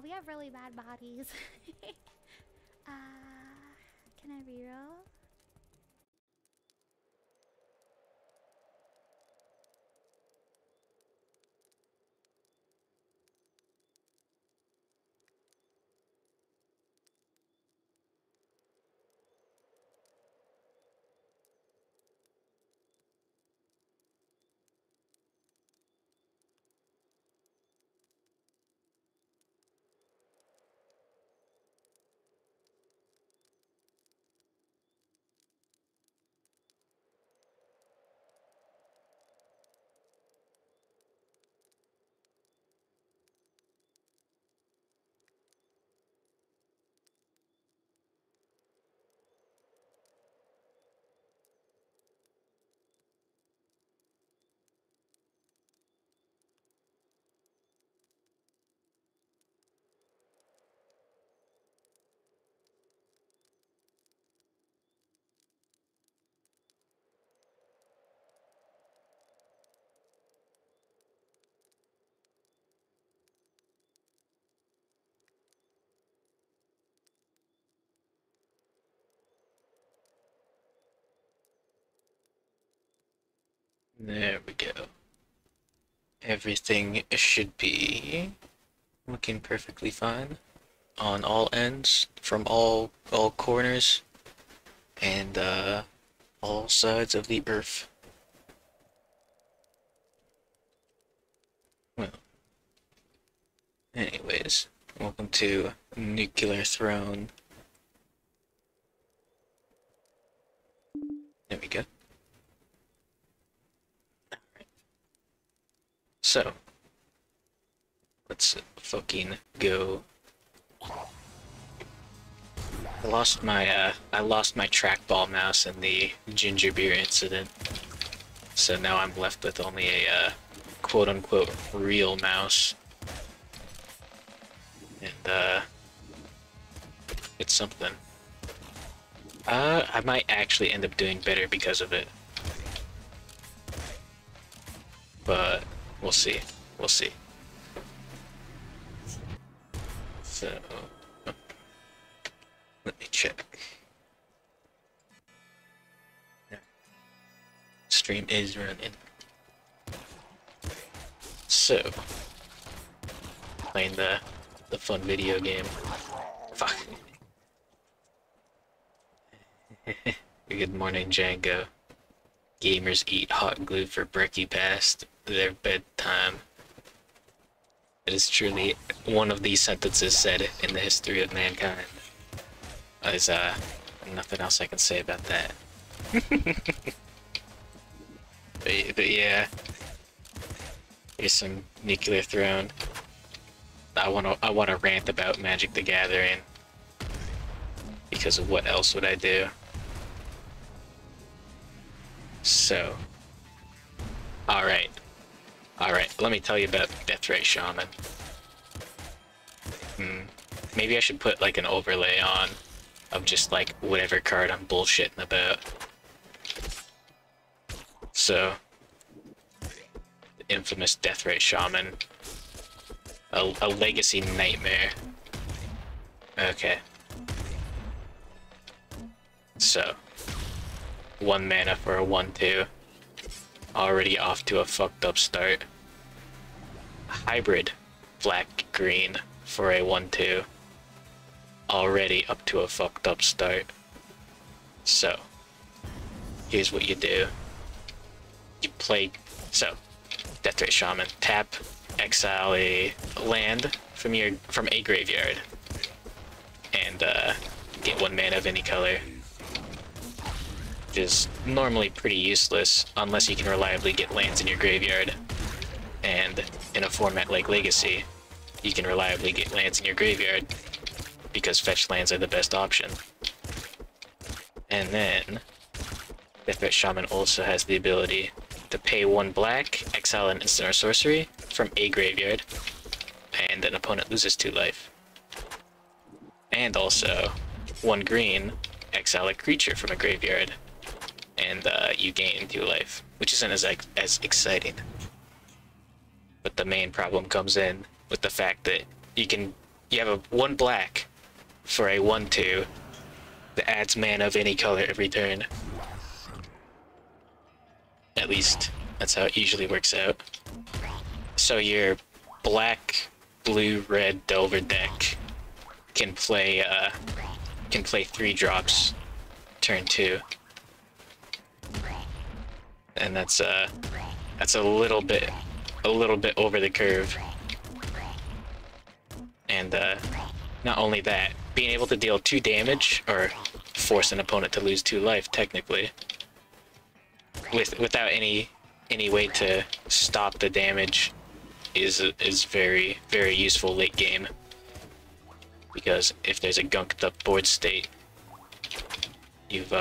We have really bad bodies. uh, can I reroll? There we go. Everything should be looking perfectly fine on all ends, from all corners, and all sides of the earth. Well, anyways, welcome to Nuclear Throne. There we go. Alright. So, let's fucking go. I lost my trackball mouse in the ginger beer incident, so now I'm left with only a quote-unquote real mouse, and it's something. I might actually end up doing better because of it, but we'll see. We'll see. So, let me check. Stream is running. So, playing the fun video game. Fuck. Good morning, Django. Gamers eat hot glue for brekkie past their bedtime. It is truly one of these sentences said in the history of mankind. There's nothing else I can say about that. but yeah, here's some Nuclear Throne. I wanna rant about Magic the Gathering, because of what else would I do? So, alright, let me tell you about Deathray Shaman. Maybe I should put like an overlay on of just like whatever card I'm bullshitting about. So, the infamous Deathray Shaman. A legacy nightmare. Okay. So, 1 mana for a 1/2. Already off to a fucked up start. Hybrid black-green for a 1/2. Already up to a fucked up start. So, here's what you do. You play... So, Deathray Shaman. Tap, exile a land from a graveyard. And, get 1 mana of any color. Which is normally pretty useless unless you can reliably get lands in your graveyard. And in a format like Legacy, you can reliably get lands in your graveyard because fetch lands are the best option. And then Deathray Shaman also has the ability to pay 1 black, exile an instant or sorcery from a graveyard, and an opponent loses 2 life. And also 1 green, exile a creature from a graveyard, and you gain 2 life, which isn't as exciting. But the main problem comes in with the fact that you can you have a 1 black for a 1/2 that adds mana of any color every turn. At least, that's how it usually works out. So your black, blue, red Delver deck can play 3 drops turn 2. And that's a little bit over the curve. And not only that, being able to deal 2 damage, or force an opponent to lose 2 life technically, without any way to stop the damage is very, very useful late game. Because if there's a gunked up board state, you've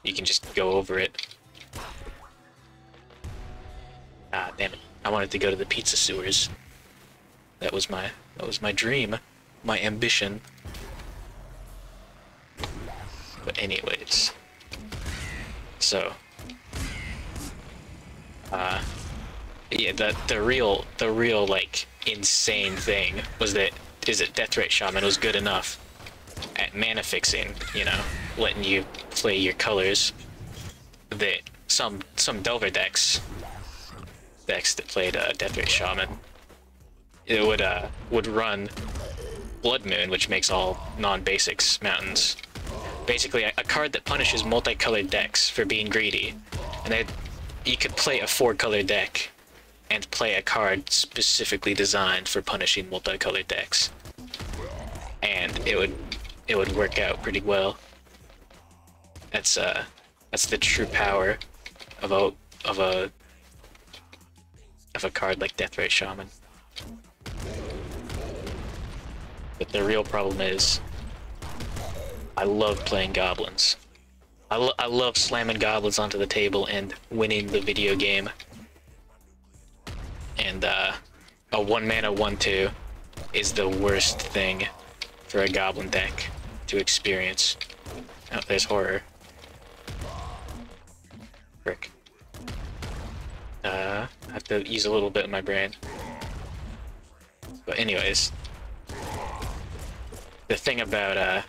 you can just go over it. Ah, damn it. I wanted to go to the pizza sewers. That was my dream, my ambition. But anyways, so yeah, the real like insane thing was that Deathrite Shaman was good enough at mana fixing, you know, letting you play your colors, that some Delver decks that played Deathrite Shaman, it would run Blood Moon, which makes all non-basics mountains. Basically, a card that punishes multicolored decks for being greedy, and then you could play a 4-color deck and play a card specifically designed for punishing multicolored decks, and it would work out pretty well. That's the true power of a card like Deathrite Shaman. But the real problem is, I love playing goblins. I love slamming goblins onto the table and winning the video game. And a 1-mana 1/2 is the worst thing for a goblin deck to experience. Oh, there's horror. Frick. I have to use a little bit of my brain. But anyways, the thing about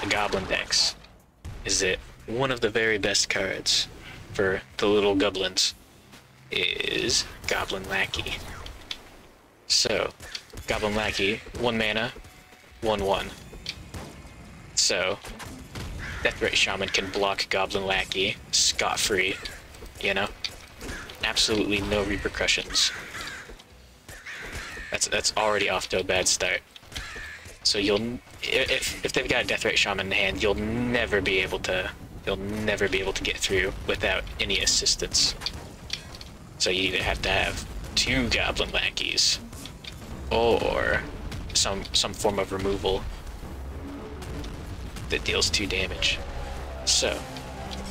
goblin decks is that one of the very best cards for the little goblins is Goblin Lackey. So, Goblin Lackey, 1 mana, 1/1. So, Deathrite Shaman can block Goblin Lackey scot-free, you know? Absolutely no repercussions. That's already off to a bad start. So if they've got a Deathrite Shaman in hand, you'll never be able to get through without any assistance. So you either have to have 2 Goblin Lackeys, or some form of removal that deals 2 damage. So,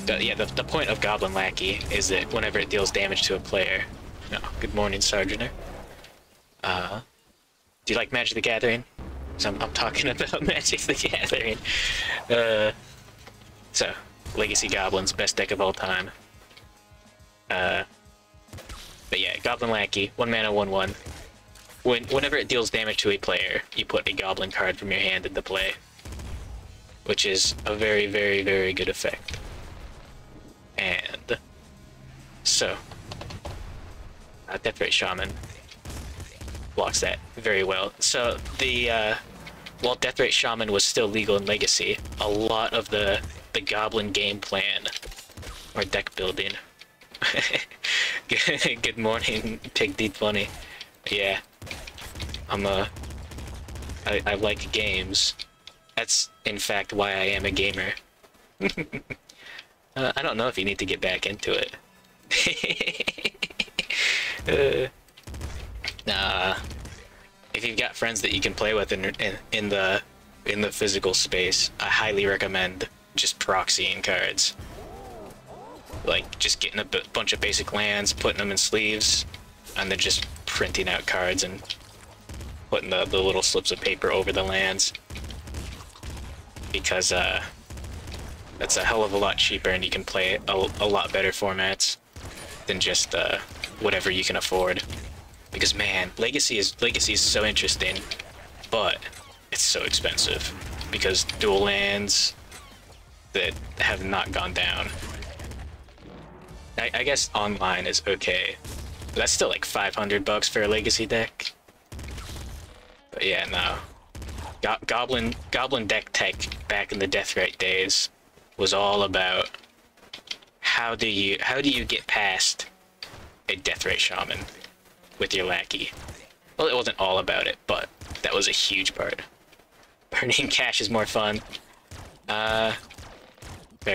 the point of Goblin Lackey is that whenever it deals damage to a player... Oh, good morning, Sargener. Do you like Magic the Gathering? So I'm talking about Magic the Gathering. So, Legacy Goblins, best deck of all time. But yeah, Goblin Lackey, 1 mana, 1/1. Whenever it deals damage to a player, you put a Goblin card from your hand into play, which is a very, very, very good effect. And so, Deathrite Shaman blocks that very well. So while Deathrite Shaman was still legal in Legacy, a lot of the Goblin game plan or deck building. Good morning, Pig D20. Yeah, I like games. That's in fact why I am a gamer. I don't know if you need to get back into it. Nah. If you've got friends that you can play with in the physical space, I highly recommend just proxying cards. Like, just getting a bunch of basic lands, putting them in sleeves, and then just printing out cards and putting the little slips of paper over the lands. Because, that's a hell of a lot cheaper, and you can play a lot better formats than just, whatever you can afford. Because man, Legacy is so interesting, but it's so expensive because dual lands that have not gone down. I guess online is okay, but that's still like $500 for a Legacy deck. But yeah, no. Goblin deck tech back in the Deathrite days was all about how do you get past a Deathrite Shaman with your lackey. Well, it wasn't all about it, but that was a huge part. Burning cash is more fun. Fair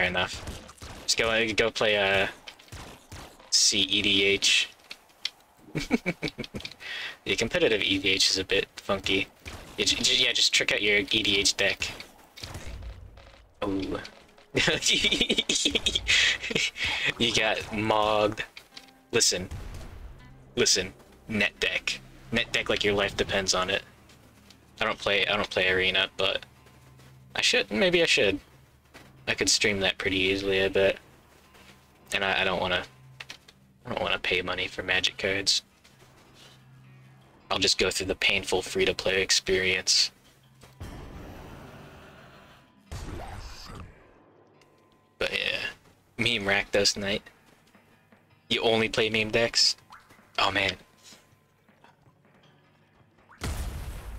enough. Just go play CEDH. The competitive EDH is a bit funky. Yeah, just trick out your EDH deck. Ooh. You got mogged. Listen. Net deck. Net deck like your life depends on it. I don't play Arena, but I should. Maybe I should. I could stream that pretty easily, I bet. And I don't wanna pay money for Magic cards. I'll just go through the painful free-to-play experience. But yeah, meme Rakdos night. You only play meme decks? Oh man.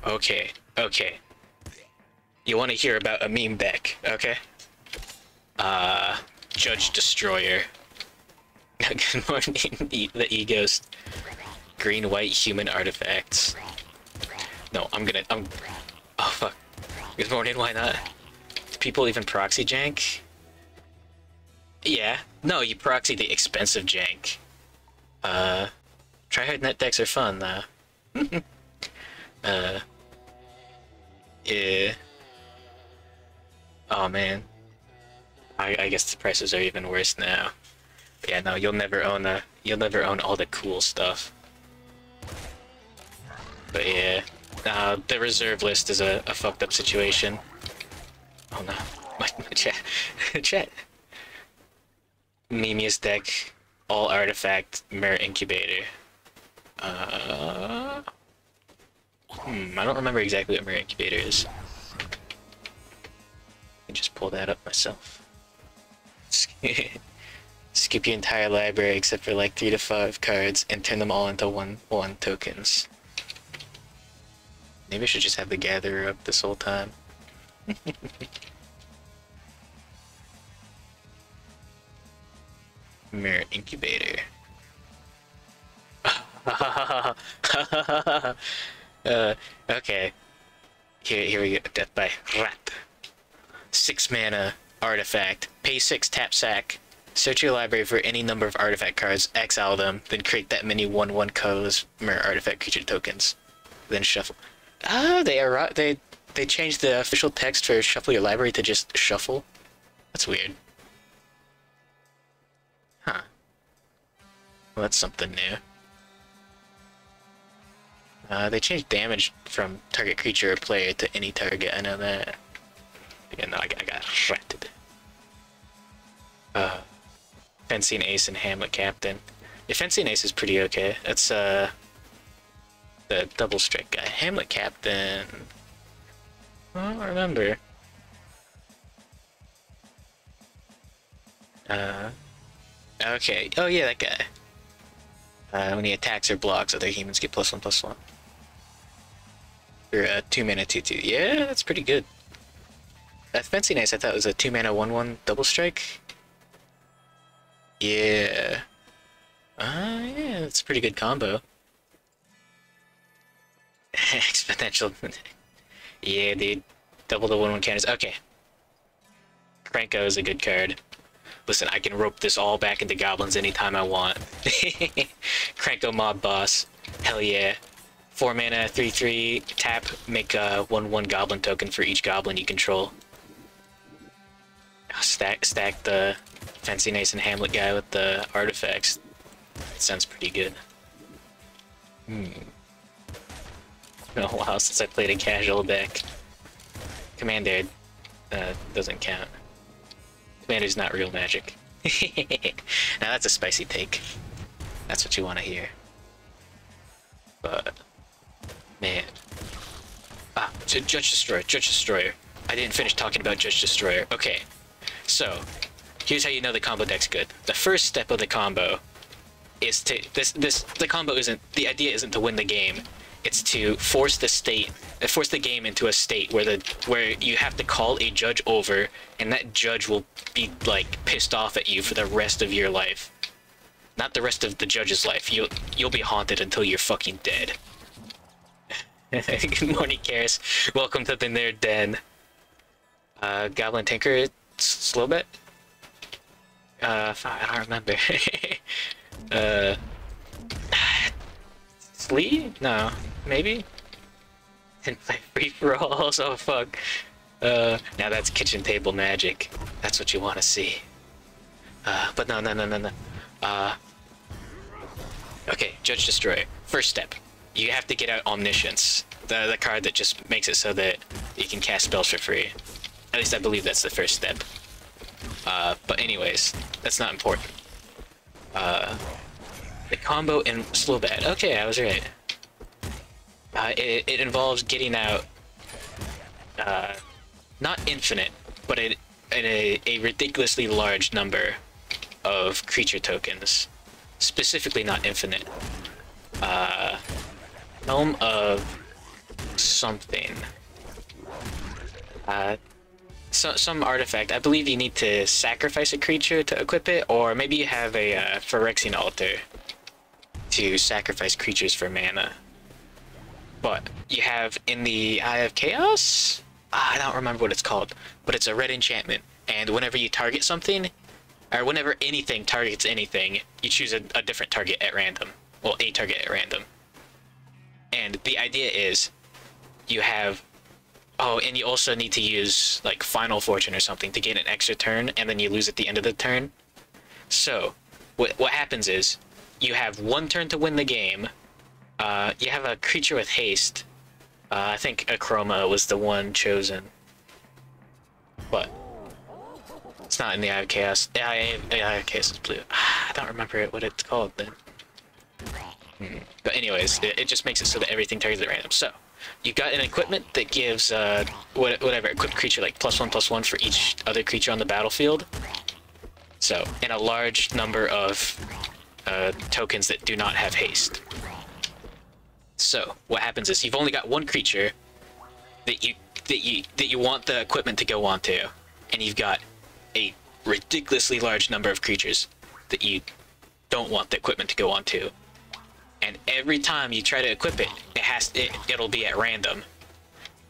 Okay. You want to hear about a meme deck, okay? Judge Destroyer. Good morning, the E-Ghost. Green-white human artifacts. No, oh fuck. Good morning, why not? Do people even proxy jank? Yeah. No, you proxy the expensive jank. Tryhard net decks are fun, though. Yeah. Oh man. I guess the prices are even worse now. But yeah, no, you'll never own all the cool stuff. But yeah, the reserve list is a fucked up situation. Oh no, my chat. Memius deck, all artifact, mirror incubator. I don't remember exactly what mirror incubator is. I can just pull that up myself. Skip your entire library except for like 3 to 5 cards and turn them all into 1/1 tokens. Maybe I should just have the gatherer up this whole time. Mirror incubator. Okay. Here we go. Death by Rat. 6 mana artifact. Pay 6, tap sack. Search your library for any number of artifact cards, exile them, then create that many 1/1 colorless mirror artifact creature tokens. Then shuffle. They changed the official text for shuffle your library to just shuffle. That's weird. Huh. Well, that's something new. They changed damage from target creature or player to any target, I know that. Yeah, no, I got shredded. Fencing Ace and Hamlet Captain. Yeah, Fencing Ace is pretty okay. That's, the double strike guy. Hamlet Captain... I don't remember. Okay. Oh yeah, that guy. When he attacks or blocks, other humans get +1/+1. For a 2 mana 2/2. Yeah, that's pretty good. That Fencing Ace I thought was a 2 mana 1/1 double strike. Yeah. Yeah, that's a pretty good combo. Exponential. Yeah, dude. Double the 1/1 counters. Okay. Cranko is a good card. Listen, I can rope this all back into goblins anytime I want. Cranko mob boss. Hell yeah. 4 mana, 3/3, tap, make a 1/1 goblin token for each goblin you control. Stack the Fencing Ace and Hamlet guy with the artifacts. That sounds pretty good. Been a while since I played a casual deck. Commander doesn't count. Commander's not real Magic. Now that's a spicy take. That's what you want to hear. But man, Judge Destroyer, Judge Destroyer. I didn't finish talking about Judge Destroyer. Okay, so here's how you know the combo deck's good. The first step of the combo is to the combo isn't, the idea isn't to win the game. It's to force the game into a state where you have to call a judge over, and that judge will be like pissed off at you for the rest of your life. Not the rest of the judge's life. You'll be haunted until you're fucking dead. Good morning, Karis. Welcome to the Nerd Den. Goblin Tinker, slow bit. I don't remember. Slee? No, maybe. And play free for all. Oh fuck. Now that's kitchen table magic. That's what you want to see. But no. Okay, Judge Destroyer. First step, you have to get out Omniscience, the card that just makes it so that you can cast spells for free. At least I believe that's the first step. But anyways, that's not important. The combo in Slow Bad. Okay, I was right. It involves getting out, not infinite, but a ridiculously large number of creature tokens. Specifically not infinite. Helm of something. Some artifact. I believe you need to sacrifice a creature to equip it, or maybe you have a Phyrexian altar to sacrifice creatures for mana. But you have in the Eye of Chaos? I don't remember what it's called, but it's a red enchantment, and whenever you target something, or whenever anything targets anything, you choose a different target at random. Well, a target at random. And the idea is, you have... Oh, and you also need to use, like, Final Fortune or something to get an extra turn, and then you lose at the end of the turn. So, what happens is, you have one turn to win the game. You have a creature with haste. I think Akroma was the one chosen. But it's not in the Eye of Chaos. The Eye of Chaos is blue. I don't remember what it's called then. But anyways, it just makes it so that everything targets at random. So, you got an equipment that gives whatever equipped creature like +1/+1 for each other creature on the battlefield. So, and a large number of tokens that do not have haste. So, what happens is you've only got one creature that you want the equipment to go onto, and you've got a ridiculously large number of creatures that you don't want the equipment to go onto. And every time you try to equip it, it'll be at random.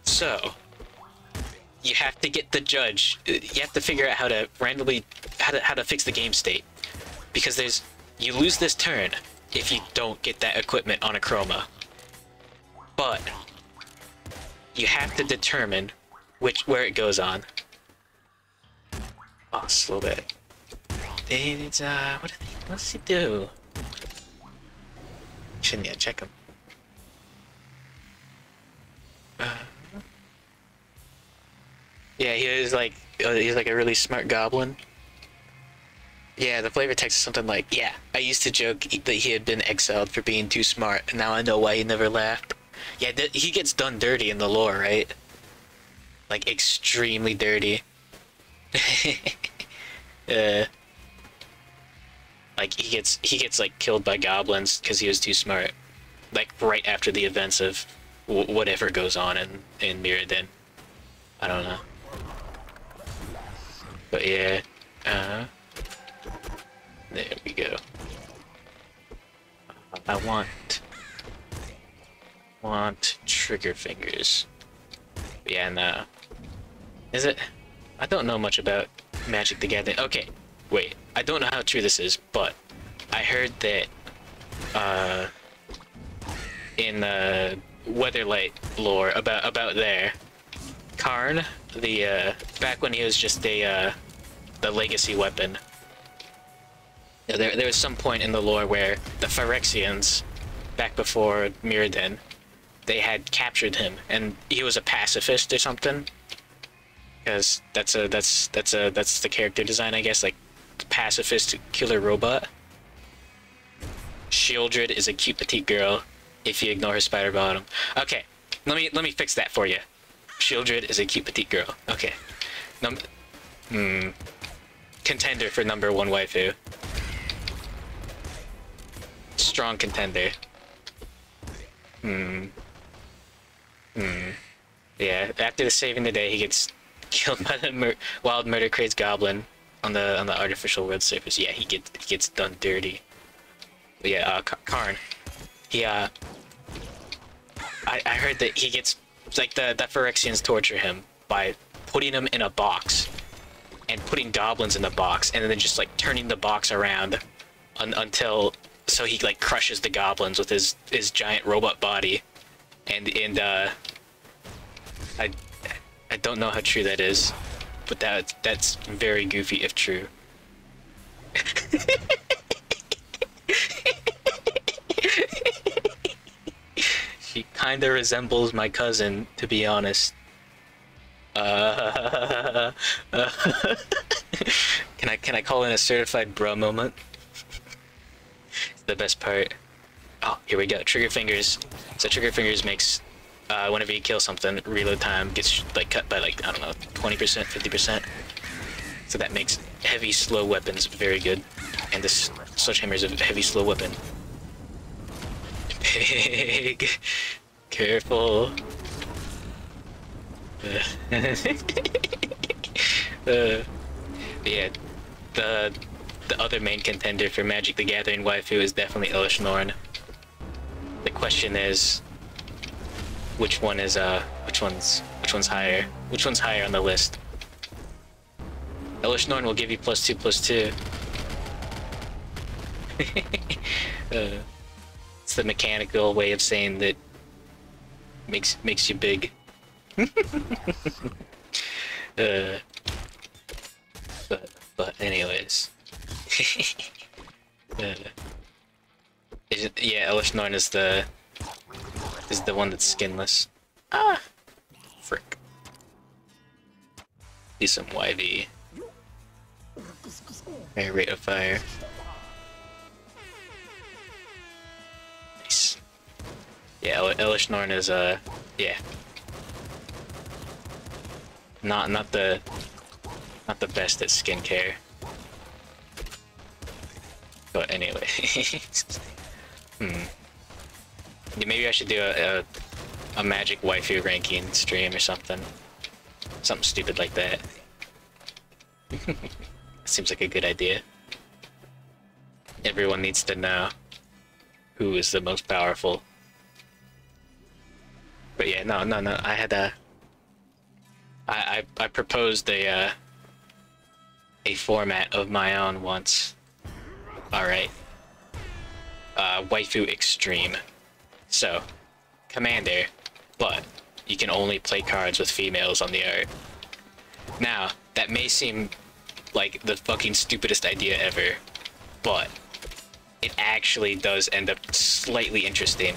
So you have to get the judge. You have to figure out how to randomly how to fix the game state, because you lose this turn if you don't get that equipment on a chroma. But you have to determine where it goes on. Oh, slow bit. It's what does he do? Shouldn't yet check him. Yeah, he's like a really smart goblin. Yeah, the flavor text is something like, yeah, I used to joke that he had been exiled for being too smart, and now I know why he never laughed. Yeah, he gets done dirty in the lore, right? Like, extremely dirty. Like, he gets like killed by goblins because he was too smart. Like, right after the events of whatever goes on in Mirrodin. I don't know. But yeah, there we go. I want trigger fingers. But yeah, no. Is it? I don't know much about Magic the Gathering. Okay, wait. I don't know how true this is, but I heard that in the Weatherlight lore about there, Karn, the back when he was just the legacy weapon, there was some point in the lore where the Phyrexians, back before Mirrodin, they had captured him, and he was a pacifist or something. Because that's the character design, I guess, like pacifist killer robot. Shieldred is a cute petite girl. if you ignore her spider bottom. Okay, let me fix that for you. Shieldred is a cute petite girl. Okay. Contender for #1 waifu. Strong contender. Yeah, after the saving the day, he gets killed by the wild murder craze goblin on the artificial world surface. Yeah, he gets done dirty. But yeah, Karn. He I heard that he gets like the Phyrexians torture him by putting him in a box and putting goblins in the box and then just like turning the box around until so he like crushes the goblins with his giant robot body. And I don't know how true that is, but that's very goofy if true. She kinda resembles my cousin, to be honest. Can I call in a certified bro moment? It's the best part. Oh, here we go. Trigger fingers. So trigger fingers makes whenever you kill something, reload time gets like cut by like, I don't know, 20%, 50%. So that makes heavy slow weapons very good. And this sledgehammer is a heavy slow weapon. Pig, careful. Yeah, the other main contender for Magic the Gathering waifu is definitely Elish Norn. The question is, which one's higher? Which one's higher on the list? Elish Norn will give you +2/+2. It's the mechanical way of saying that makes you big. But anyways. Yeah, Elish Norn is the one that's skinless. Ah, frick. Do some YV. Higher rate of fire. Nice. Yeah, Elish Norn is yeah. Not the best at skincare. But anyway. Yeah, maybe I should do a Magic waifu ranking stream or something. Something stupid like that. Seems like a good idea. Everyone needs to know who is the most powerful. But yeah, no. I had I proposed a format of my own once. Alright. Waifu Extreme. So, Commander, but you can only play cards with females on the art. Now, that may seem like the fucking stupidest idea ever, but it actually does end up slightly interesting,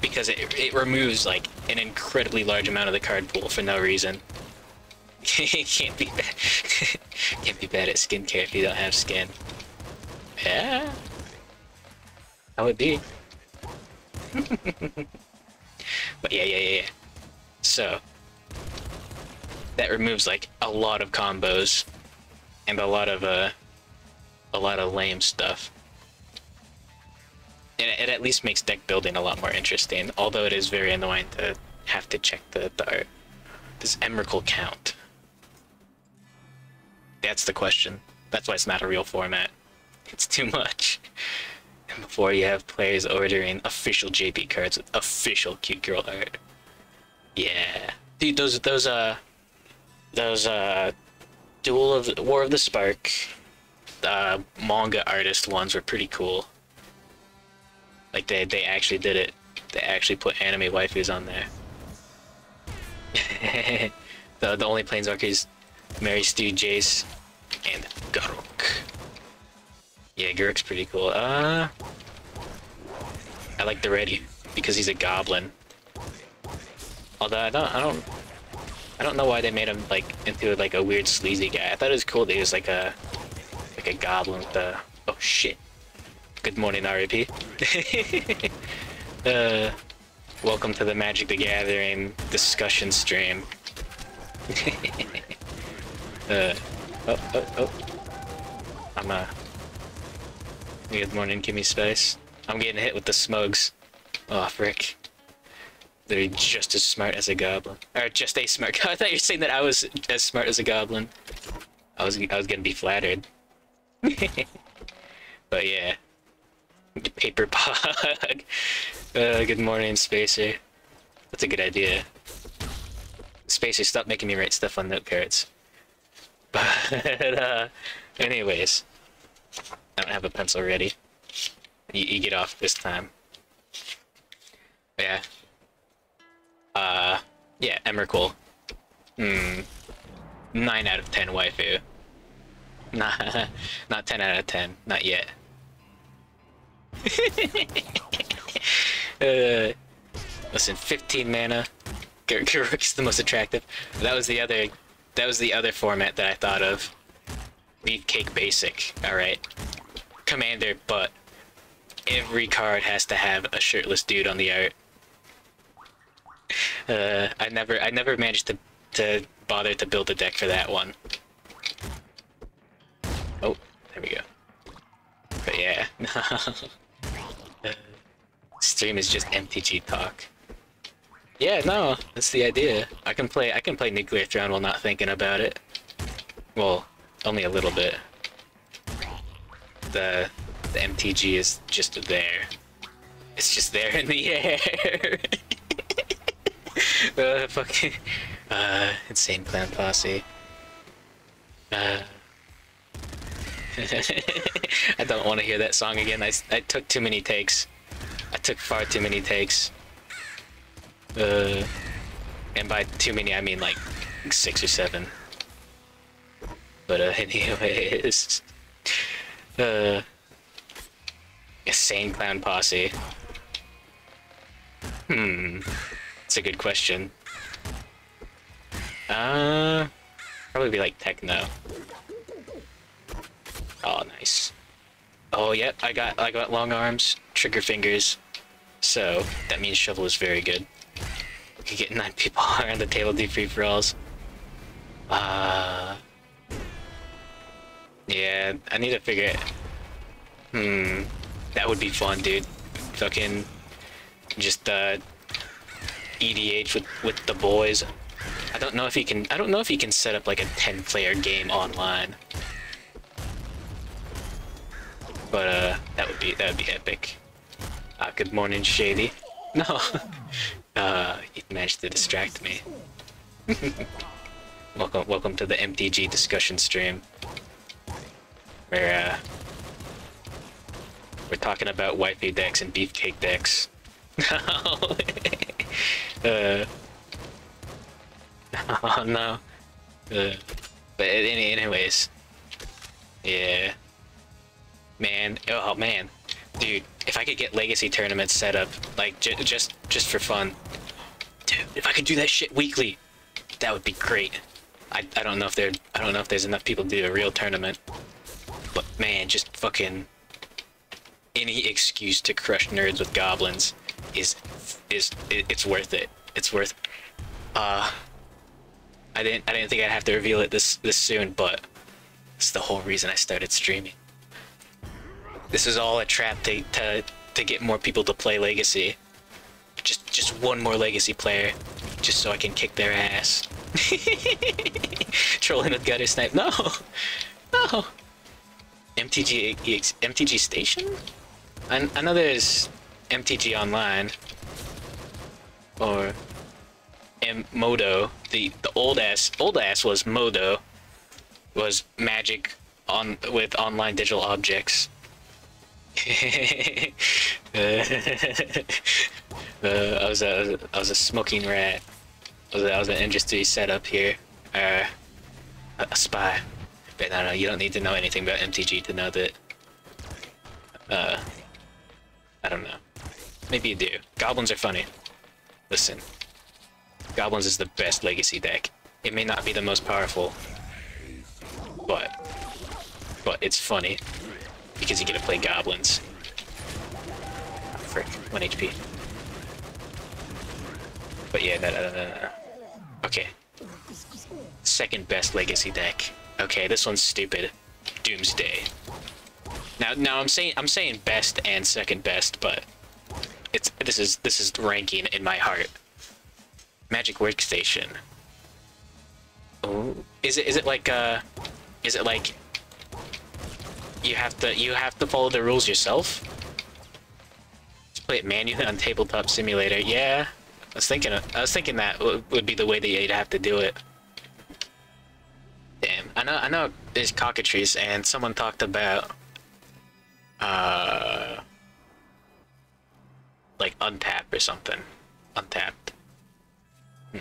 because it removes like an incredibly large amount of the card pool for no reason. Can't be bad. Can't be bad at skincare if you don't have skin. Yeah. How it be? But yeah. So that removes like a lot of combos and a lot of lame stuff. It at least makes deck building a lot more interesting, although it is very annoying to have to check the art. Does Emrakul count? That's the question. That's why it's not a real format. It's too much. And before you have players ordering official JP cards with official cute girl art. Yeah. Dude, those War of the Spark manga artist ones were pretty cool. Like they actually did it. They actually put anime waifus on there. the only Planeswalkers, Mary Stu, Jace, and Garruk. Yeah, Garruk's pretty cool. I like the Ready because he's a goblin. Although I don't know why they made him like into like a weird sleazy guy. I thought it was cool that he was like a goblin with the oh shit. Good morning, RAP. Welcome to the Magic the Gathering discussion stream. Oh. Good morning, give me space. I'm getting hit with the smugs. Oh, frick. They're just as smart as a goblin. Or just a smart. I thought you were saying that I was as smart as a goblin. I was gonna be flattered. But yeah. Paper pug. Good morning, Spacer. That's a good idea. Spacer, stop making me write stuff on note cards. But, anyways. I don't have a pencil ready. You get off this time. Yeah. Yeah, Emrakul. 9 out of 10 waifu. Not 10 out of 10. Not yet. Listen, 15 mana. Garruk's the most attractive. That was the other format that I thought of. Beefcake Basic, alright. Commander, but every card has to have a shirtless dude on the art. I never managed to bother to build a deck for that one. Oh, there we go. But yeah. Stream is just MTG talk. Yeah, no, that's the idea. I can play Nuclear Throne while not thinking about it. Well, only a little bit. The MTG is just there. It's just there in the air. Fucking Insane Clan Posse. I don't want to hear that song again. I took too many takes. I took far too many takes. And by too many I mean like 6 or 7. But anyways, Insane Clown Posse. It's a good question. Probably be like techno. Oh, nice. Oh, yep, I got long arms, trigger fingers, so that means shovel is very good. You can get 9 people around the table, do free for alls. Yeah, I need to figure it. That would be fun, dude. Fucking just EDH with the boys. I don't know if you can set up like a 10-player game online. But that would be epic. Good morning, Shady. No. You managed to distract me. Welcome to the MTG discussion stream. Where we're talking about waifu decks and beefcake decks. Oh no. But anyways, yeah. Man, oh man, dude, if I could get legacy tournaments set up, like just for fun, dude, if I could do that shit weekly, that would be great. I don't know if there's enough people to do a real tournament, but man, just fucking any excuse to crush nerds with goblins it's worth it. It's worth. I didn't think I'd have to reveal it this soon, but it's the whole reason I started streaming. This is all a trap to get more people to play Legacy. Just one more Legacy player, just so I can kick their ass. Trolling with gutter snipe. No, no. MTG Station? I know there's MTG Online or Modo. The old ass was Modo. Was Magic with online digital objects. I was a smoking rat. I was an industry setup here. A spy. But no, you don't need to know anything about MTG to know that. I don't know. Maybe you do. Goblins are funny. Listen. Goblins is the best legacy deck. It may not be the most powerful, but it's funny because you get to play goblins. Oh, frick, 1 HP. But yeah, no. Okay. Second best legacy deck. Okay, this one's stupid. Doomsday. Now I'm saying best and second best, but this is ranking in my heart. Magic Workstation. Oh, is it like you have to follow the rules yourself? Just play it manually on Tabletop Simulator. Yeah, I was thinking that would be the way that you'd have to do it. Damn, I know there's cockatrice, and someone talked about like untap or something. Untapped. I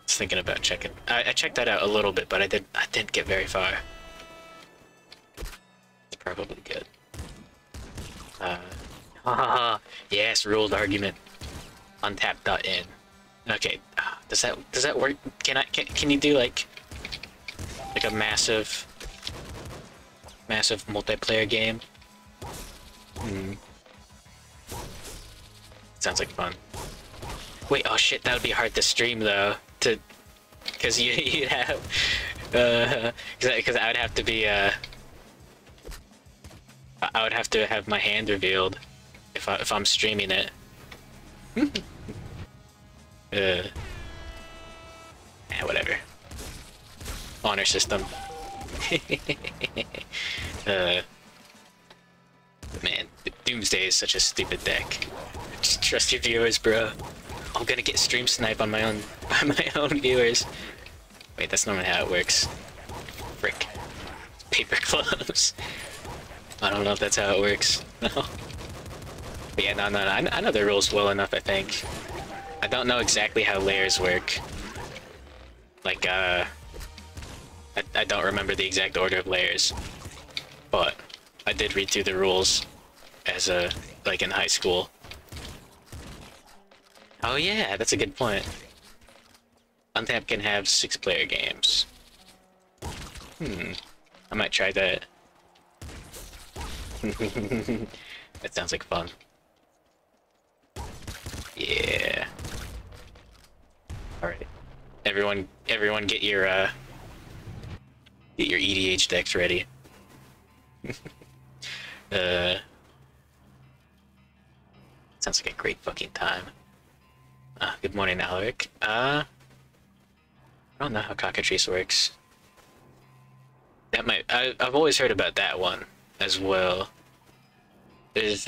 was thinking about checking. I checked that out a little bit, but I didn't get very far. It's probably good. Yes, ruled argument. Untap.in. Okay. Does that work? Can you do like a massive multiplayer game? Sounds like fun. Wait, oh shit, that would be hard to stream though, because you'd have, because I would have to be, I would have to have my hand revealed if I'm streaming it. Yeah, whatever. Honor system. Man, Doomsday is such a stupid deck. Just trust your viewers, bro. I'm gonna get stream snipe on my own viewers. Wait, that's not how it works. Frick. Paper clothes. I don't know if that's how it works. No. But yeah, no. I know the rules well enough, I think. I don't know exactly how layers work. Like, I don't remember the exact order of layers. But I did read through the rules as like in high school. Oh yeah, that's a good point. Untap can have 6-player games. I might try that. That sounds like fun. Yeah. Alright. Everyone get your EDH decks ready. Sounds like a great fucking time. Good morning, Alaric. I don't know how cockatrice works. That might... I've always heard about that one as well. There's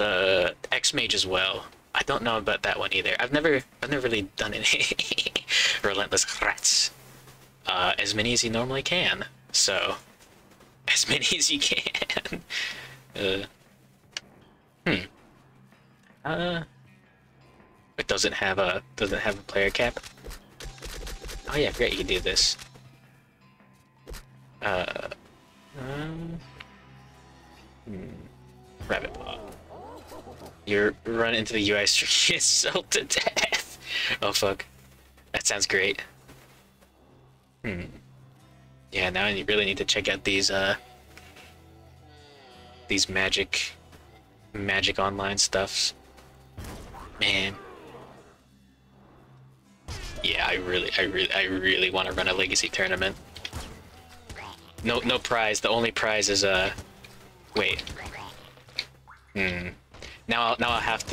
X-Mage as well. I don't know about that one either. I've never really done any relentless threats. As many as you normally can. So, as many as you can. It doesn't have a player cap. Oh yeah, great, you can do this. Rabbit paw. You run into the UI stream, yourself to death. Oh fuck, that sounds great. Yeah, now I really need to check out these magic online stuffs. Man. Yeah, I really want to run a legacy tournament. No prize. The only prize is wait. Now I'll have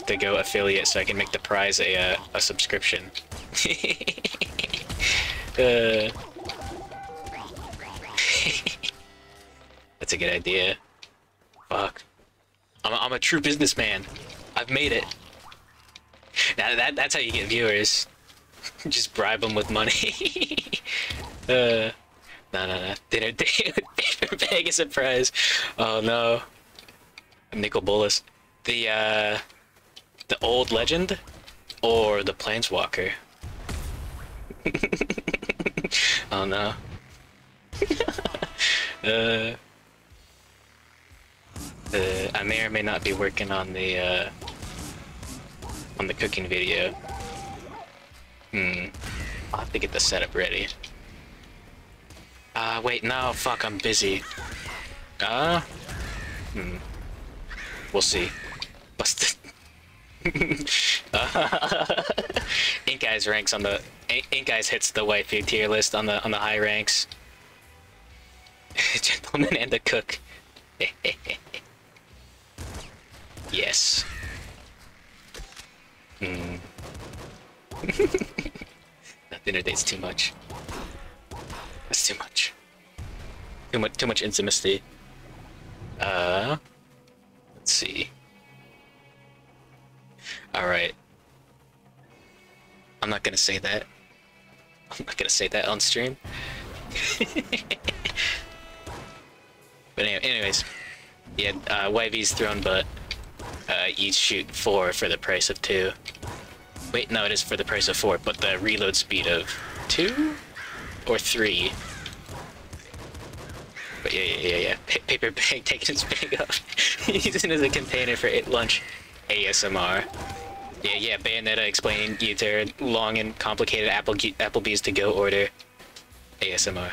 to go affiliate so I can make the prize a subscription. That's a good idea. Fuck. I'm a true businessman. I've made it. Now that's how you get viewers. Just bribe them with money. No. Dinner bag is a prize. Oh no. Nicol Bolas. The old legend or the planeswalker? Oh no. I may or may not be working on the cooking video. I'll have to get the setup ready. Wait, no, fuck, I'm busy. We'll see. Busted. Ink Ink Eyes ranks on the Ink Eyes hits the waifu tier list on the high ranks. Gentleman and the cook. Yes. Hmm. That dinner date's too much. That's too much. Too much intimacy. Let's see. Alright. I'm not gonna say that. I'm not gonna say that on stream. But anyways, yeah, YV's thrown, but each shoot 4 for the price of 2. Wait, no, it is for the price of 4, but the reload speed of 2 or 3. But yeah. Paper bag taking its bag off, using it as a container for lunch. ASMR. Yeah, Bayonetta explaining their long and complicated Applebee's to go order. ASMR.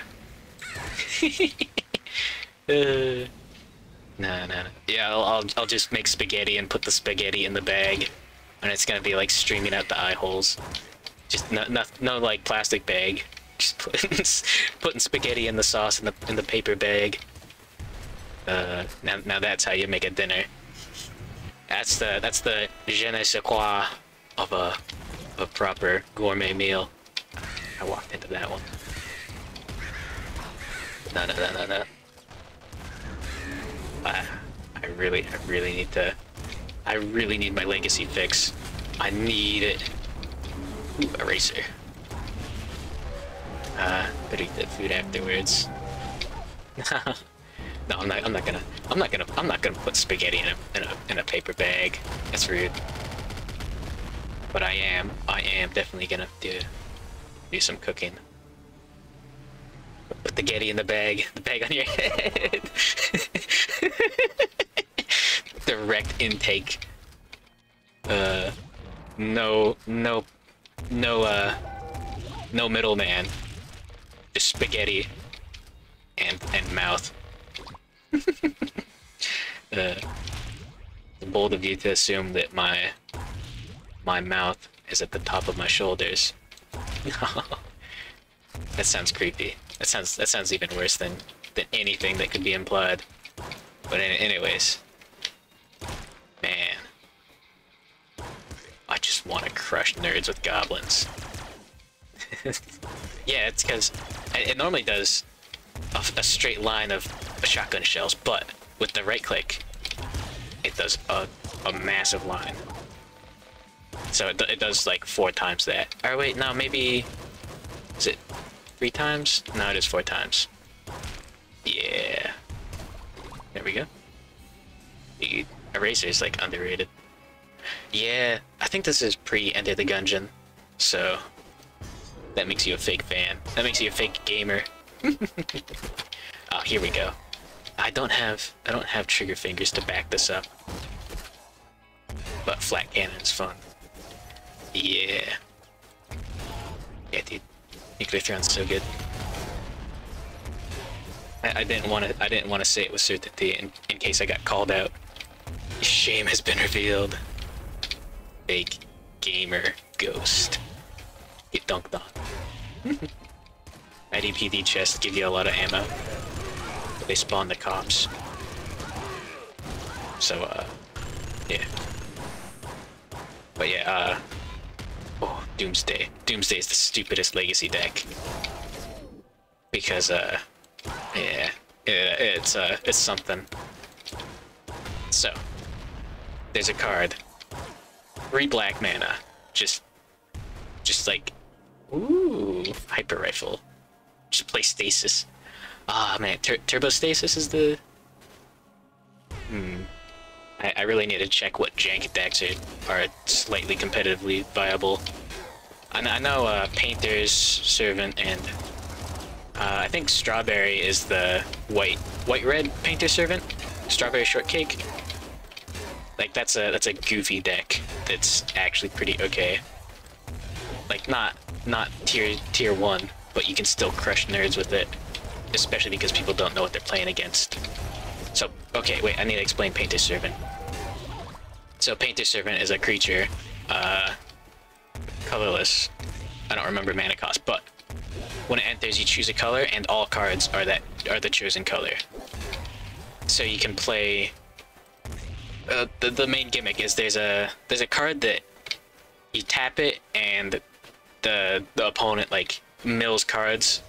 Nah. Yeah, I'll just make spaghetti and put the spaghetti in the bag, and it's gonna be like streaming out the eye holes. Just no like plastic bag. Just putting spaghetti in the sauce in the paper bag. Now that's how you make a dinner. That's the je ne sais quoi of a proper gourmet meal. I walked into that one. No. I really need my legacy fix. I need it. Ooh, eraser. Better eat that food afterwards. No, I'm not gonna put spaghetti in a paper bag. That's rude. But I am definitely gonna do some cooking. Put the Getty in the bag on your head. Direct intake. No middleman. Just spaghetti and mouth. Bold of you to assume that my mouth is at the top of my shoulders. That sounds creepy. That sounds even worse than anything that could be implied. But anyways, man, I just want to crush nerds with goblins. Yeah, it's because it normally does a straight line of shotgun shells, but with the right click, it does a massive line. So it does like 4 times that. Or wait, no, maybe is it 3 times? No, it is 4 times. Yeah. There we go. The eraser is like underrated. Yeah, I think this is pre-Enter the Gungeon, so that makes you a fake fan. That makes you a fake gamer. Oh, here we go. I don't have trigger fingers to back this up, but flat cannon's fun. Yeah. Yeah, dude. Nuclear Throne's so good. I didn't want to say it with certainty in case I got called out. Shame has been revealed. Fake gamer ghost. Get dunked on. IDPD chests give you a lot of ammo. But they spawn the cops. So, yeah. But yeah, oh, Doomsday. Doomsday is the stupidest legacy deck. Because, yeah, it's something. So, there's a card. 3 black mana. Just like, ooh, hyper rifle. Just play stasis. Ah, man, turbo stasis is the... I really need to check what jank decks are slightly competitively viable. I know Painter's Servant and I think Strawberry is the white-red Painter Servant. Strawberry Shortcake. Like that's a goofy deck that's actually pretty okay. Like not tier 1, but you can still crush nerds with it, especially because people don't know what they're playing against. So, okay, wait, I need to explain Painter Servant. So Painter Servant is a creature, colorless. I don't remember mana cost, but when it enters, you choose a color, and all cards are the chosen color. So you can play. The main gimmick is there's a card that you tap it, and the opponent like mills cards,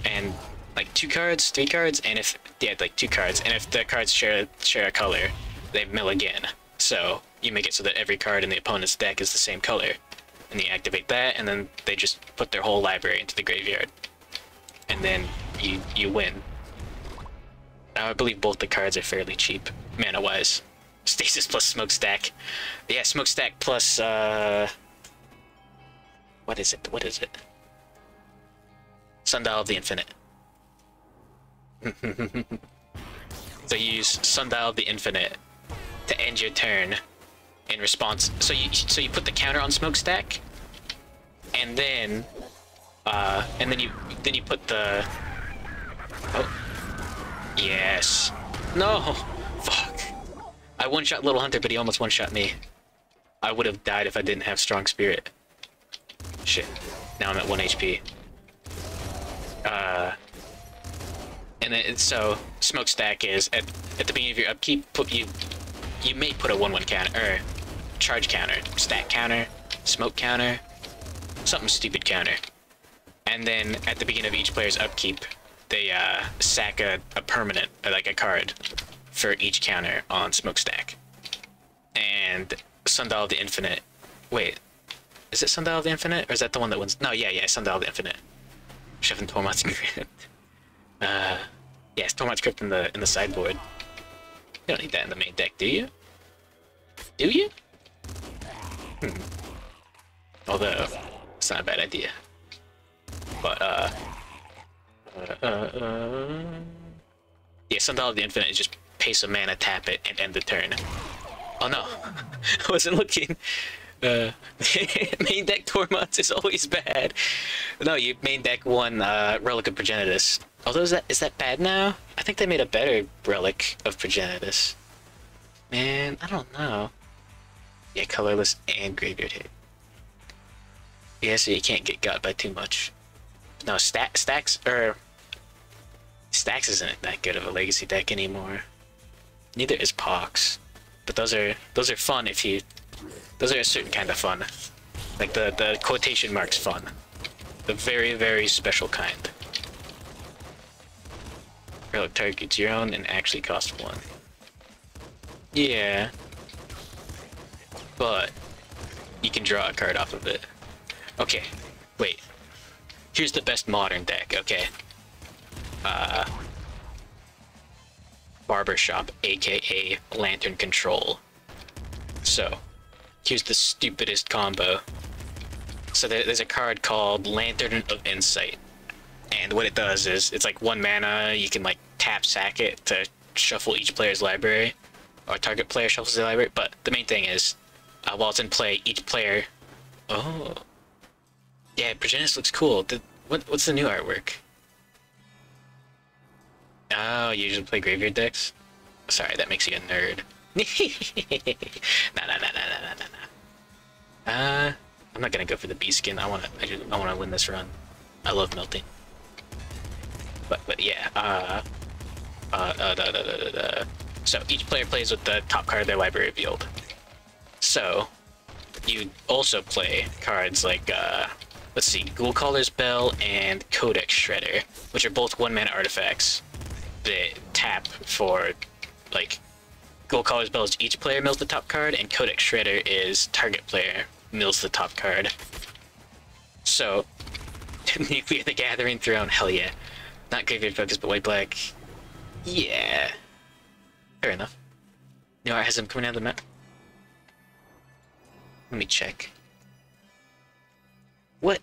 and like 2 cards, 3 cards, and if like 2 cards, and if the cards share a color, they mill again. So you make it so that every card in the opponent's deck is the same color, and you activate that, and then they just put their whole library into the graveyard, and then you win. I believe both the cards are fairly cheap mana wise. Stasis plus Smokestack. Yeah, Smokestack plus what is it? Sundial of the Infinite. So you use Sundial of the Infinite to end your turn in response. So you put the counter on Smokestack, and then you put the yes. No! Fuck. I one-shot Little Hunter, but he almost one-shot me. I would have died if I didn't have Strong Spirit. Shit. Now I'm at 1 HP. And then, so, Smokestack is, at the beginning of your upkeep, you may put a 1/1 counter, or charge counter, stack counter, smoke counter, something stupid counter. And then, at the beginning of each player's upkeep, they sack a permanent, like a card, for each counter on Smokestack. And Sundial of the Infinite. Wait, is it Sundial of the Infinite, or is that the one that wins? No, yeah, Sundial of the Infinite. Shoving Tormod's Crypt. Yeah, it's Tormod's Crypt in the sideboard. You don't need that in the main deck, do you? Do you? Although, it's not a bad idea. But, yeah, Sundial of the Infinite is just pay some mana, tap it, and end the turn. Oh no, I wasn't looking. Main deck Tormod's is always bad. No, you main deck 1 Relic of Progenitus. Although is that bad now? I think they made a better Relic of Progenitus. Man, I don't know. Yeah, colorless and graveyard hit. Yeah, so you can't get got by too much. No, Stacks isn't that good of a legacy deck anymore. Neither is Pox. But those are fun if you. Those are a certain kind of fun. Like the quotation marks fun. The very, very special kind. Relic targets your own and actually cost 1. Yeah. But you can draw a card off of it. Okay. Wait. Here's the best modern deck, okay? Barbershop, aka Lantern Control. So, here's the stupidest combo. So there's a card called Lantern of Insight. And what it does is, it's like 1 mana, you can like tap sack it to shuffle each player's library. Or target player shuffles their library, but the main thing is, while it's in play, each player... Oh. Yeah, Progenitus looks cool. What's the new artwork? Oh, you usually play graveyard decks? Sorry, that makes you a nerd. Nah. I'm not gonna go for the B skin. I wanna win this run. I love melting. But yeah, so each player plays with the top card of their library revealed. So you also play cards like let's see, Ghoulcaller's Bell and Codex Shredder, which are both 1 mana artifacts that tap for, like, Ghoulcaller's Bell is each player mills the top card, and Codex Shredder is target player mills the top card. So, Nuclear the Gathering Throne, hell yeah. Not graveyard focus, but white-black. Yeah. Fair enough. New art has him coming out of the map. Let me check. What?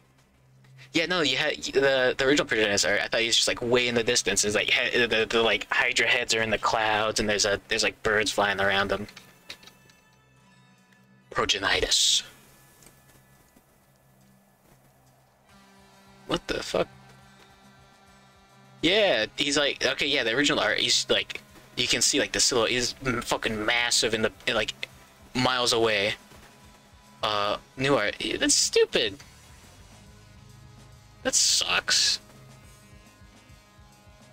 Yeah, no, you had the original Progenitus art. I thought he was just like way in the distance. It's like the like Hydra heads are in the clouds, and there's like birds flying around them. Progenitus. What the fuck? Yeah, he's like, okay, yeah, the original art. He's like, you can see like the silhouette. He's fucking massive like miles away. New art. That's stupid. That sucks.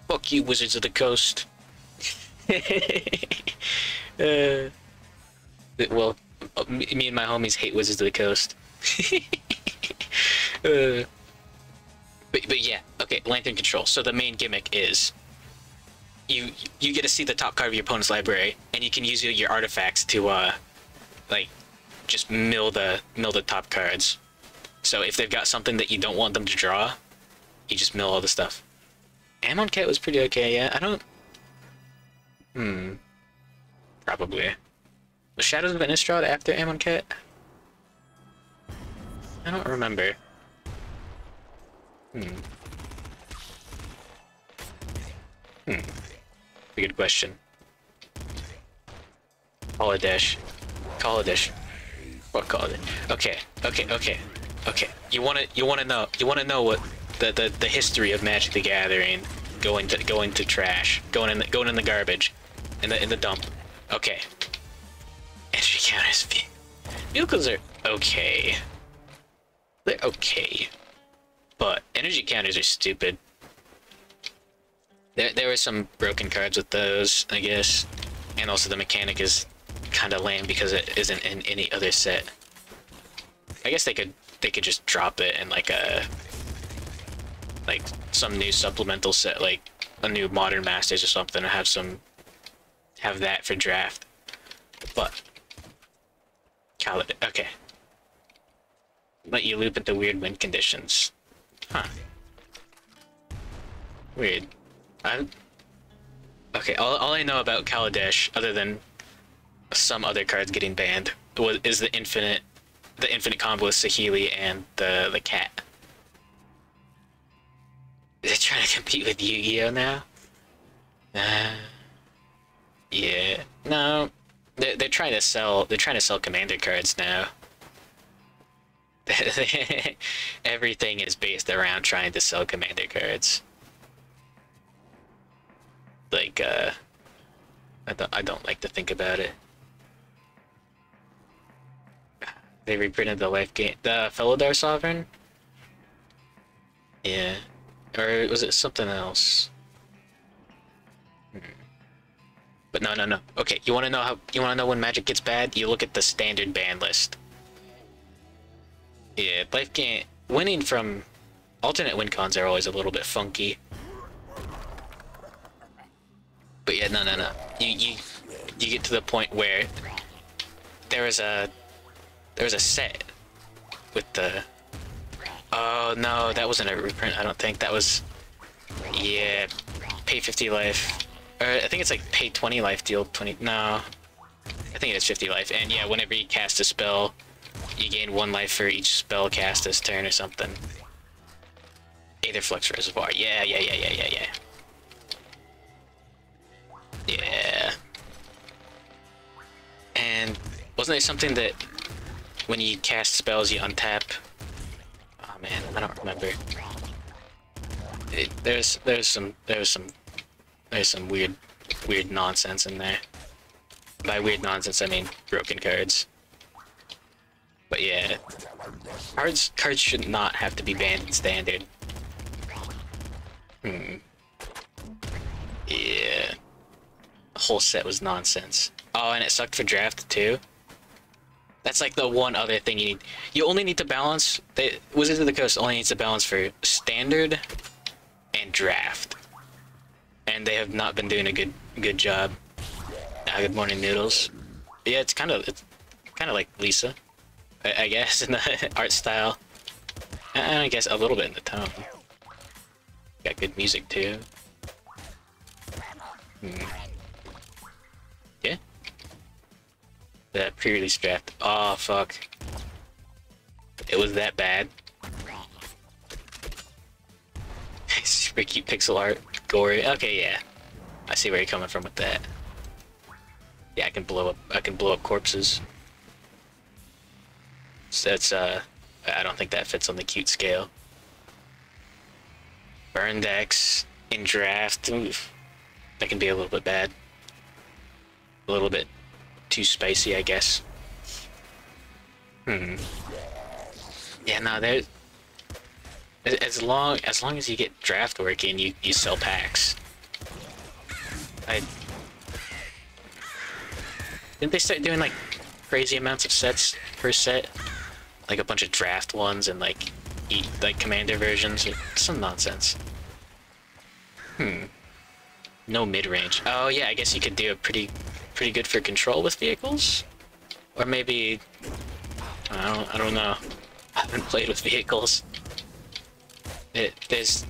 Fuck you, Wizards of the Coast. Well, me and my homies hate Wizards of the Coast. But yeah, okay, Lantern Control. So the main gimmick is you get to see the top card of your opponent's library, and you can use your artifacts to like just mill the top cards. So if they've got something that you don't want them to draw, you just mill all the stuff. Amonkhet was pretty okay, yeah. I don't... Probably. Was Shadows of Innistrad after Amonkhet? I don't remember. Good question. Kaladesh. Kaladesh. What Kaladesh? Okay. You wanna know what the history of Magic the Gathering going to trash, going in the garbage, in the dump. Okay. Energy counters. Vehicles are okay. They're okay. But energy counters are stupid. There were some broken cards with those, I guess. And also the mechanic is kind of lame because it isn't in any other set. I guess they could just drop it in like some new supplemental set, like a new Modern Masters or something, and have that for draft. But okay. Let you loop into weird wind conditions. Huh. Weird. Okay, all I know about Kaladesh, other than some other cards getting banned, is the infinite combo with Saheeli and the cat. They're trying to compete with Yu-Gi-Oh now? Yeah. No. They're trying to sell Commander cards now. Everything is based around trying to sell Commander cards. Like, I don't like to think about it. They reprinted the life game, the Felidar Sovereign? Yeah. Or was it something else? But no. Okay, you wanna know when Magic gets bad? You look at the standard ban list. Yeah, life game winning from alternate win cons are always a little bit funky. But yeah, no. You get to the point where there was a set with the... Oh no, that wasn't a reprint, I don't think. That was... Yeah, pay 50 life. Or I think it's like pay 20 life, deal 20... No. I think it's 50 life. And yeah, whenever you cast a spell, you gain 1 life for each spell cast this turn or something. Aetherflux Reservoir. Yeah. Yeah. And wasn't there something that when you cast spells you untap? Oh man, I don't remember. There's some weird nonsense in there. By weird nonsense I mean broken cards. But yeah, cards should not have to be banned in standard. Yeah. The whole set was nonsense. Oh, and it sucked for draft too. That's like the one other thing you need. You only need to balance. Wizards of the Coast only needs to balance for standard and draft, and they have not been doing a good job. Good morning, Noodles. Yeah, it's kind of like Lisa, I guess, in the art style, and I guess a little bit in the tone. Got good music too. Yeah. The pre-release draft. Oh fuck. It was that bad. Super cute pixel art. Gory. Okay, yeah. I see where you're coming from with that. Yeah, I can blow up corpses. So that's I don't think that fits on the cute scale. Burn decks in draft. Oof. That can be a little bit bad. A little bit too spicy, I guess. Hmm. Yeah, no, there. As long as you get draft working, you sell packs. I didn't they start doing like crazy amounts of sets per set, like a bunch of draft ones and like commander versions, or some nonsense. Hmm. No mid range. Oh yeah, I guess you could do a pretty good for control with vehicles, or maybe I don't know. I haven't played with vehicles. There's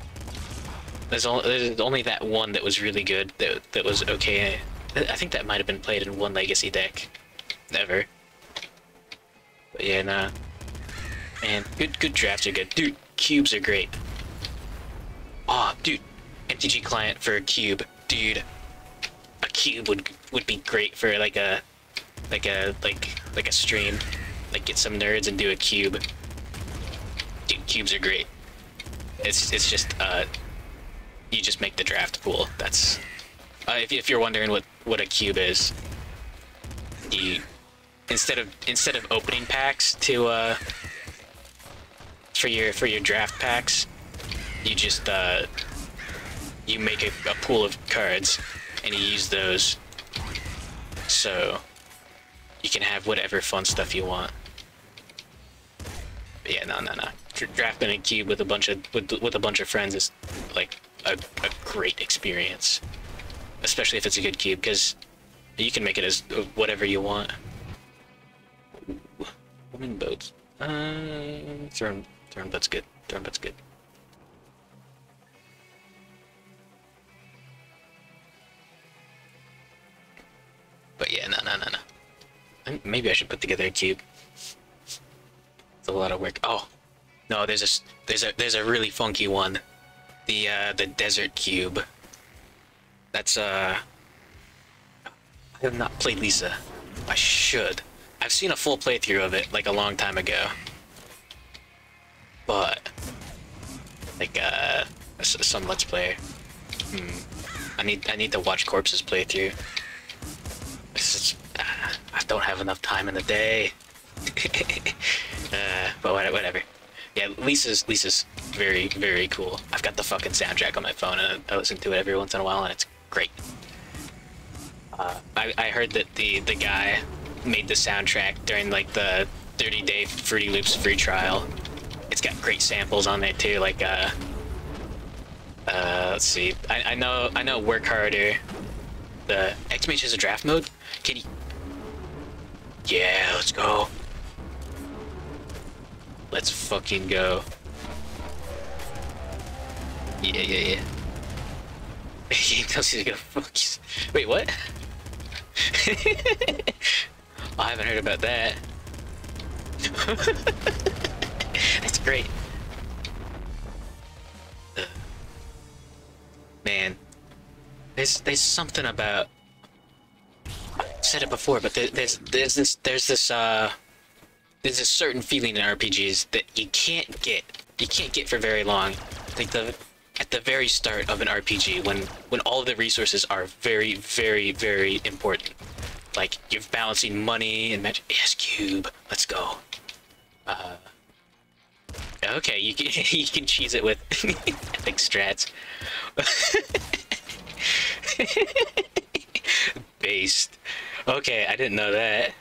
only that one that was really good, that was okay. I think that might have been played in one legacy deck. Never. But yeah, nah. Man, good drafts are good. Dude, cubes are great. Aw, oh, dude, MTG client for a cube. Dude, a cube would be great for like a stream. Like get some nerds and do a cube. Dude, cubes are great. It's just you just make the draft pool. That's if you're wondering what a cube is, you instead of opening packs to for your draft packs, you just you make a pool of cards and you use those, so you can have whatever fun stuff you want. But yeah, no. Drafting a cube with a bunch of friends is like a great experience, especially if it's a good cube, because you can make it as whatever you want. Woman boats. Throne boat's good. Throne boat's good. But yeah, no. Maybe I should put together a cube. It's a lot of work. Oh, no, there's a really funky one. The desert cube. That's I have not played Lisa. I should. I've seen a full playthrough of it like a long time ago. But like some Let's Play. I need to watch Corpse's playthrough. I don't have enough time in the day. But whatever. Yeah, Lisa's very cool. I've got the fucking soundtrack on my phone and I listen to it every once in a while and it's great. I heard that the guy made the soundtrack during like the 30-day Fruity Loops free trial. It's got great samples on there too, like let's see. I know Work Harder. The X-Mage has a draft mode? Can you... Yeah, let's go. Let's fucking go. Yeah. He tells he's gonna fuck you. Wait, what? Oh, I haven't heard about that. That's great. Man, there's something about... I've said it before, but there's this certain feeling in RPGs that you can't get for very long. Like at the very start of an RPG, when all of the resources are very important. Like you're balancing money and magic. Yes, cube. Let's go. Okay, you can cheese it with epic strats. Based. Okay, I didn't know that.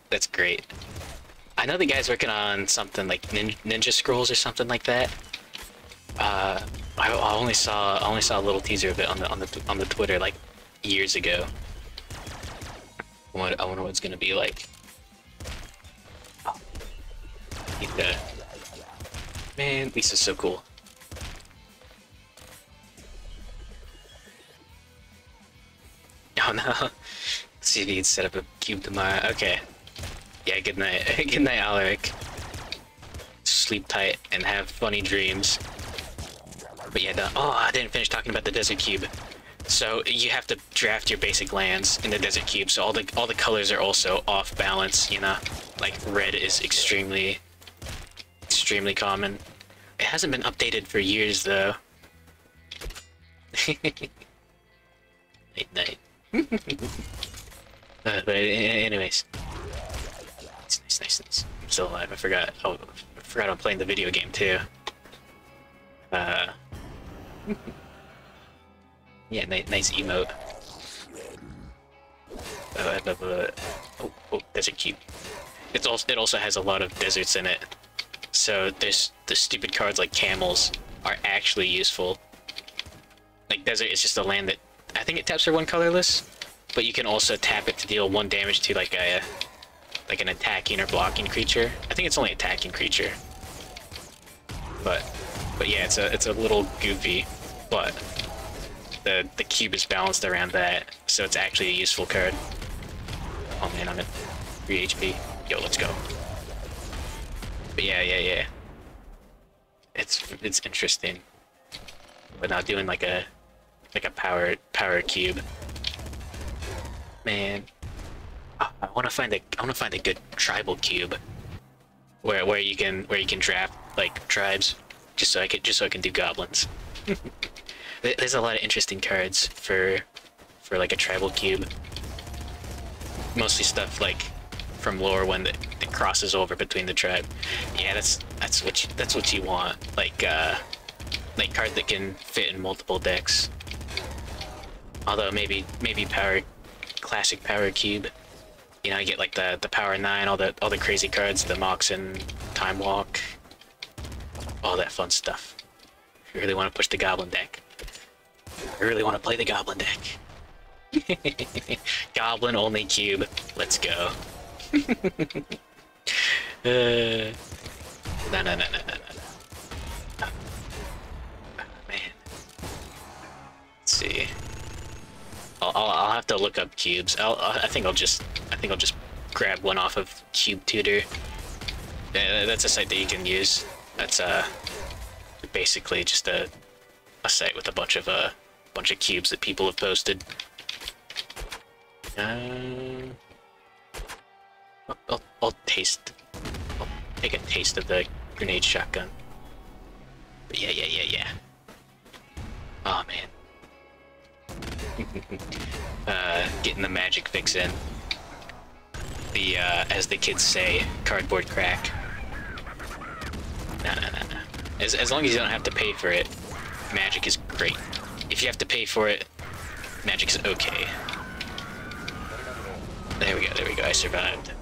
That's great. I know the guy's working on something like Ninja Scrolls or something like that. I only saw a little teaser of it on the Twitter like years ago. I wonder what it's gonna be like. Oh. Man, Lisa's so cool. Oh no. Let's see if he can set up a cube tomorrow. Okay. Yeah, good night. Good night, Alaric. Sleep tight and have funny dreams. But yeah, oh, I didn't finish talking about the desert cube. So you have to draft your basic lands in the desert cube, so all the colors are also off balance, you know? Like red is extremely common. It hasn't been updated for years though. Night. But anyways. Nice. still alive. I forgot. Oh, I forgot I'm playing the video game too. Yeah, nice emote. Oh, desert cube. It also has a lot of deserts in it. So there's the stupid cards like camels are actually useful. Like desert is just a land that I think it taps for one colorless, but you can also tap it to deal 1 damage to like an attacking or blocking creature. I think it's only attacking creature. But yeah, it's a little goofy, but the cube is balanced around that, so it's actually a useful card. Oh man, I'm at 3 HP. Yo, let's go. But yeah. It's interesting. But not doing like a power cube. Man. I wanna find a good tribal cube. Where you can draft like tribes just so I can do goblins. There's a lot of interesting cards for like a tribal cube. Mostly stuff like from lore when that crosses over between the tribe. Yeah, that's what you want. Like card that can fit in multiple decks. Although maybe classic power cube. You know, I get like the power 9, all the crazy cards, the Moxen, Time Walk, all that fun stuff. If you really want to push the goblin deck. I really want to play the goblin deck. Goblin only cube. Let's go. No. Man. Let's see. I'll have to look up cubes. I think I'll just grab one off of Cube Tutor. That's a site that you can use. That's basically just a site with a bunch of cubes that people have posted. I'll take a taste of the grenade shotgun. But yeah. Oh man. Getting the magic fix in. The as the kids say, cardboard crack. No. As long as you don't have to pay for it, magic is great. If you have to pay for it, magic is okay. There we go, I survived.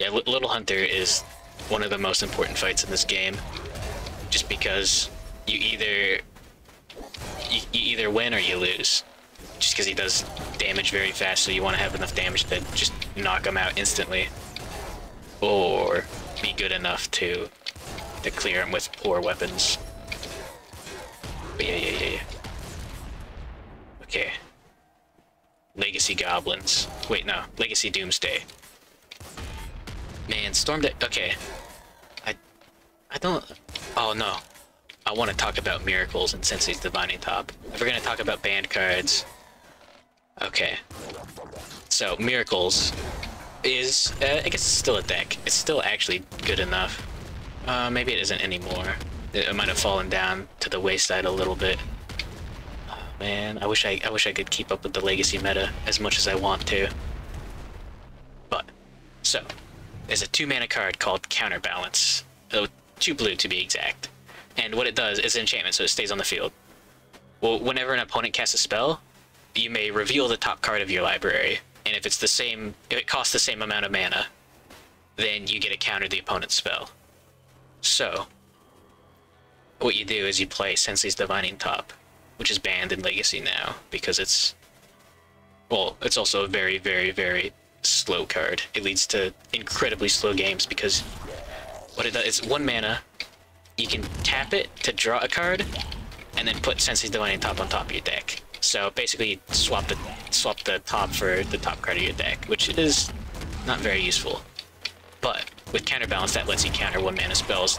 Yeah, Little Hunter is one of the most important fights in this game. Just because you either win or you lose. Just because he does damage very fast, so you want to have enough damage to just knock him out instantly. Or be good enough to clear him with poor weapons. But yeah. Okay. Legacy Goblins. Wait, no. Legacy Doomsday. Man, Storm Deck. Okay. I don't. Oh no. I want to talk about Miracles and Sensei's Divining Top. If we're gonna talk about banned cards. Okay. So, Miracles is, I guess it's still a deck. It's still actually good enough. Maybe it isn't anymore. It might have fallen down to the wayside a little bit. Oh, man, I wish I could keep up with the Legacy meta as much as I want to. But, so, there's a 2-mana card called Counterbalance. 2 blue to be exact. And what it does is an enchantment, so it stays on the field. Well, whenever an opponent casts a spell, you may reveal the top card of your library, and if it costs the same amount of mana, then you get to counter the opponent's spell. So, what you do is you play Sensei's Divining Top, which is banned in Legacy now, because it's also a very, very, very slow card. It leads to incredibly slow games, because what it does, it's 1 mana, you can tap it to draw a card, and then put Sensei's Divining Top on top of your deck. So basically, you swap the top for the top card of your deck, which is not very useful. But with Counterbalance, that lets you counter 1-mana spells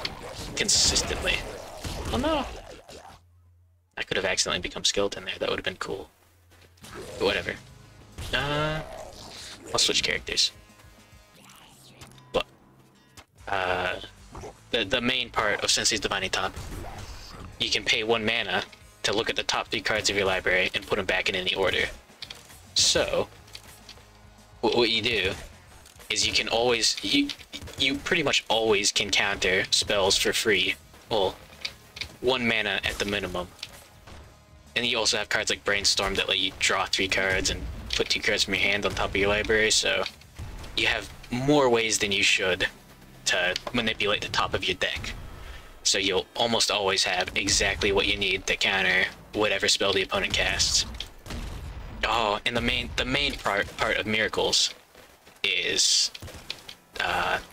consistently. Oh no! I could have accidentally become Skeleton there. That would have been cool. But whatever. I'll switch characters. But the main part of Sensei's Divining Top, you can pay 1 mana to look at the top 3 cards of your library and put them back in any order. So, what you do is you can always you pretty much always can counter spells for free. Well, 1 mana at the minimum. And you also have cards like Brainstorm that let you draw 3 cards and put 2 cards from your hand on top of your library, so you have more ways than you should to manipulate the top of your deck. So you'll almost always have exactly what you need to counter whatever spell the opponent casts. Oh, and the main part of Miracles is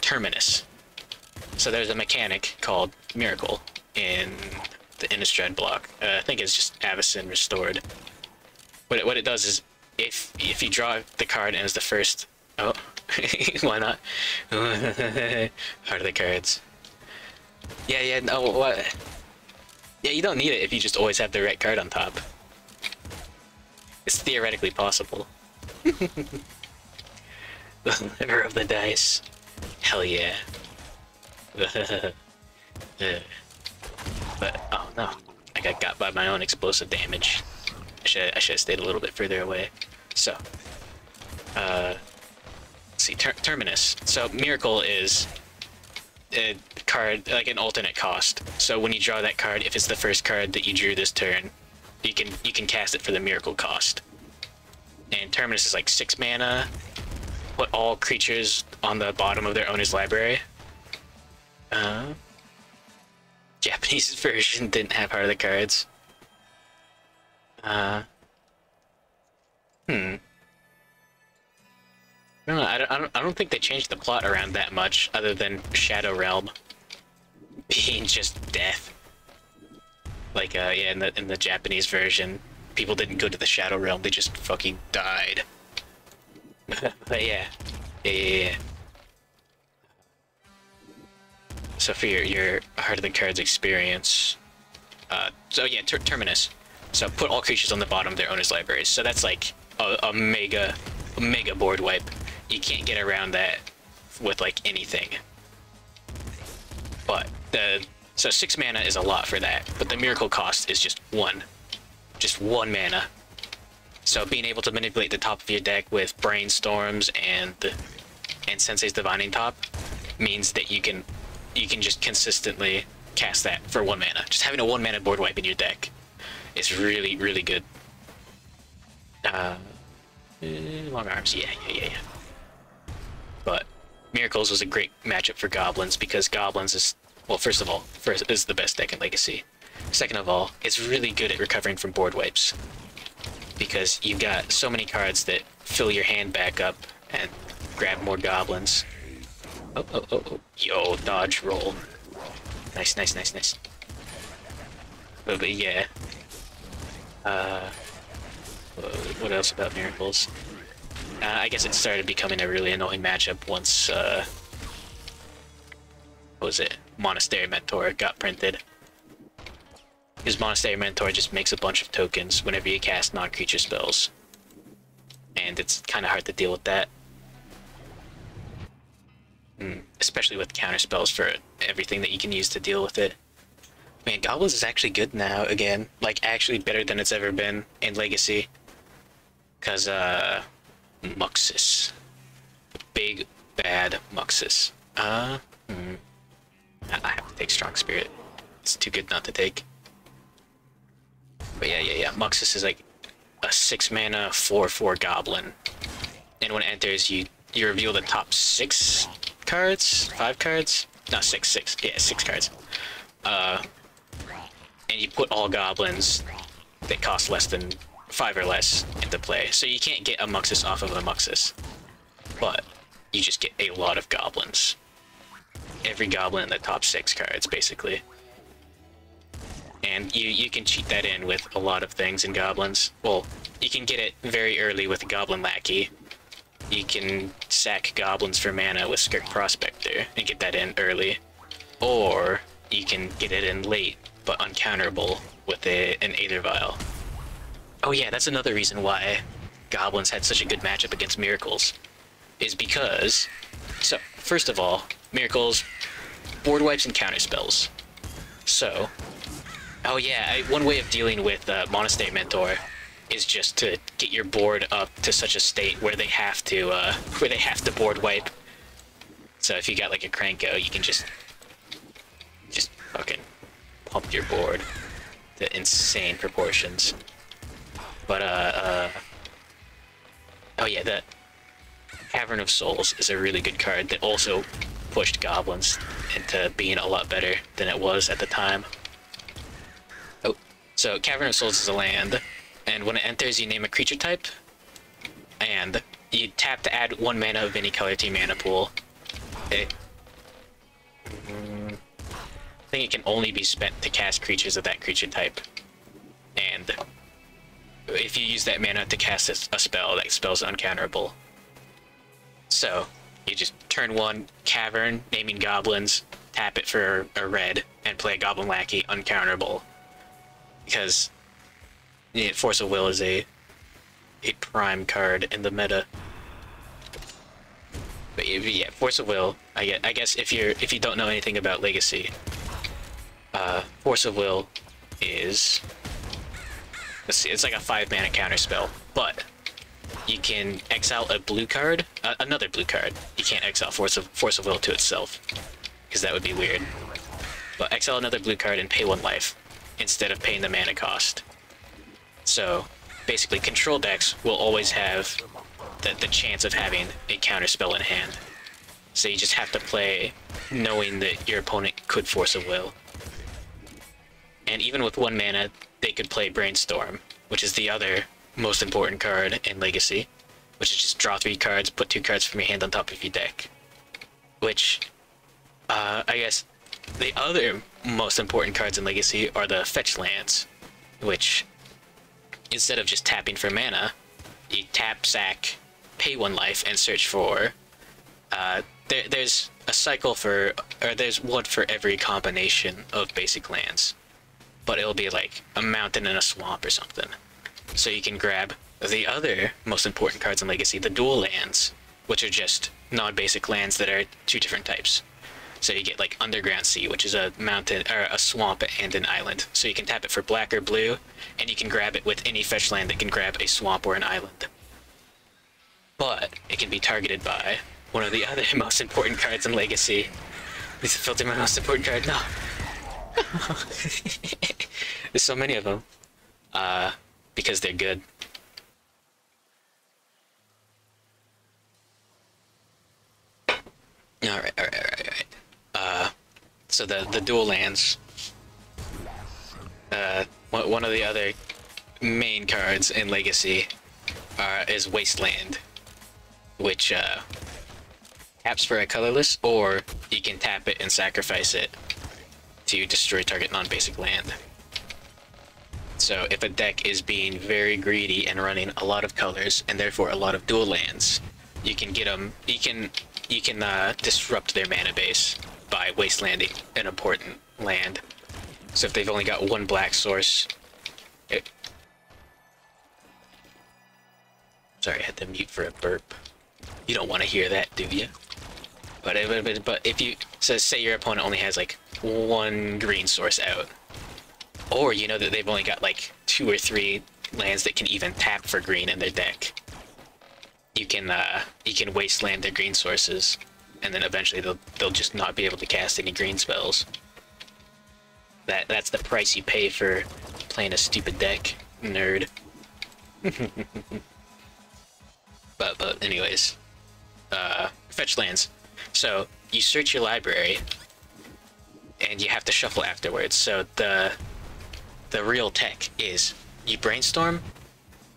Terminus. So there's a mechanic called Miracle in the Innistrad block. I think it's just Avacyn restored. What it does is if you draw the card and it's the first, oh, why not? Heart of the cards. Yeah, no, what? Yeah, you don't need it if you just always have the right card on top. It's theoretically possible. The liver of the dice. Hell yeah. But, oh no. I got by my own explosive damage. I should have stayed a little bit further away. So, let's see, Terminus. So, Miracle is a card, like an alternate cost. So when you draw that card, if it's the first card that you drew this turn, you can cast it for the Miracle cost. And Terminus is like 6 mana. Put all creatures on the bottom of their owner's library. Japanese version didn't have Heart of the Cards. I don't know. I don't think they changed the plot around that much, other than Shadow Realm being just death. Like, yeah, in the Japanese version, people didn't go to the Shadow Realm; they just fucking died. But yeah. So for your Heart of the Cards experience, so yeah, Terminus. So put all creatures on the bottom of their owner's libraries. So that's like a mega board wipe. You can't get around that with like anything. But so 6 mana is a lot for that, but the Miracle cost is just 1 mana. So being able to manipulate the top of your deck with Brainstorms and Sensei's Divining Top means that you can just consistently cast that for 1 mana. Just having a 1 mana board wipe in your deck is really, really good. Long Arms, yeah. But Miracles was a great matchup for Goblins because Goblins is, well, first is the best deck in Legacy. Second of all, it's really good at recovering from board wipes because you've got so many cards that fill your hand back up and grab more Goblins. Oh. Yo, dodge roll. Nice. But yeah. What else about Miracles? I guess it started becoming a really annoying matchup once, what was it? Monastery Mentor got printed. Because Monastery Mentor just makes a bunch of tokens whenever you cast non-creature spells. And it's kind of hard to deal with that. Especially with counter spells for everything that you can use to deal with it. Man, Goblins is actually good now, again. Like, actually better than it's ever been in Legacy. Because, Muxus. Big, bad Muxus. I have to take Strong Spirit. It's too good not to take. But yeah. Muxus is like a 6 mana 4/4 Goblin. And when it enters, you reveal the top 6 cards? 5 cards? No, 6. Yeah, 6 cards. And you put all Goblins that cost less than 5 or less into play. So you can't get a Muxus off of a Muxus. But you just get a lot of Goblins. Every Goblin in the top 6 cards, basically. And you can cheat that in with a lot of things in Goblins. Well, you can get it very early with Goblin Lackey. You can sack Goblins for mana with Skirk Prospector and get that in early. Or you can get it in late, but uncounterable with an Aether Vial. Oh yeah, that's another reason why Goblins had such a good matchup against Miracles. Is because, so, first of all, Miracles, board wipes and counter spells. So, oh yeah, one way of dealing with Monastery Mentor is just to get your board up to such a state where they have to board wipe So if you got like a Cranko, you can just fucking pump your board to insane proportions. But oh yeah, the Cavern of Souls is a really good card that also pushed goblins into being a lot better than it was at the time. Oh, so Cavern of Souls is a land, and when it enters, you name a creature type, and you tap to add 1 mana of any color to your mana pool. I think it can only be spent to cast creatures of that creature type, and if you use that mana to cast a spell, that spell's uncounterable. So you just turn 1 Cavern, naming goblins, tap it for a red, and play a Goblin Lackey uncounterable. Because yeah, Force of Will is a prime card in the meta. But yeah, Force of Will. I guess if you don't know anything about Legacy, Force of Will is, let's see, it's like a 5 mana counter spell, but you can exile a blue card, another blue card. You can't exile Force of Will to itself, because that would be weird. But exile another blue card and pay 1 life instead of paying the mana cost. So basically, control decks will always have the chance of having a counter spell in hand. So you just have to play knowing that your opponent could Force of Will. And even with 1 mana, they could play Brainstorm, which is the other most important card in Legacy, which is just draw 3 cards, put 2 cards from your hand on top of your deck. Which, I guess, the other most important cards in Legacy are the fetch lands, which, instead of just tapping for mana, you tap, sack, pay 1 life, and search for, there's a cycle for, or there's 1 for every combination of basic lands, but it'll be like a mountain and a swamp or something. So you can grab the other most important cards in Legacy, the dual lands, which are just non-basic lands that are 2 different types. So you get like Underground Sea, which is a mountain, or a swamp and an island. So you can tap it for black or blue, and you can grab it with any fetch land that can grab a swamp or an island. But it can be targeted by one of the other most important cards in Legacy. Please filter my most important card. No. There's so many of them. Because they're good. Alright. So the dual lands. One of the other main cards in Legacy is Wasteland, which taps for a colorless, or you can tap it and sacrifice it to destroy target non-basic land. So if a deck is being very greedy and running a lot of colors and therefore a lot of dual lands, you can get them. You can disrupt their mana base by wastelanding an important land. So if they've only got 1 black source, sorry, I had to mute for a burp. You don't want to hear that, do you? But if you, so say your opponent only has like 1 green source out, or you know that they've only got like 2 or 3 lands that can even tap for green in their deck, you can wasteland their green sources, and then eventually they'll just not be able to cast any green spells. That's the price you pay for playing a stupid deck, nerd. But anyways, fetch lands. So you search your library, and you have to shuffle afterwards. So the real tech is you brainstorm,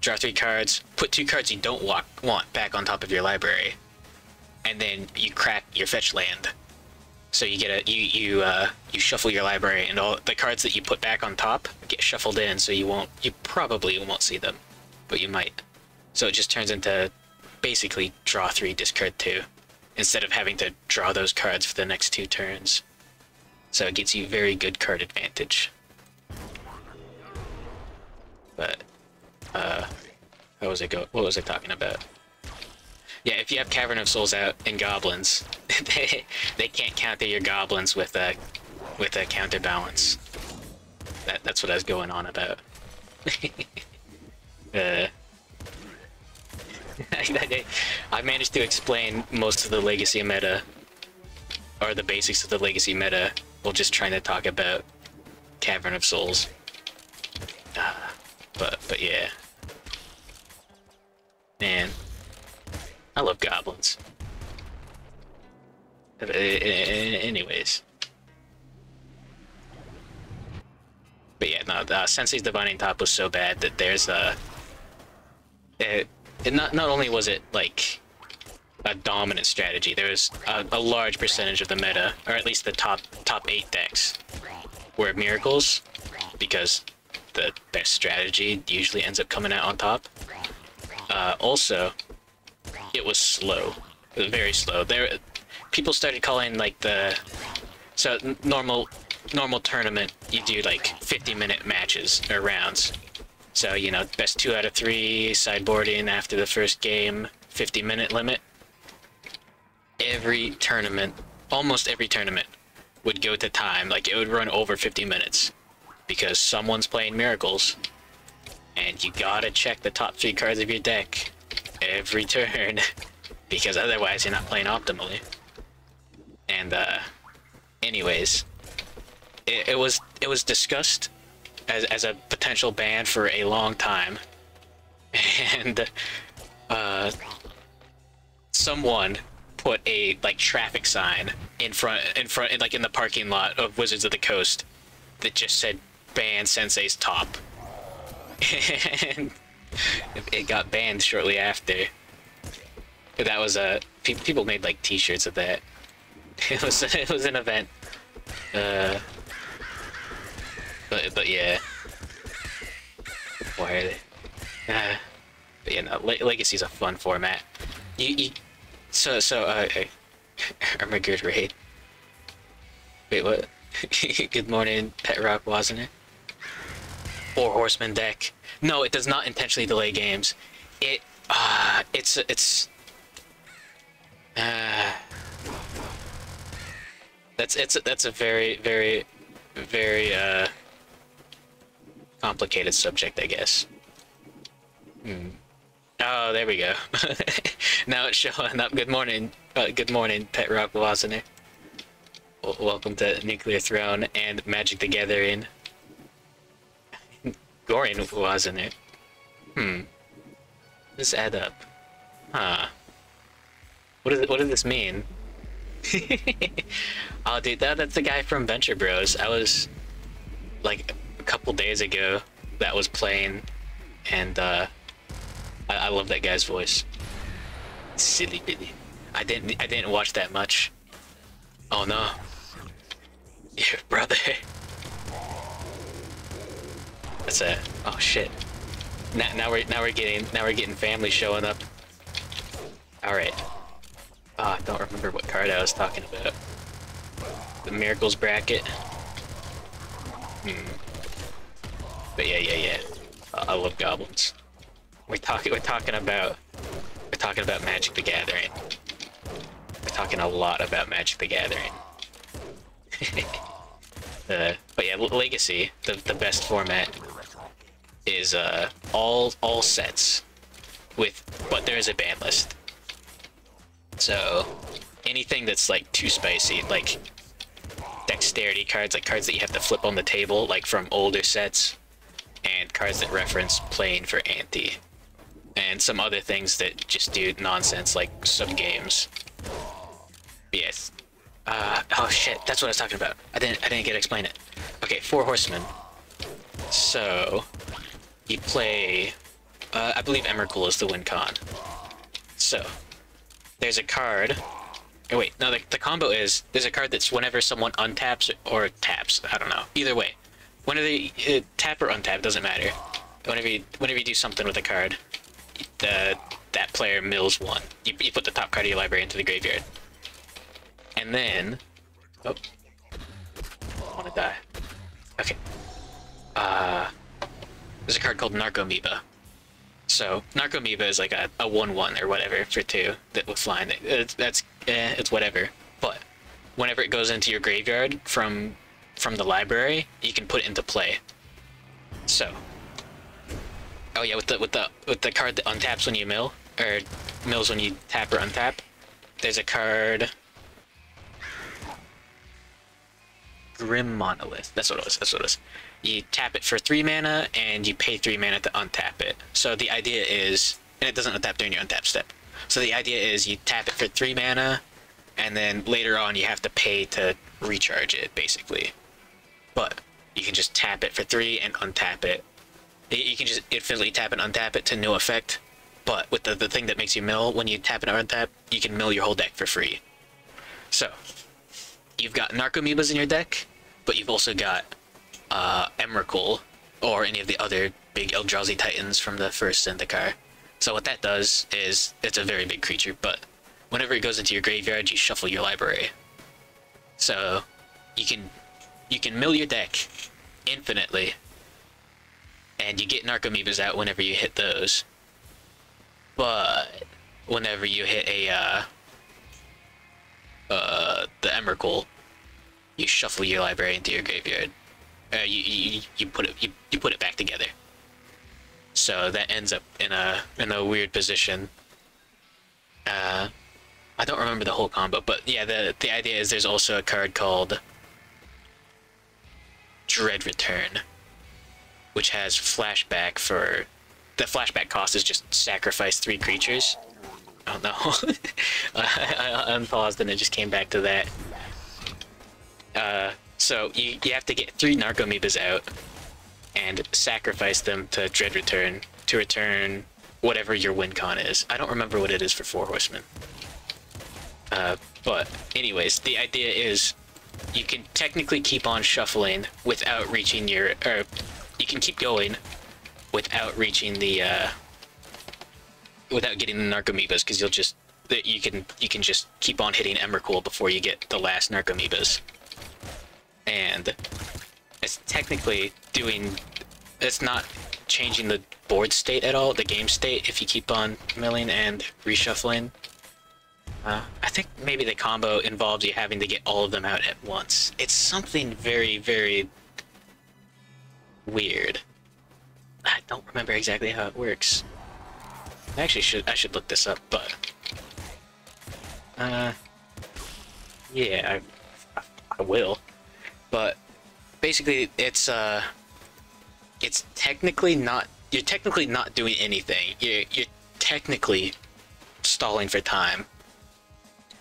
draw 3 cards, put 2 cards you don't want back on top of your library, and then you crack your fetch land. So you get you shuffle your library, and all the cards that you put back on top get shuffled in, so you probably won't see them, but you might. So it just turns into basically draw 3, discard 2, instead of having to draw those cards for the next 2 turns. So it gets you very good card advantage. But how was it go? What was I talking about? Yeah, if you have Cavern of Souls out and goblins, they can't counter your goblins with a counterbalance. That's what I was going on about. I managed to explain most of the Legacy meta or the basics of the Legacy meta while just trying to talk about Cavern of Souls. But yeah. Man, I love goblins. Anyways. But yeah, no, Sensei's Divining Top was so bad that there's not only was it like a dominant strategy, there was a large percentage of the meta, or at least the top 8 decks, were miracles, because their strategy usually ends up coming out on top. Also, it was slow. It was very slow. People started calling like normal tournament, you do like 50-minute matches or rounds. So, you know, best 2 out of 3, sideboarding after the first game, 50-minute limit. Every tournament, almost every tournament, would go to time, like it would run over 50 minutes. Because someone's playing miracles, and you gotta check the top 3 cards of your deck every turn, because otherwise you're not playing optimally. And anyways, it was discussed as a potential ban for a long time, and someone put a like traffic sign in front like in the parking lot of Wizards of the Coast that just said ban Sensei's Top. And it got banned shortly after. That was people made like t-shirts of that. It was an event. But yeah. Why are they? But yeah, no, Legacy's a fun format. Armageddon Raid. Wait, what? Good morning, Pet Rock, wasn't it? 4 Horseman deck. No, it does not intentionally delay games. That's a very, very, very complicated subject, I guess. Oh, there we go. Now it's showing up. Good morning, Pet Rock Wasner. Welcome to Nuclear Throne and Magic the Gathering. Gorin wasn't it? This add up. Huh. What does this mean? Oh, dude, that's the guy from Venture Bros. I was like a couple days ago that was playing, and I love that guy's voice. Silly Billy. I didn't watch that much. Oh no. Your brother. That's a oh shit. Now we're getting family showing up. All right. I don't remember what card I was talking about. The Miracles bracket. But yeah. I love goblins. We're talking about Magic the Gathering. We're talking a lot about Magic the Gathering. But yeah, Legacy, the best format, is all sets but there is a ban list. So anything that's like too spicy, like dexterity cards, like cards that you have to flip on the table, like from older sets, and cards that reference playing for ante, and some other things that just do nonsense like sub-games. Yes. Oh shit, that's what I was talking about. I didn't get to explain it. Okay, 4 Horsemen. So you play, I believe Emrakul is the win con. So there's a card. Oh wait, no, the combo is there's a card that's whenever someone untaps or taps. I don't know. Either way, whenever they tap or untap, doesn't matter. Whenever you do something with a card, that player mills 1. You put the top card of your library into the graveyard. And then, oh, I want to die. Okay. There's a card called Narcomoeba. So Narcomoeba is like a 1/1 or whatever for 2 that with flying. It's whatever. But whenever it goes into your graveyard from the library, you can put it into play. So, oh yeah, with the card that untaps when you mill, or mills when you tap or untap, there's a card. Grim Monolith. That's what it was. That's what it was. You tap it for 3 mana, and you pay 3 mana to untap it. So the idea is, and it doesn't untap during your untap step. So the idea is you tap it for 3 mana, and then later on you have to pay to recharge it, basically. But you can just tap it for 3 and untap it. You can just infinitely tap and untap it to no effect. But with the thing that makes you mill, when you tap and untap, you can mill your whole deck for free. So, you've got Narcomoebas in your deck, but you've also got Emrakul, or any of the other big Eldrazi Titans from the first Zendikar. So what that does is, it's a very big creature, but whenever it goes into your graveyard, you shuffle your library. So, you can mill your deck infinitely, and you get Narcomoebas out whenever you hit those. But whenever you hit the Emrakul, you shuffle your library into your graveyard. You put it back together. So that ends up in a weird position. I don't remember the whole combo, but yeah, the idea is there's also a card called Dread Return, which has flashback for... The flashback cost is just sacrifice 3 creatures. Oh no. I unpaused and it just came back to that. So you have to get 3 Narcomoebas out and sacrifice them to Dread Return to return whatever your win con is. I don't remember what it is for 4 Horsemen. But anyways, the idea is you can technically keep on shuffling without reaching your... Or you can keep going without reaching the without getting the Narcomoebas, because you can just keep on hitting Emrakul before you get the last Narcomoebas. And it's technically it's not changing the board state at all, the game state, if you keep on milling and reshuffling. I think maybe the combo involves you having to get all of them out at once. It's something very, very weird. I don't remember exactly how it works. I should look this up, but yeah, I will. But basically, it's technically not... You're technically not doing anything. You're technically stalling for time.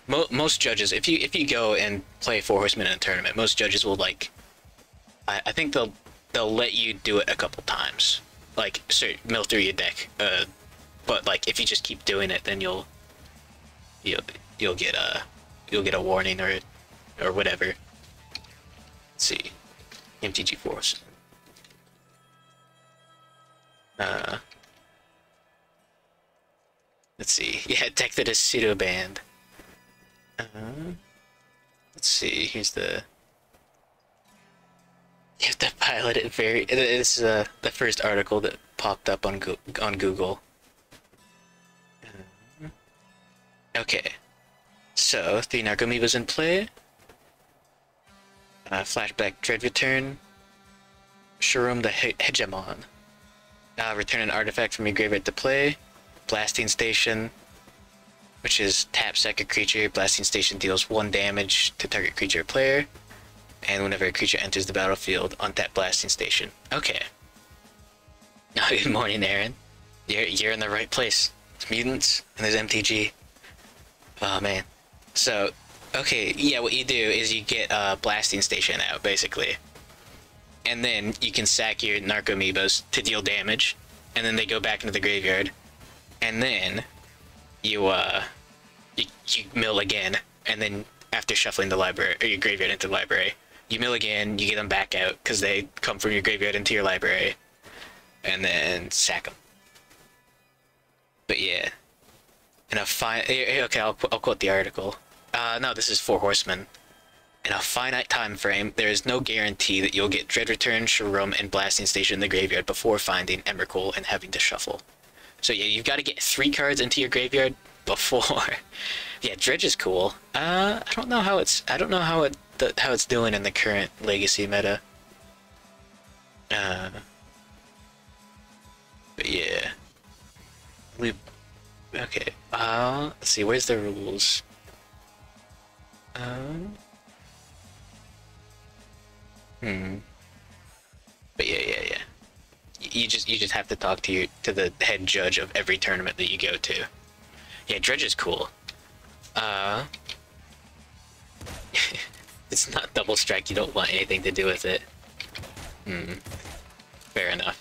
Most judges, if you go and play 4 Horsemen in a tournament, most judges will I think they'll let you do it a couple times. Like, so mill through your deck, but like if you just keep doing it, then you'll get a warning or whatever. Let's see, MTG Force. Let's see. Yeah, deck that is pseudo banned. Let's see. Here's the. You have to pilot it very... This is the first article that popped up on Google. Okay. So, 3 Narcomoebas in play. Flashback Dread Return. Sharum the Hegemon. Return an artifact from your graveyard to play. Blasting Station, which is tap sack a creature. Blasting Station deals 1 damage to target creature or player. And whenever a creature enters the battlefield, untap Blasting Station. Okay. Good morning, Aaron. You're in the right place. It's mutants, and there's MTG. Oh, man. So, okay, yeah, what you do is you get Blasting Station out, basically. And then you can sack your Narcomoebas to deal damage, and then they go back into the graveyard. And then you mill again, and then after shuffling the library, or your graveyard into the library, you mill again, you get them back out, because they come from your graveyard into your library, and then sack them. But yeah. In a okay, I'll quote the article. No, this is 4 Horsemen. In a finite time frame, there is no guarantee that you'll get Dread Return, Sharum, and Blasting Station in the graveyard before finding Emrakul and having to shuffle. So yeah, you've got to get 3 cards into your graveyard before. Yeah, Dredge is cool. I don't know how it's doing in the current Legacy meta. But yeah. Okay. Let's see. Where's the rules? Hmm. But yeah. You just have to talk to the head judge of every tournament that you go to. Yeah, Dredge is cool. It's not double strike. You don't want anything to do with it. Fair enough.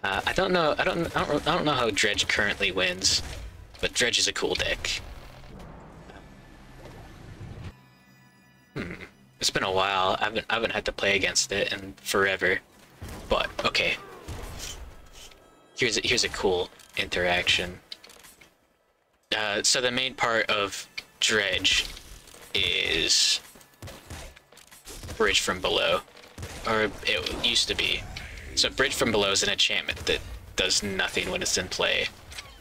I don't know. I don't know how Dredge currently wins, but Dredge is a cool deck. It's been a while. I haven't had to play against it in forever. But okay. Here's a cool interaction. So the main part of Dredge is Bridge from Below, or it used to be. So Bridge from Below is an enchantment that does nothing when it's in play,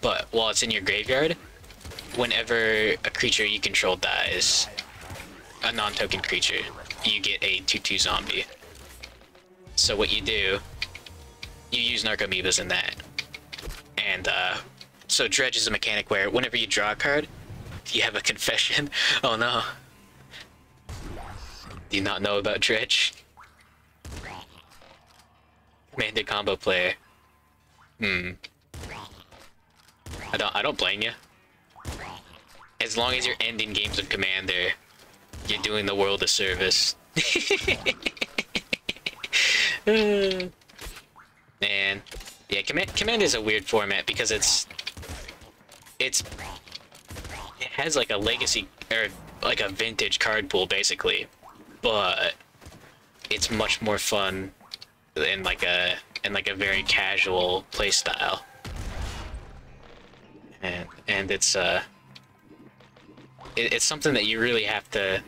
but while it's in your graveyard, whenever a creature you control dies, a non-token creature, you get a 2/2 zombie. So what you do, you use Narcomoebas in that. And so Dredge is a mechanic where whenever you draw a card, you have a confession. Oh no. Do you not know about Dredge? Commander combo player. I don't blame you. As long as you're ending games of Commander, you're doing the world a service. Man. Yeah, Commander is a weird format because it has like a legacy or like a vintage card pool basically, but it's much more fun in like a very casual play style. And it's something that you really have to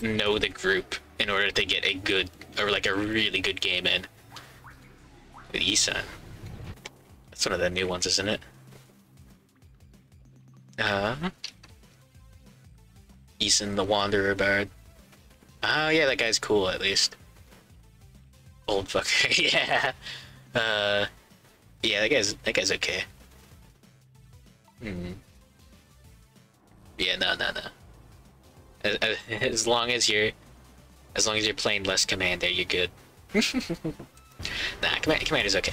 know the group in order to get a good, or like a really good game in. With Isan. That's one of the new ones, isn't it? Isan the Wanderer Bard. Oh yeah, that guy's cool at least. Old fucker, yeah. Yeah, that guy's okay. Yeah, no. As long as you're playing less Commander, you're good. Nah, Commander's okay.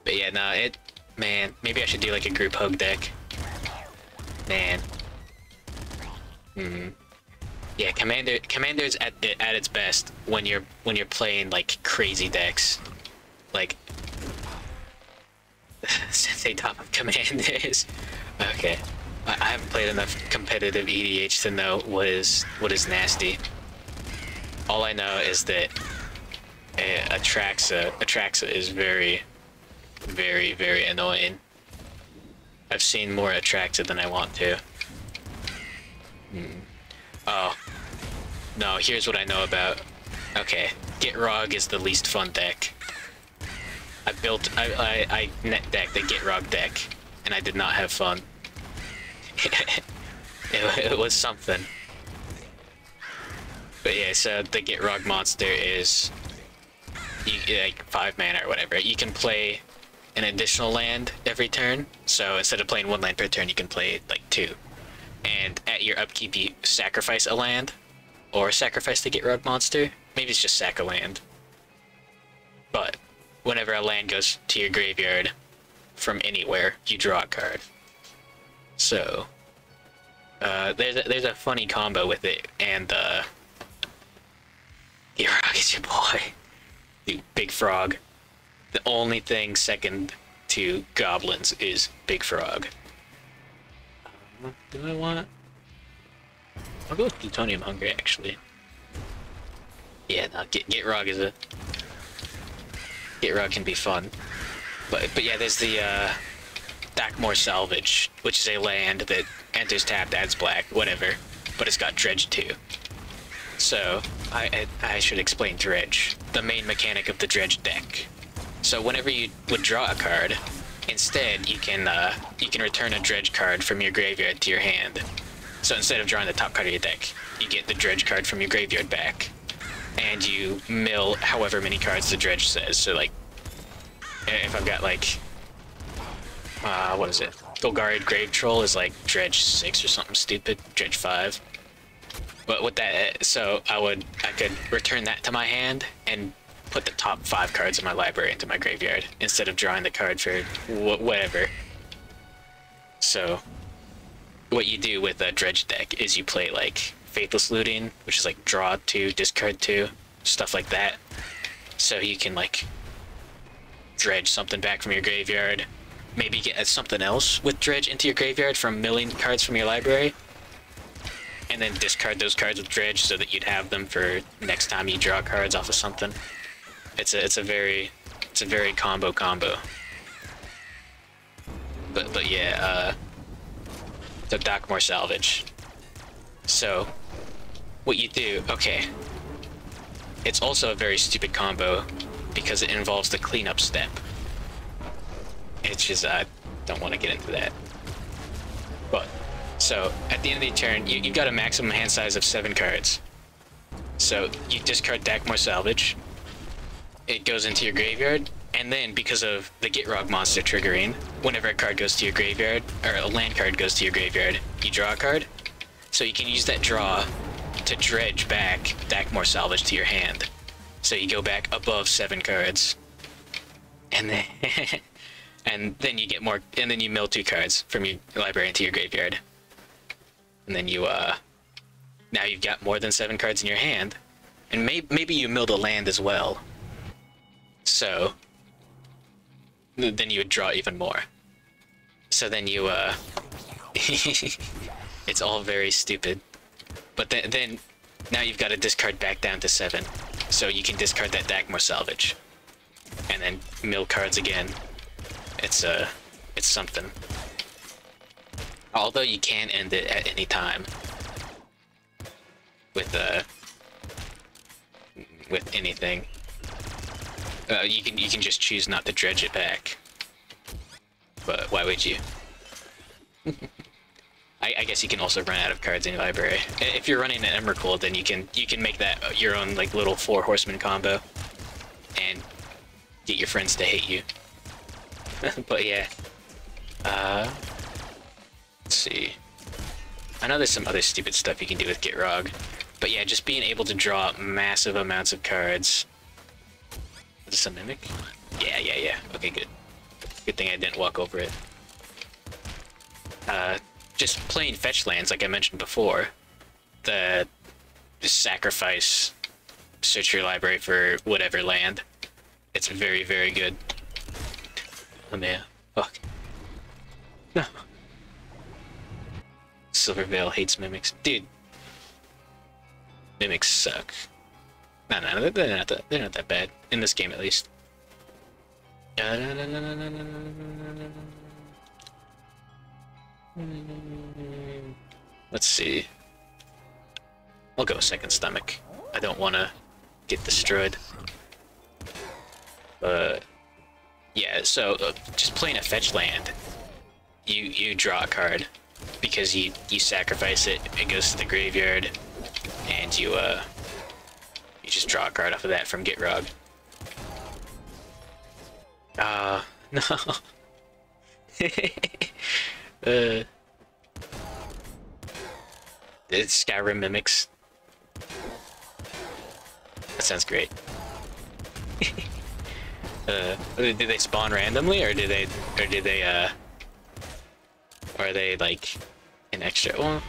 But yeah, no, man, maybe I should do like a group hug deck. Man. Yeah, Commander's at its best when you're playing like crazy decks. Like Sensei top of Commanders. Okay. I haven't played enough competitive EDH to know what is nasty. All I know is that Atraxa is very, very, very annoying. I've seen more Atraxa than I want to. Oh. No, here's what I know about. Okay, Get Rog is the least fun deck. I net decked the Get Rog deck, and I did not have fun. it was something. But yeah, so the Get Rog monster is like 5 mana or whatever. You can play an additional land every turn, so instead of playing 1 land per turn, you can play like 2. And at your upkeep, you sacrifice a land, or sacrifice the Get Rug monster. Maybe it's just sack a land. But whenever a land goes to your graveyard from anywhere, you draw a card. So there's a funny combo with it, and Get Rug is your boy. Dude, Big Frog. The only thing second to goblins is Big Frog. Do I want? I'll go with Plutonium Hunger actually. Yeah, no, Get Rog Get Rog can be fun, but yeah, there's the Dackmore Salvage, which is a land that enters tapped, adds black, whatever, but it's got Dredge too. So I should explain Dredge, the main mechanic of the Dredge deck. So whenever you would draw a card, instead you can return a Dredge card from your graveyard to your hand. So instead of drawing the top card of your deck, you get the Dredge card from your graveyard back, and you mill however many cards the Dredge says. So like, if I've got like, what is it? Golgariad Grave Troll is like Dredge 6 or something stupid, Dredge 5. But with that, so I could return that to my hand and put the top 5 cards in my library into my graveyard instead of drawing the card for whatever. So what you do with a dredge deck is you play like Faithless Looting, which is like draw 2, discard 2, stuff like that. So you can like dredge something back from your graveyard, maybe get something else with dredge into your graveyard from milling cards from your library, and then discard those cards with dredge so that you'd have them for next time you draw cards off of something. It's a very combo. But yeah, the Dockmore Salvage. So what you do, okay, it's also a very stupid combo because it involves the cleanup step. It's just, I don't want to get into that. But, so, at the end of the turn, you've got a maximum hand size of 7 cards. So, you discard Dockmore Salvage, it goes into your graveyard, and then, because of the Gitrog monster triggering, whenever a card goes to your graveyard, or a land card goes to your graveyard, you draw a card. So you can use that draw to dredge back Dockmore Salvage to your hand. So you go back above 7 cards. And then and then you get more, and then you mill 2 cards from your library into your graveyard. And then you now you've got more than 7 cards in your hand. And maybe you milled a land as well. So then you would draw even more. So then you it's all very stupid. But then now you've got to discard back down to 7. So you can discard that Dockmore Salvage. And then mill cards again. It's something. Although you can end it at any time. With anything. You can just choose not to dredge it back. But why would you? I guess you can also run out of cards in your library. If you're running an Emrakul, then you can make that your own like little 4 horseman combo, and get your friends to hate you. But yeah, let's see. I know there's some other stupid stuff you can do with Gitrog, but yeah, just being able to draw massive amounts of cards. Is this a mimic? Yeah. Okay, good. Good thing I didn't walk over it. Just playing fetch lands, like I mentioned before. Just sacrifice, search your library for whatever land. It's very, very good. Oh man, fuck. No. Silverveil hates mimics. Dude. Mimics suck. No, they're not that bad. In this game, at least. Let's see. I'll go second stomach. I don't want to get destroyed. Yeah, so just playing a fetch land, you draw a card because you sacrifice it. It goes to the graveyard, and you just draw a card off of that from Gitrog. No. It's Skyrim mimics. That sounds great. Do they spawn randomly, or are they like an extra? Well,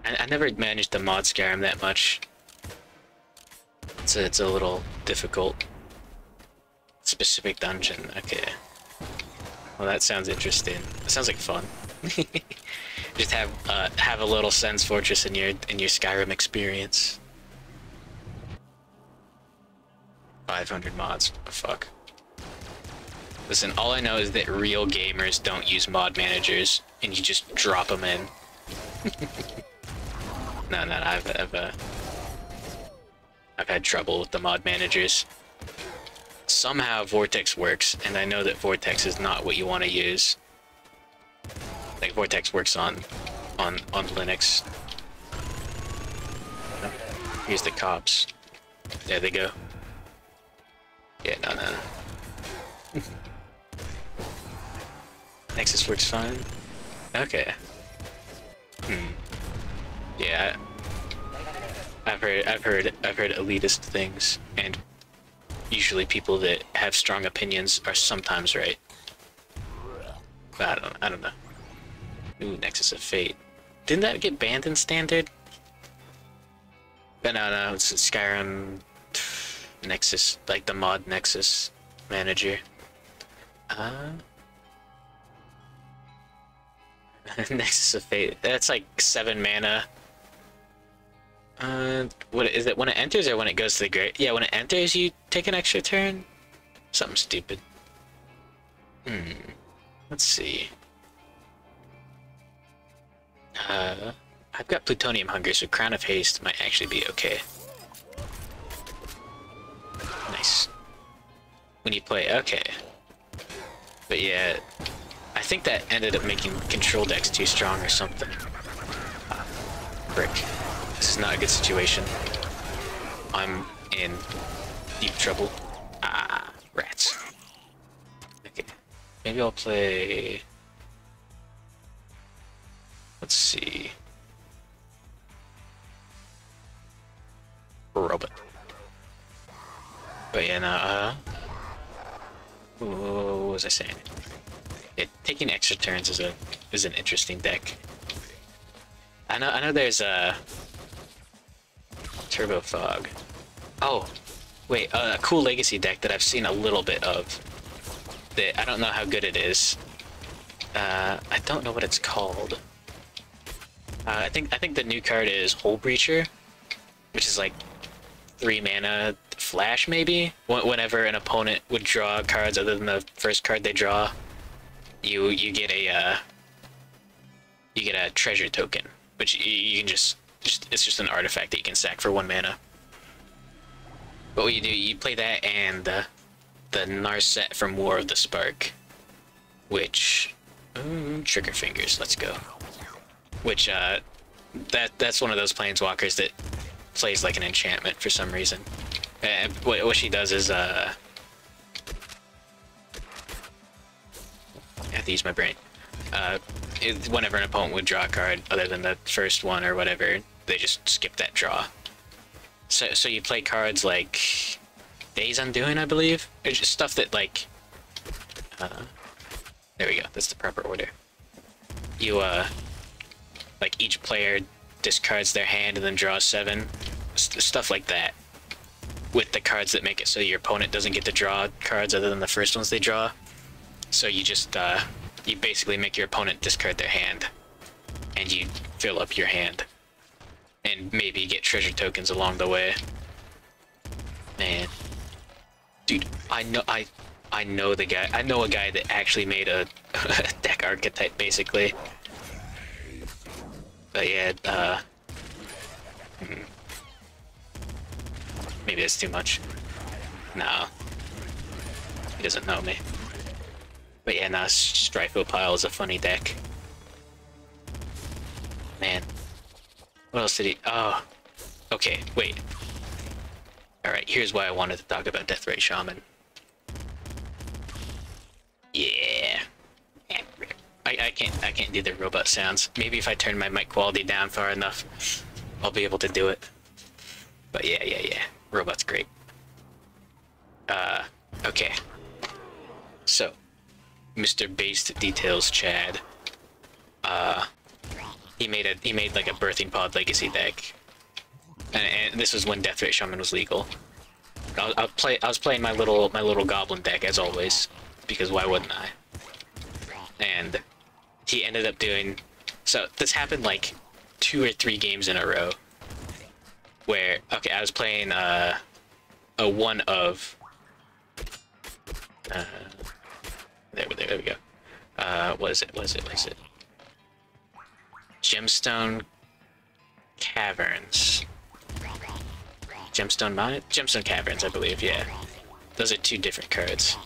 I never managed to mod Skyrim that much. It's a little difficult. Specific dungeon. Okay. Well, that sounds interesting. That sounds like fun. Just have a little Sen's Fortress in your Skyrim experience. 500 mods. Oh, fuck. Listen, all I know is that real gamers don't use mod managers, and you just drop them in. No, I've had trouble with the mod managers. Somehow Vortex works, and I know that Vortex is not what you want to use. Like, Vortex works on Linux. Here's the cops. There they go. Yeah, no. Nexus works fine. Okay. Yeah, I've heard elitist things, and usually people that have strong opinions are sometimes right. But I don't know. Ooh, Nexus of Fate. Didn't that get banned in Standard? But no, it's Skyrim Nexus, like the mod Nexus manager. Nexus of Fate. That's like 7 mana. What is it? When it enters or when it goes to the grave? Yeah, when it enters, you take an extra turn. Something stupid. Let's see. I've got Plutonium Hunger, so Crown of Haste might actually be okay. Nice. When you play, okay. But yeah, I think that ended up making control decks too strong or something. Frick. This is not a good situation. I'm in deep trouble. Ah, rats. Okay. Maybe I'll play... Let's see. Robot. But yeah, no, what was I saying? Yeah, taking extra turns is an interesting deck. I know there's a Turbo Fog. Oh, wait, a cool Legacy deck that I've seen a little bit of. That I don't know how good it is. I don't know what it's called. I think the new card is Hole Breacher, which is like 3 mana flash maybe. Whenever an opponent would draw cards other than the first card they draw, you get a treasure token, which you can just it's just an artifact that you can sack for 1 mana. But what you do, you play that and the Narset from War of the Spark, which Trigger Fingers. Let's go. Which that's one of those planeswalkers that plays like an enchantment for some reason. And what she does is I have to use my brain. Whenever an opponent would draw a card other than the first one or whatever, they just skip that draw. So you play cards like Days Undoing, I believe. It's just stuff that like there we go. That's the proper order. You like each player discards their hand and then draws 7. Stuff like that. With the cards that make it so your opponent doesn't get to draw cards other than the first ones they draw. So you just, you basically make your opponent discard their hand. And you fill up your hand. And maybe get treasure tokens along the way. Man. Dude, I know the guy. I know a guy that actually made a deck archetype, basically. But yeah, maybe that's too much. No. He doesn't know me. But yeah, no, Stryphopile is a funny deck. Man. What else did he... Oh. Okay, wait. Alright, here's why I wanted to talk about Deathray Shaman. Yeah. I can't do the robot sounds. Maybe if I turn my mic quality down far enough, I'll be able to do it. But yeah. Robot's great. Okay. So, Mr. Based Details Chad. He made like a Birthing Pod Legacy deck. And this was when Deathray Shaman was legal. I was playing my little goblin deck as always, because why wouldn't I? And he ended up doing... So this happened like 2 or 3 games in a row. Where, okay, I was playing a 1 of... there we go. What is it? Gemstone Caverns. Gemstone Mine? Gemstone Caverns, I believe, yeah. Those are 2 different cards.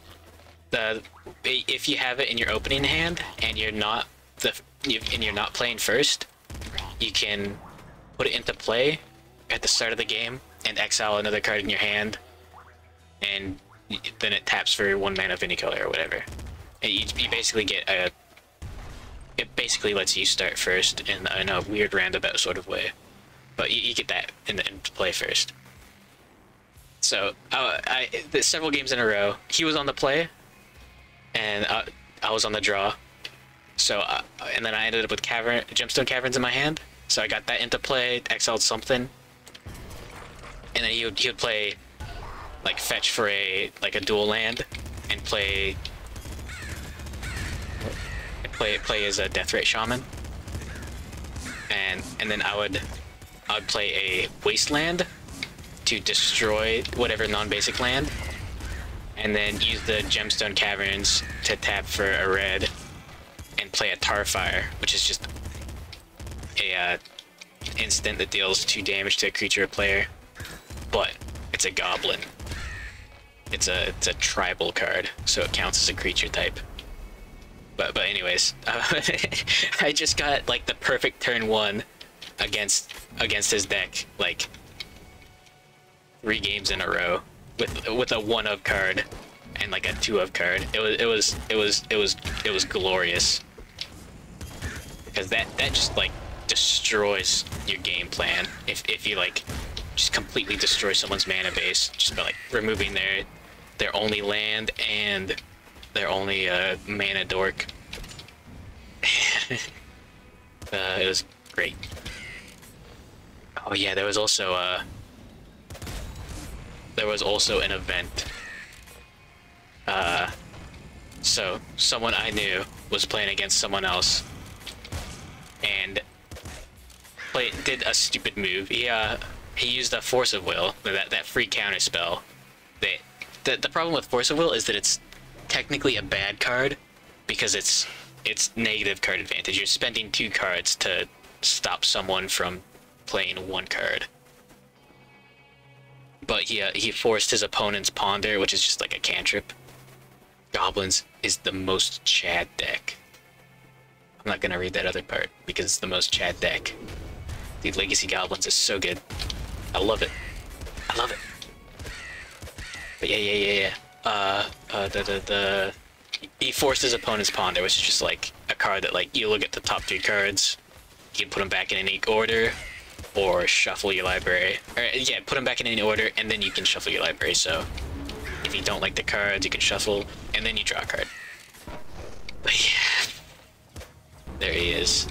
If you have it in your opening hand and you're not playing first, you can put it into play at the start of the game and exile another card in your hand, and then it taps for 1 mana of any color or whatever. And you basically get it basically lets you start first in a weird roundabout sort of way, but you get that into play first. So several games in a row, he was on the play, and I was on the draw. So and then I ended up with gemstone caverns in my hand. So I got that into play, exiled something, and then he would play like fetch for a dual land, and play as a death rate shaman, and then I would play a wasteland to destroy whatever non-basic land, and then use the gemstone caverns to tap for a red, and play a Tarfire, which is just a instant that deals 2 damage to a creature or player, but it's a goblin. It's a tribal card, so it counts as a creature type. But anyways, I just got like the perfect turn 1 against his deck, like 3 games in a row with a 1-of card and like a 2-of card. It was glorious, because that just like destroys your game plan if you like just completely destroy someone's mana base just by like removing their only land and their only mana dork. It was great. Oh yeah, there was also an event. So someone I knew was playing against someone else, and did a stupid move. He used a Force of Will, that free counter spell. The problem with Force of Will is that it's technically a bad card, because it's negative card advantage. You're spending 2 cards to stop someone from playing 1 card. But he forced his opponent's Ponder, which is just like a cantrip. Goblins is the most Chad deck. I'm not gonna read that other part because it's the most Chad deck. Dude, Legacy Goblins is so good. I love it. I love it. But yeah. He forced his opponent's Ponder, which is just like a card that like you look at the top 3 cards, you can put them back in any order, or shuffle your library. Or yeah, put them back in any order, and then you can shuffle your library. So if you don't like the cards, you can shuffle, and then you draw a card. But yeah, there he is.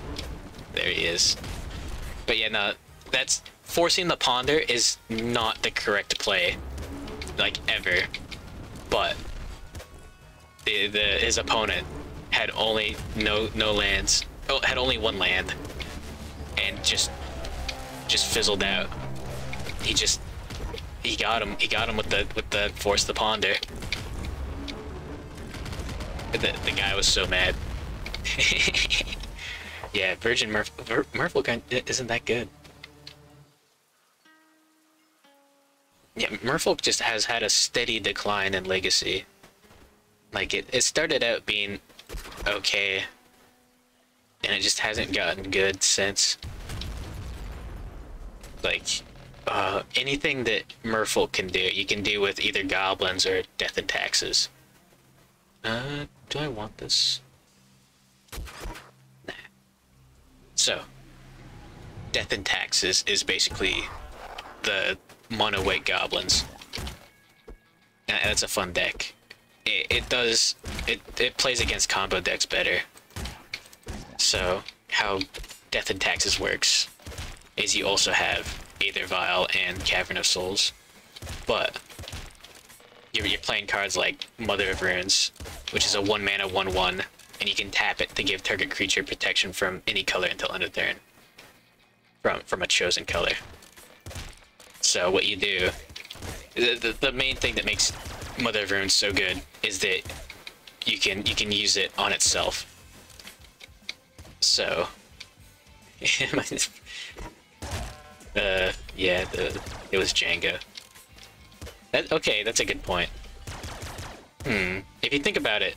There he is. But yeah, no, that's forcing the Ponder is not the correct play, like ever. But his opponent had only no lands. Oh, had only 1 land, and just fizzled out. He got him. He got him with the force the Ponder. The guy was so mad. Yeah, Virgin Merfolk isn't that good. Yeah, Merfolk just has had a steady decline in Legacy. Like, it started out being okay, and it just hasn't gotten good since. Like, anything that Merfolk can do, you can do with either goblins or death and taxes. Do I want this? Nah. So, death and taxes is basically the mono white goblins. And that's a fun deck. It plays against combo decks better. So how Death and Taxes works is you also have Aether Vial and Cavern of Souls, but you're playing cards like Mother of Runes, which is a 1 mana 1/1, and you can tap it to give target creature protection from any color until end of turn, from a chosen color. So what you do, the main thing that makes Mother of Runes so good is that you can use it on itself. So yeah, it was Jenga. Okay, that's a good point. If you think about it,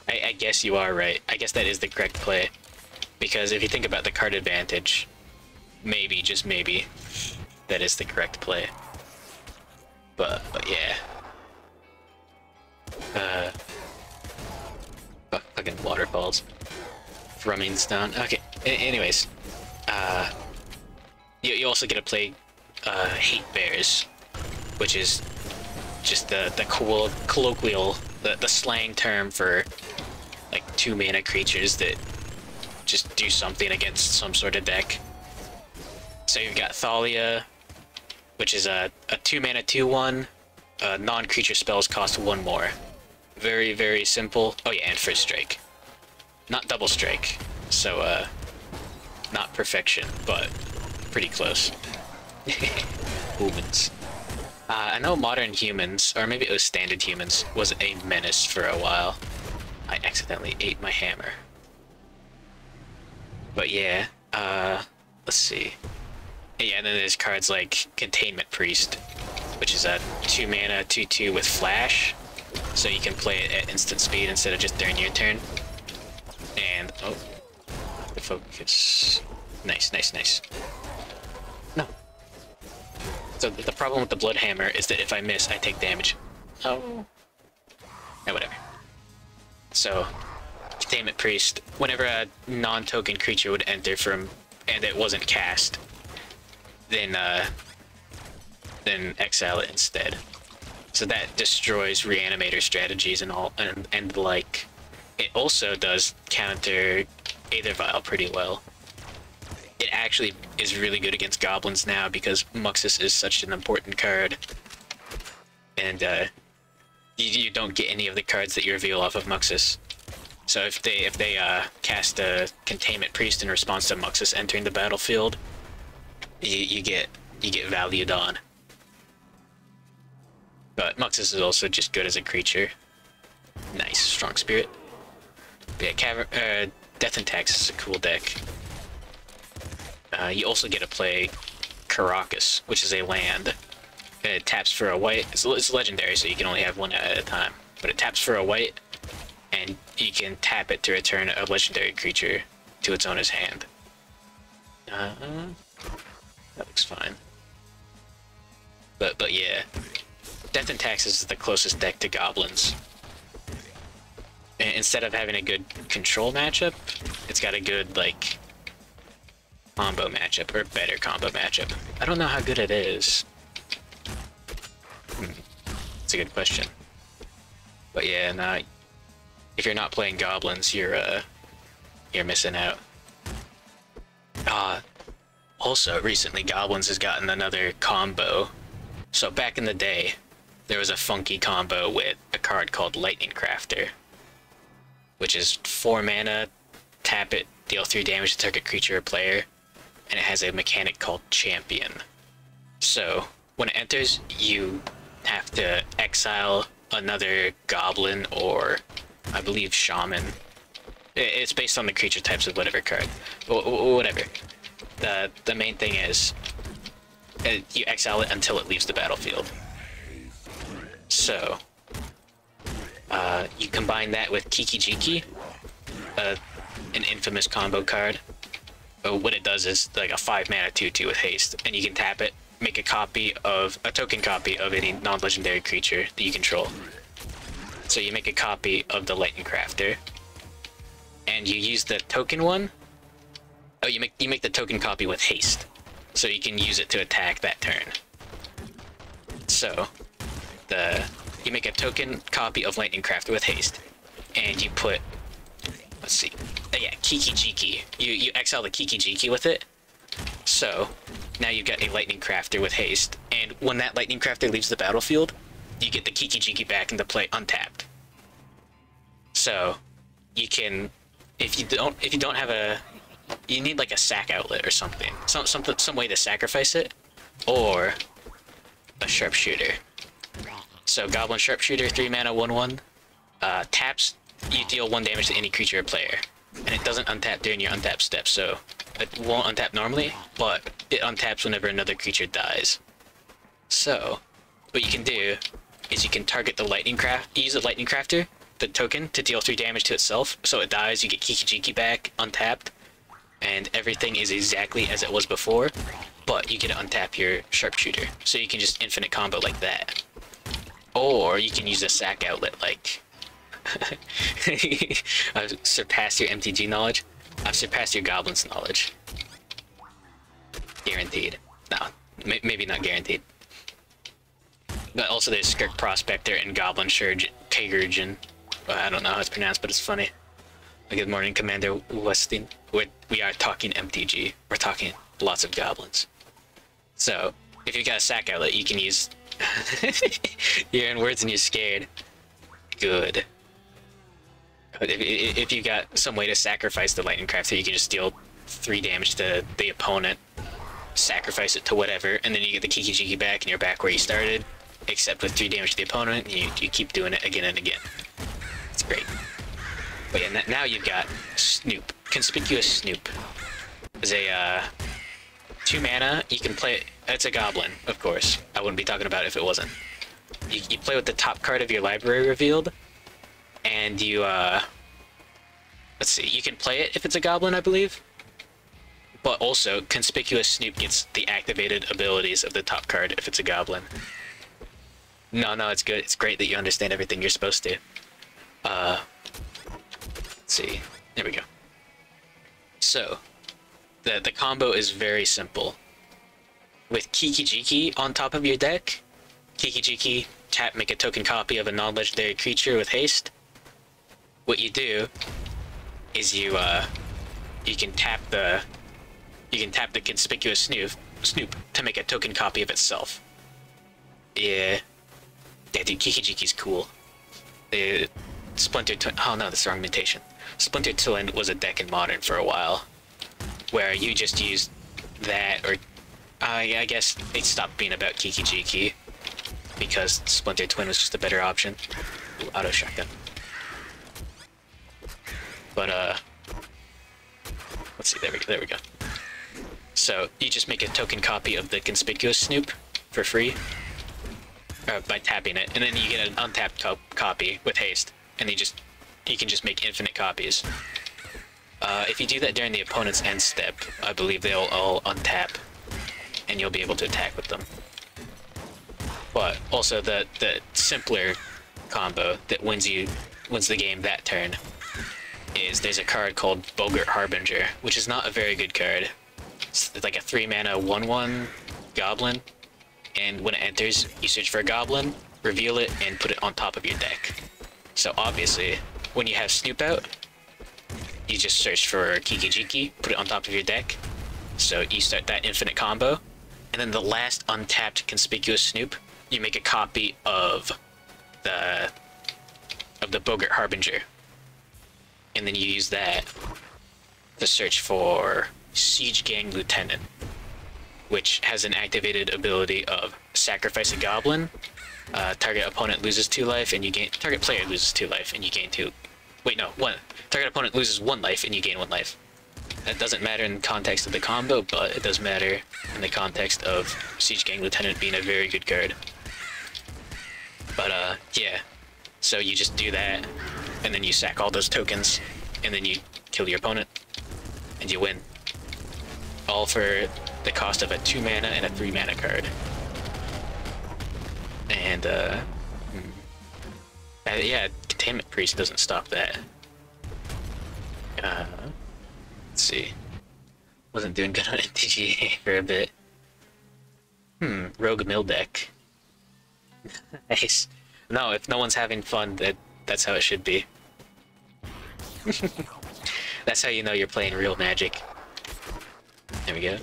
I guess you are right. I guess that is the correct play, because if you think about the card advantage, maybe, just maybe, that is the correct play. But yeah. Fucking waterfalls. Rumming down. Okay, anyways. You also get to play Hate Bears, which is just the cool colloquial, the slang term for like 2-mana creatures that just do something against some sort of deck. So you've got Thalia, which is a 2-mana 2/1. Non-creature spells cost 1 more. Very, very simple. Oh yeah, and First Strike. Not Double Strike. So, not perfection, but pretty close. Humans. I know Modern Humans, or maybe it was Standard Humans, was a menace for a while. I accidentally ate my hammer. But yeah, let's see. Yeah, and then there's cards like Containment Priest, which is a 2-mana 2/2 with Flash, so you can play it at instant speed instead of just during your turn. And, oh, the focus. Nice, nice, nice. No. So the problem with the Blood Hammer is that if I miss, I take damage. Oh. Yeah, whatever. So, Containment Priest, whenever a non-token creature would enter from, and it wasn't cast, then exile it instead. So that destroys Reanimator strategies and all, and the like. It also does counter Aether Vial pretty well. It actually is really good against goblins now because Muxus is such an important card. And you don't get any of the cards that you reveal off of Muxus. So if they cast a Containment Priest in response to Muxus entering the battlefield, you get valued on. But Muxus is also just good as a creature. Nice, Strong Spirit. But yeah, Death and Tax is a cool deck. You also get to play Karakas, which is a land. It taps for a white. It's legendary, so you can only have one at a time. But it taps for a white, and you can tap it to return a legendary creature to its owner's hand. That looks fine. But yeah, Death and Taxes is the closest deck to goblins. And instead of having a good control matchup, it's got a good, like, combo matchup, or better combo matchup. I don't know how good it is. That's a good question. But yeah, nah, if you're not playing goblins, you're missing out. Also, recently Goblins has gotten another combo. So back in the day, there was a funky combo with a card called Lightning Crafter, which is 4 mana, tap it, deal 3 damage to target creature or player, and it has a mechanic called Champion. So, when it enters, you have to exile another Goblin or, I believe, Shaman. It's based on the creature types of whatever card. Whatever. The main thing is, you exile it until it leaves the battlefield. So, you combine that with Kiki Jiki, an infamous combo card. What it does is like a 5 mana 2/2 with haste, and you can tap it, make a token copy of any non-legendary creature that you control. So you make a copy of the Lightning Crafter, and you use the token one. Oh, you make the token copy with haste, so you can use it to attack that turn. So you make a token copy of Lightning Crafter with haste, and you put, let's see, yeah, Kiki Jiki. You exile the Kiki Jiki with it. So now you've got a Lightning Crafter with haste, and when that Lightning Crafter leaves the battlefield, you get the Kiki Jiki back into play untapped. So you can, if you don't have a, you need like a sack outlet or something, some way to sacrifice it, or a Sharpshooter. So Goblin Sharpshooter, 3 mana 1/1, taps, you deal 1 damage to any creature or player, and it doesn't untap during your untap step, so it won't untap normally, but it untaps whenever another creature dies. So what you can do is you can target the use the Lightning Crafter, the token, to deal 3 damage to itself, so it dies, you get Kiki Jiki back, untapped, and everything is exactly as it was before, but you get to untap your Sharpshooter, so you can just infinite combo like that. Or you can use a sack outlet like I've surpassed your MTG knowledge. I've surpassed your Goblins knowledge. Guaranteed. No, maybe not guaranteed. But also there's Skirk Prospector and Goblin Kagergen. Well, I don't know how it's pronounced, but it's funny. Good morning, Commander Westin. We are talking MTG. We're talking lots of goblins. So, if you got a sack outlet, you can use... You're in words and you're scared. Good. If you got some way to sacrifice the Lightning Crafter, you can just deal 3 damage to the opponent, sacrifice it to whatever, and then you get the Kiki Jiki back and you're back where you started, except with 3 damage to the opponent, and you keep doing it again and again. It's great. But yeah, now you've got Snoop. Conspicuous Snoop. Is a 2 mana, you can play it. It's a goblin, of course. I wouldn't be talking about it if it wasn't. You play with the top card of your library revealed, and you, let's see, you can play it if it's a goblin, I believe. But also, Conspicuous Snoop gets the activated abilities of the top card if it's a goblin. No, it's good. It's great that you understand everything you're supposed to. Let's see. There we go. So, the combo is very simple. With Kiki Jiki on top of your deck, Kiki Jiki, tap, make a token copy of a non-legendary creature with haste. What you do is you can tap the Conspicuous Snoop to make a token copy of itself. Yeah, dude, Kiki Jiki's cool. Splinter Twin. Oh no, that's the wrong mutation. Splinter Twin was a deck in Modern for a while, where you just used that, or I guess it stopped being about Kiki Jiki because Splinter Twin was just a better option. Ooh, auto shotgun. But let's see. There we go. So you just make a token copy of the Conspicuous Snoop for free by tapping it, and then you get an untapped copy with haste, and you can just make infinite copies. If you do that during the opponent's end step, I believe they'll all untap, and you'll be able to attack with them. But also the simpler combo that wins the game that turn is there's a card called Boggart Harbinger, which is not a very good card. It's like a 3 mana 1/1 goblin, and when it enters, you search for a goblin, reveal it, and put it on top of your deck. So obviously, when you have Snoop out, you just search for Kiki Jiki, put it on top of your deck. So you start that infinite combo, and then the last untapped Conspicuous Snoop, you make a copy of the Boggart Harbinger, and then you use that to search for Siege Gang Lieutenant, which has an activated ability of sacrifice a goblin. Target opponent loses 2 life, and you gain. Target player loses 2 life, and you gain 2. Wait, no, 1. Target opponent loses 1 life, and you gain 1 life. That doesn't matter in the context of the combo, but it does matter in the context of Siege Gang Lieutenant being a very good card. But yeah. So you just do that, and then you sack all those tokens, and then you kill your opponent, and you win. All for the cost of a 2 mana and a 3 mana card. And yeah, Containment Priest doesn't stop that. Let's see. Wasn't doing good on MTGA for a bit. Rogue Mill deck. Nice. No, if no one's having fun, that's how it should be. That's how you know you're playing real Magic. There we go.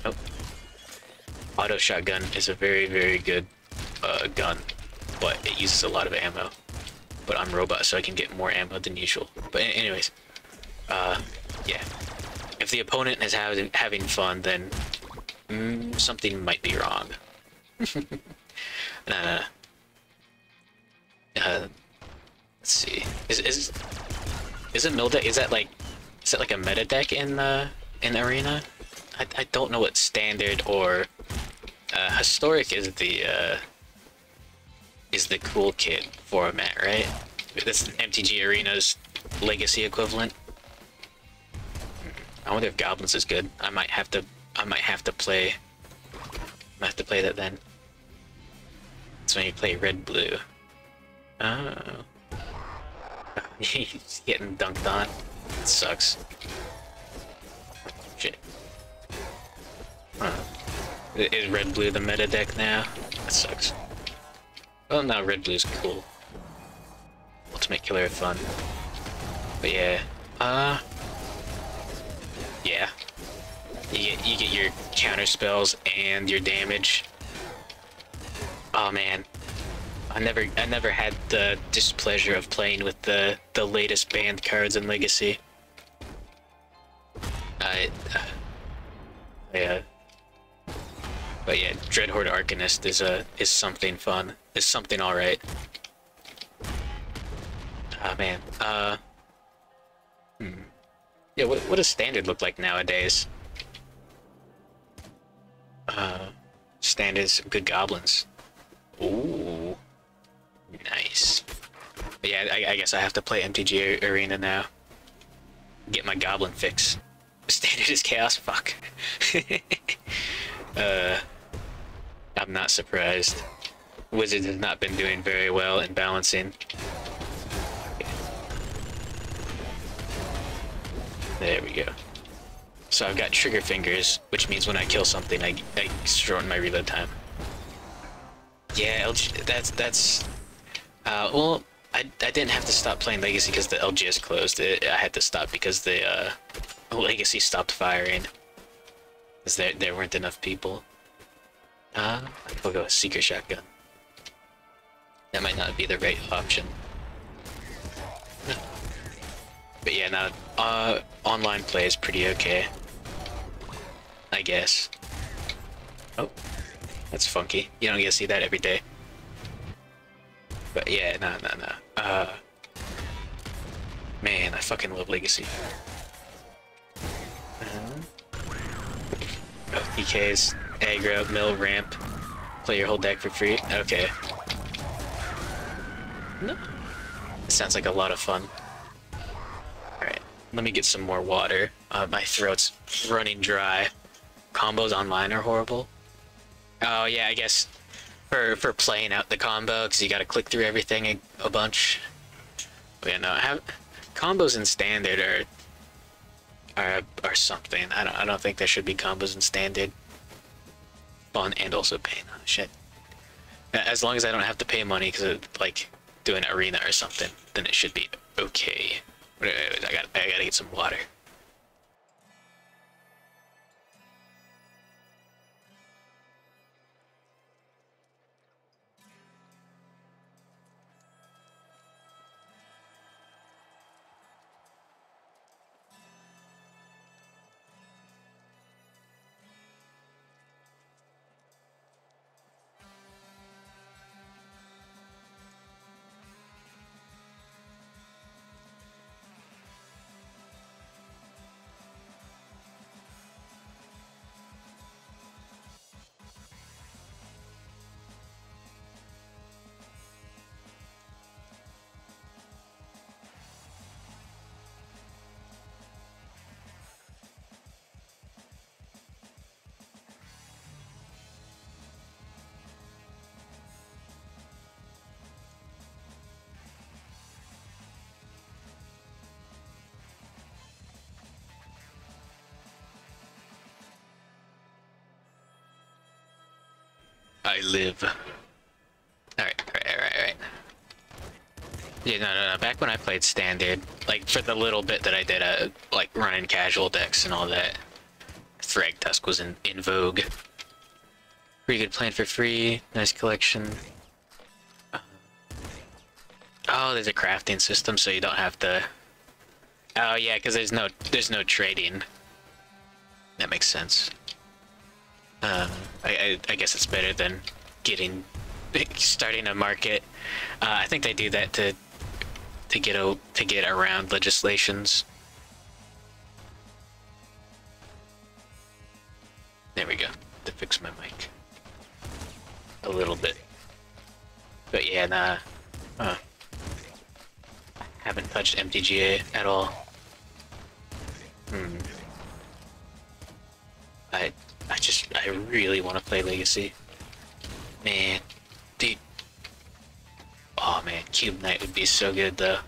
Oh. Auto shotgun is a very, very good gun, but it uses a lot of ammo. But I'm robot, so I can get more ammo than usual. But anyways, yeah. If the opponent is having fun, then something might be wrong. Let's see. Is it mill deck? Is that like a meta deck in Arena? I don't know what standard or historic is the cool kid format, right? That's MTG Arena's legacy equivalent. I wonder if Goblins is good. I might have to play that then. That's when you play red blue. Oh. He's getting dunked on. It sucks. Shit. Huh. Is red blue the meta deck now? That sucks. Well, now red blue's cool. Ultimate killer fun. But yeah. Yeah. You get your counter spells and your damage. Oh man. I never had the displeasure of playing with the latest banned cards in Legacy. Yeah. But yeah, Dreadhorde Arcanist is something fun. Is something alright. Oh man. Yeah, what does standard look like nowadays? Standard is some good goblins. Ooh. Nice. But yeah, I guess I have to play MTG Arena now. Get my goblin fix. Standard is chaos? Fuck. I'm not surprised. Wizards has not been doing very well in balancing. There we go. So I've got trigger fingers, which means when I kill something, I shorten my reload time. Yeah, LG, that's well, I didn't have to stop playing Legacy because the LGS closed. I had to stop because the Legacy stopped firing. Because there weren't enough people. I'll go with Secret Shotgun. That might not be the right option. But yeah, now, online play is pretty okay. I guess. Oh, that's funky. You don't get to see that every day. But yeah, no. Man, I fucking love Legacy. Oh, PKs, aggro, mill, ramp. Play your whole deck for free. Okay. No. It sounds like a lot of fun. Alright, let me get some more water. My throat's running dry. Combos online are horrible. Oh yeah, I guess for playing out the combo, because you gotta click through everything a bunch. But yeah, no, combos in standard are something. I don't think there should be combos in standard. Fun and also pain. Oh, shit. As long as I don't have to pay money because like doing arena or something, then it should be okay. I gotta get some water. I live. Alright. Yeah, no. Back when I played standard, like for the little bit that I did, like running casual decks and all that, Thrag Tusk was in vogue. Pretty good plan for free. Nice collection. Oh, there's a crafting system, so you don't have to. Oh yeah, because there's no trading. That makes sense. I guess it's better than starting a market. I think they do that to get around legislations. There we go. To fix my mic a little bit. But yeah, nah. Haven't touched MTGA at all. I really want to play Legacy. Man, dude. Oh man, Cube Knight would be so good though.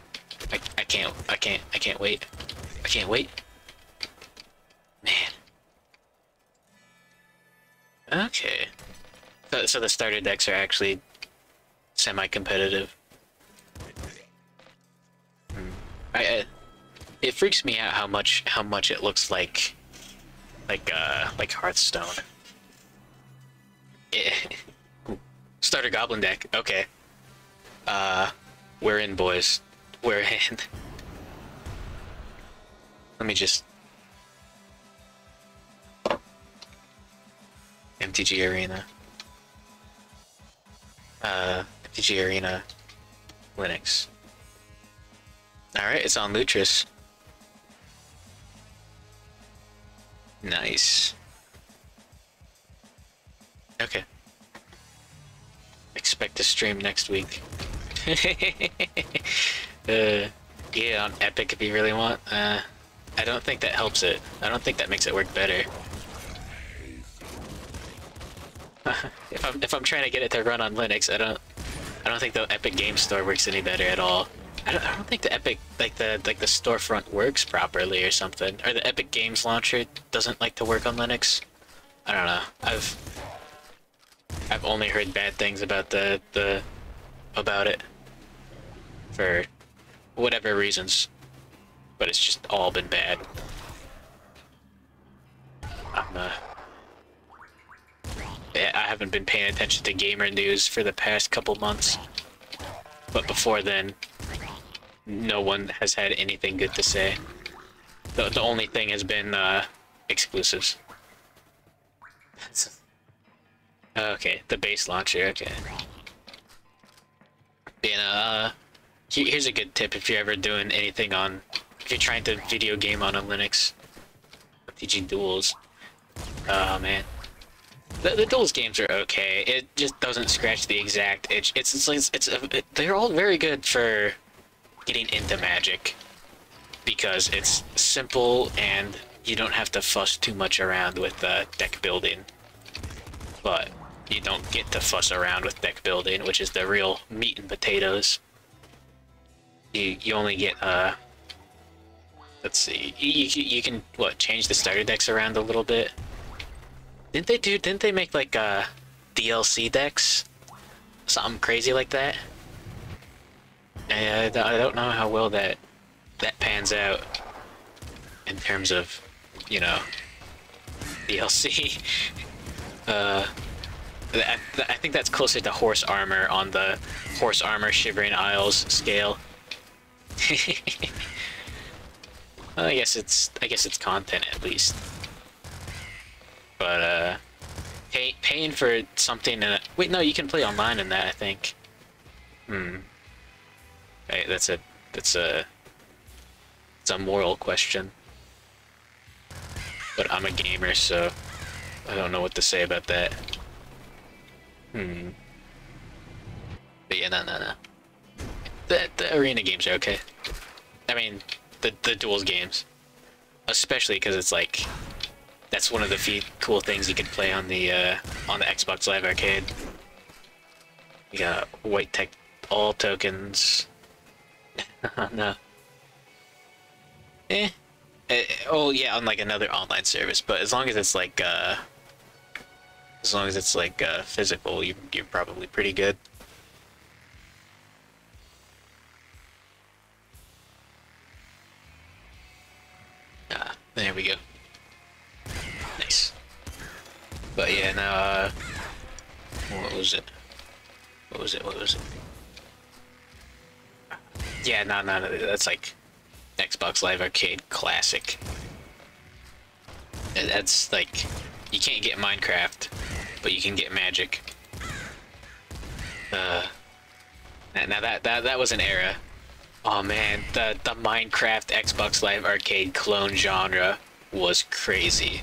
I can't wait. I can't wait. Man. Okay. So the starter decks are actually semi-competitive. It freaks me out how much it looks like Hearthstone. Starter goblin deck. Okay. We're in, boys. We're in. Let me just... MTG Arena. MTG Arena. Linux. Alright, it's on Lutris. Nice. Okay. Expect to stream next week. Yeah, on Epic if you really want. I don't think that helps it. I don't think that makes it work better. If I'm trying to get it to run on Linux, I don't think the Epic Game Store works any better at all. I don't think the Epic the storefront works properly or something. Or the Epic Games launcher doesn't like to work on Linux. I don't know. I've only heard bad things about about it for whatever reasons, but it's just all been bad. I haven't been paying attention to gamer news for the past couple months, but before then, no one has had anything good to say. The only thing has been exclusives. Okay, the base launcher. Okay. Here's a good tip if you're ever doing anything on, if you're trying to video game on a Linux. MTG Duels. Oh man. The Duels games are okay. It just doesn't scratch the exact itch. They're all very good for getting into Magic because it's simple and you don't have to fuss too much around with deck building. But you don't get to fuss around with deck building, which is the real meat and potatoes. You only get let's see. You can what, change the starter decks around a little bit. Didn't they make like DLC decks? Something crazy like that? I don't know how well that pans out in terms of, you know, DLC. I think that's closer to horse armor on the horse armor Shivering Isles scale. Well, I guess it's content at least. But paying for something wait, no, you can play online in that, I think. Right, that's a moral question. But I'm a gamer, so I don't know what to say about that. But yeah, no. The arena games are okay. I mean, the duels games, especially because it's like that's one of the few cool things you can play on the Xbox Live Arcade. You got white tech, all tokens. No. Oh yeah, on like another online service, but as long as it's like physical, you're probably pretty good. There we go. Nice. But yeah, now what was it? Yeah, no, that's like Xbox Live Arcade Classic. That's like, you can't get Minecraft, but you can get Magic. Now that was an era. Oh man, the Minecraft Xbox Live Arcade clone genre was crazy.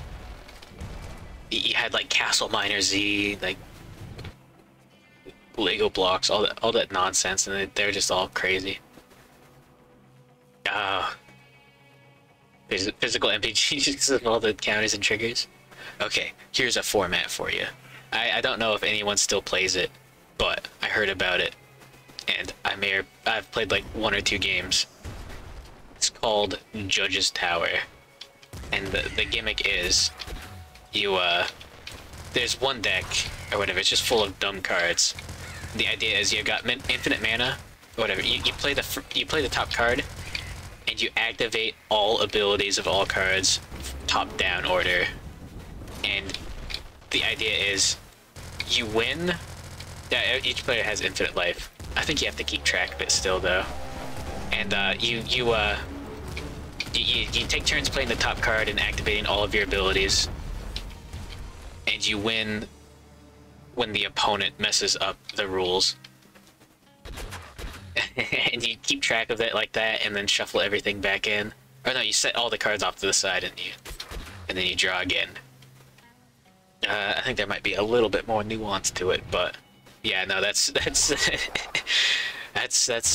You had like Castle Miner Z, like Lego blocks, all that nonsense, and they're just all crazy. Physical MPGs and all the counters and triggers. Okay, here's a format for you. I don't know if anyone still plays it, but I heard about it, and I've played like 1 or 2 games. It's called Judge's Tower. And the gimmick is, there's one deck, or whatever, it's just full of dumb cards. The idea is you've got infinite mana, or whatever, you play the top card, and you activate all abilities of all cards, top-down order. And the idea is, you win. Yeah, each player has infinite life. I think you have to keep track of it still, though. And you take turns playing the top card and activating all of your abilities. And you win when the opponent messes up the rules. And you keep track of it like that, and then shuffle everything back in. Or no, you set all the cards off to the side, and then you draw again. I think there might be a little bit more nuance to it, but yeah, no, that's that's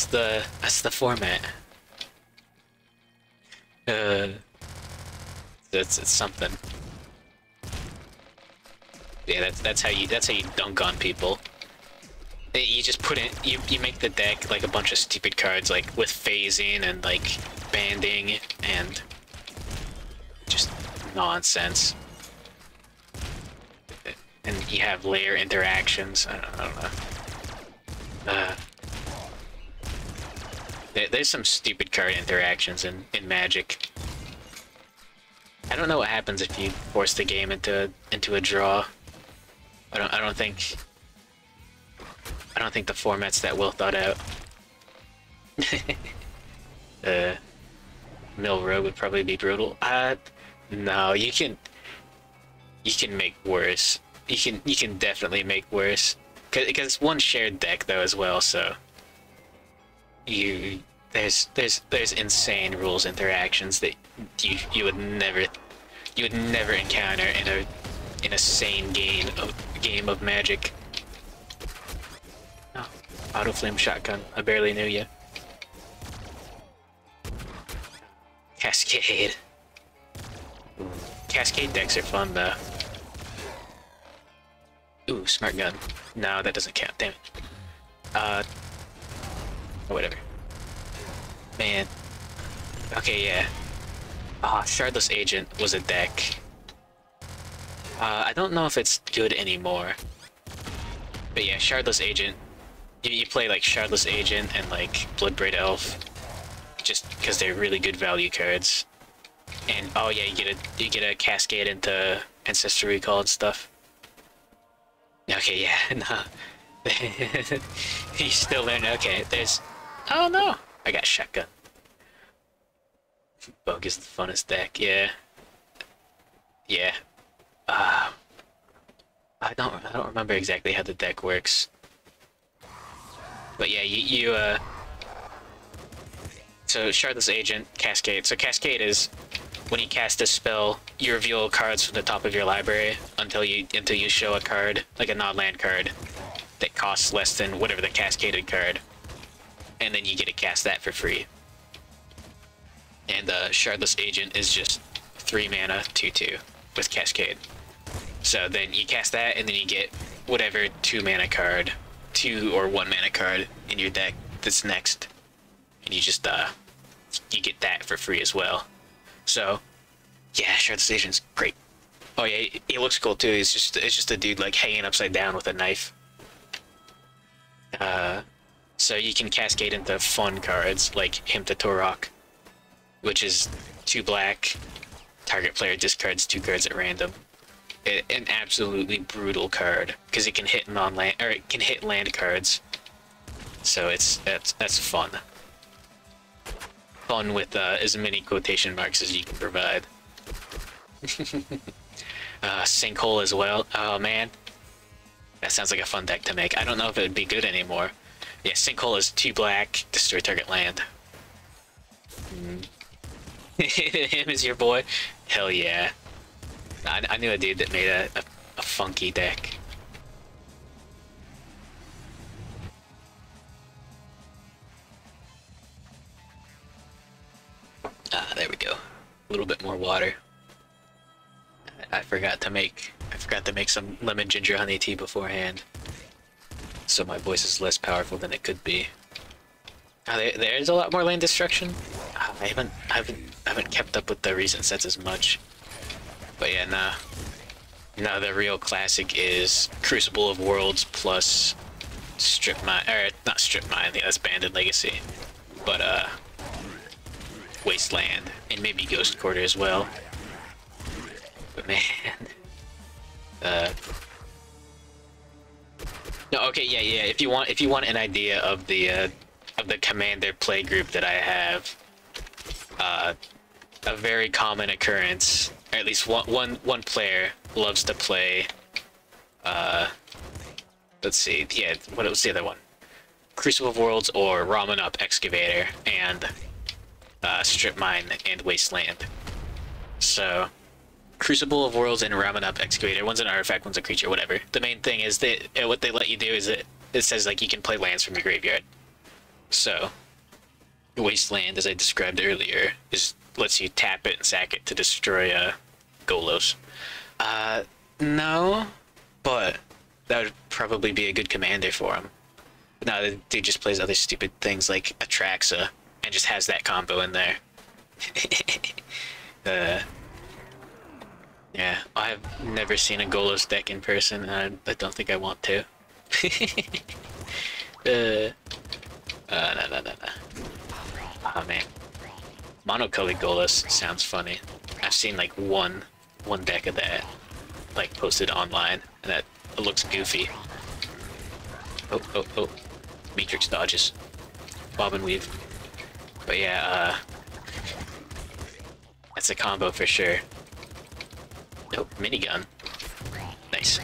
the format. It's something. Yeah, that's how you dunk on people. You just put in, you make the deck like a bunch of stupid cards, like with phasing and like banding and just nonsense. And you have layer interactions. I don't know. There's some stupid card interactions in Magic. I don't know what happens if you force the game into a draw. I don't think the format's that well thought out. Mill Road would probably be brutal. No, you can make worse. You can definitely make worse. Cause it's one shared deck though as well, so there's insane rules interactions that you would never encounter in a sane game of Magic. Oh, auto flame shotgun. I barely knew you. Cascade. Cascade decks are fun though. Ooh, smart gun. No, that doesn't count. Damn it. Whatever. Man. Okay, yeah. Shardless Agent was a deck. I don't know if it's good anymore. But yeah, Shardless Agent. You play like Shardless Agent and like Bloodbraid Elf, just because they're really good value cards. And oh yeah, you get a cascade into Ancestral Recall and stuff. Okay, yeah, no. You still learn. Okay, there's. Oh no, I got shotgun. Bug is the funnest deck. Yeah. Yeah. I don't remember exactly how the deck works. But yeah, so Shardless Agent, Cascade. So Cascade is when you cast a spell, you reveal cards from the top of your library until you show a card, like a non-land card, that costs less than whatever the cascaded card. And then you get to cast that for free. And Shardless Agent is just 3 mana, 2/2 with Cascade. So then you cast that, and then you get whatever 2 mana card, 2 or 1 mana card in your deck that's next. And you just, you get that for free as well. So, yeah, Shardless Agent's great. Oh yeah, he looks cool too. It's just a dude like hanging upside down with a knife. So you can cascade into fun cards like Hymn to Torok, which is 2 black. Target player discards 2 cards at random. An absolutely brutal card because it can hit non-land, or it can hit land cards. So that's fun. Fun with as many quotation marks as you can provide. Sinkhole as well. Oh man, that sounds like a fun deck to make. I don't know if it would be good anymore. Yeah, Sinkhole is 2 black, destroy target land. Him is your boy? Hell yeah. I knew a dude that made a funky deck. There we go. A little bit more water. I forgot to make some lemon ginger honey tea beforehand, so my voice is less powerful than it could be. There's a lot more land destruction. I haven't kept up with the recent sets as much. But yeah, nah. No, the real classic is Crucible of Worlds plus Strip Mine, or not Strip Mine, yeah, that's Banded Legacy. But Wasteland, and maybe Ghost Quarter as well. But man, no, okay, yeah. If you want an idea of the Commander play group that I have, a very common occurrence, or at least one player loves to play. Let's see, yeah, what was the other one? Crucible of Worlds or Ramen Up Excavator and Strip Mine and Wasteland. So, Crucible of Worlds and Ramen Up Excavator, one's an artifact, one's a creature, whatever. The main thing is that what they let you do is that it says like you can play lands from your graveyard. So, Wasteland, as I described earlier, lets you tap it and sack it to destroy Golos. No, but that would probably be a good commander for him. No, the dude just plays other stupid things like Atraxa and just has that combo in there. Yeah, I've never seen a Golos deck in person, and I don't think I want to. No. Oh man. Monocolored Golos sounds funny. I've seen like one deck of that, like posted online, and that it looks goofy. Oh. Matrix dodges. Bob and weave. But yeah, that's a combo for sure. Oh, minigun. Nice.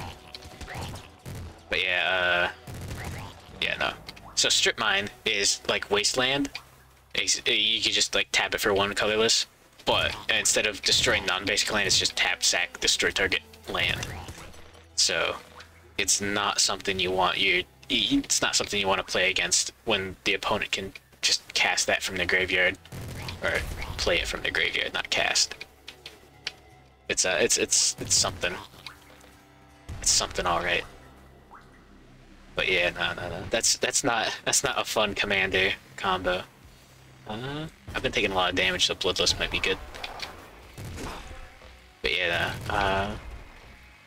But yeah, yeah, no. So Strip Mine is like Wasteland. You can just like tap it for one colorless, but instead of destroying non-basic land, it's just tap, sack, destroy target land. So it's not something you want. It's not something you want to play against when the opponent can just cast that from the graveyard, or play it from the graveyard, not cast. It's something. It's something, all right. But yeah, no. That's not a fun commander combo. I've been taking a lot of damage, so Bloodlust might be good. But yeah,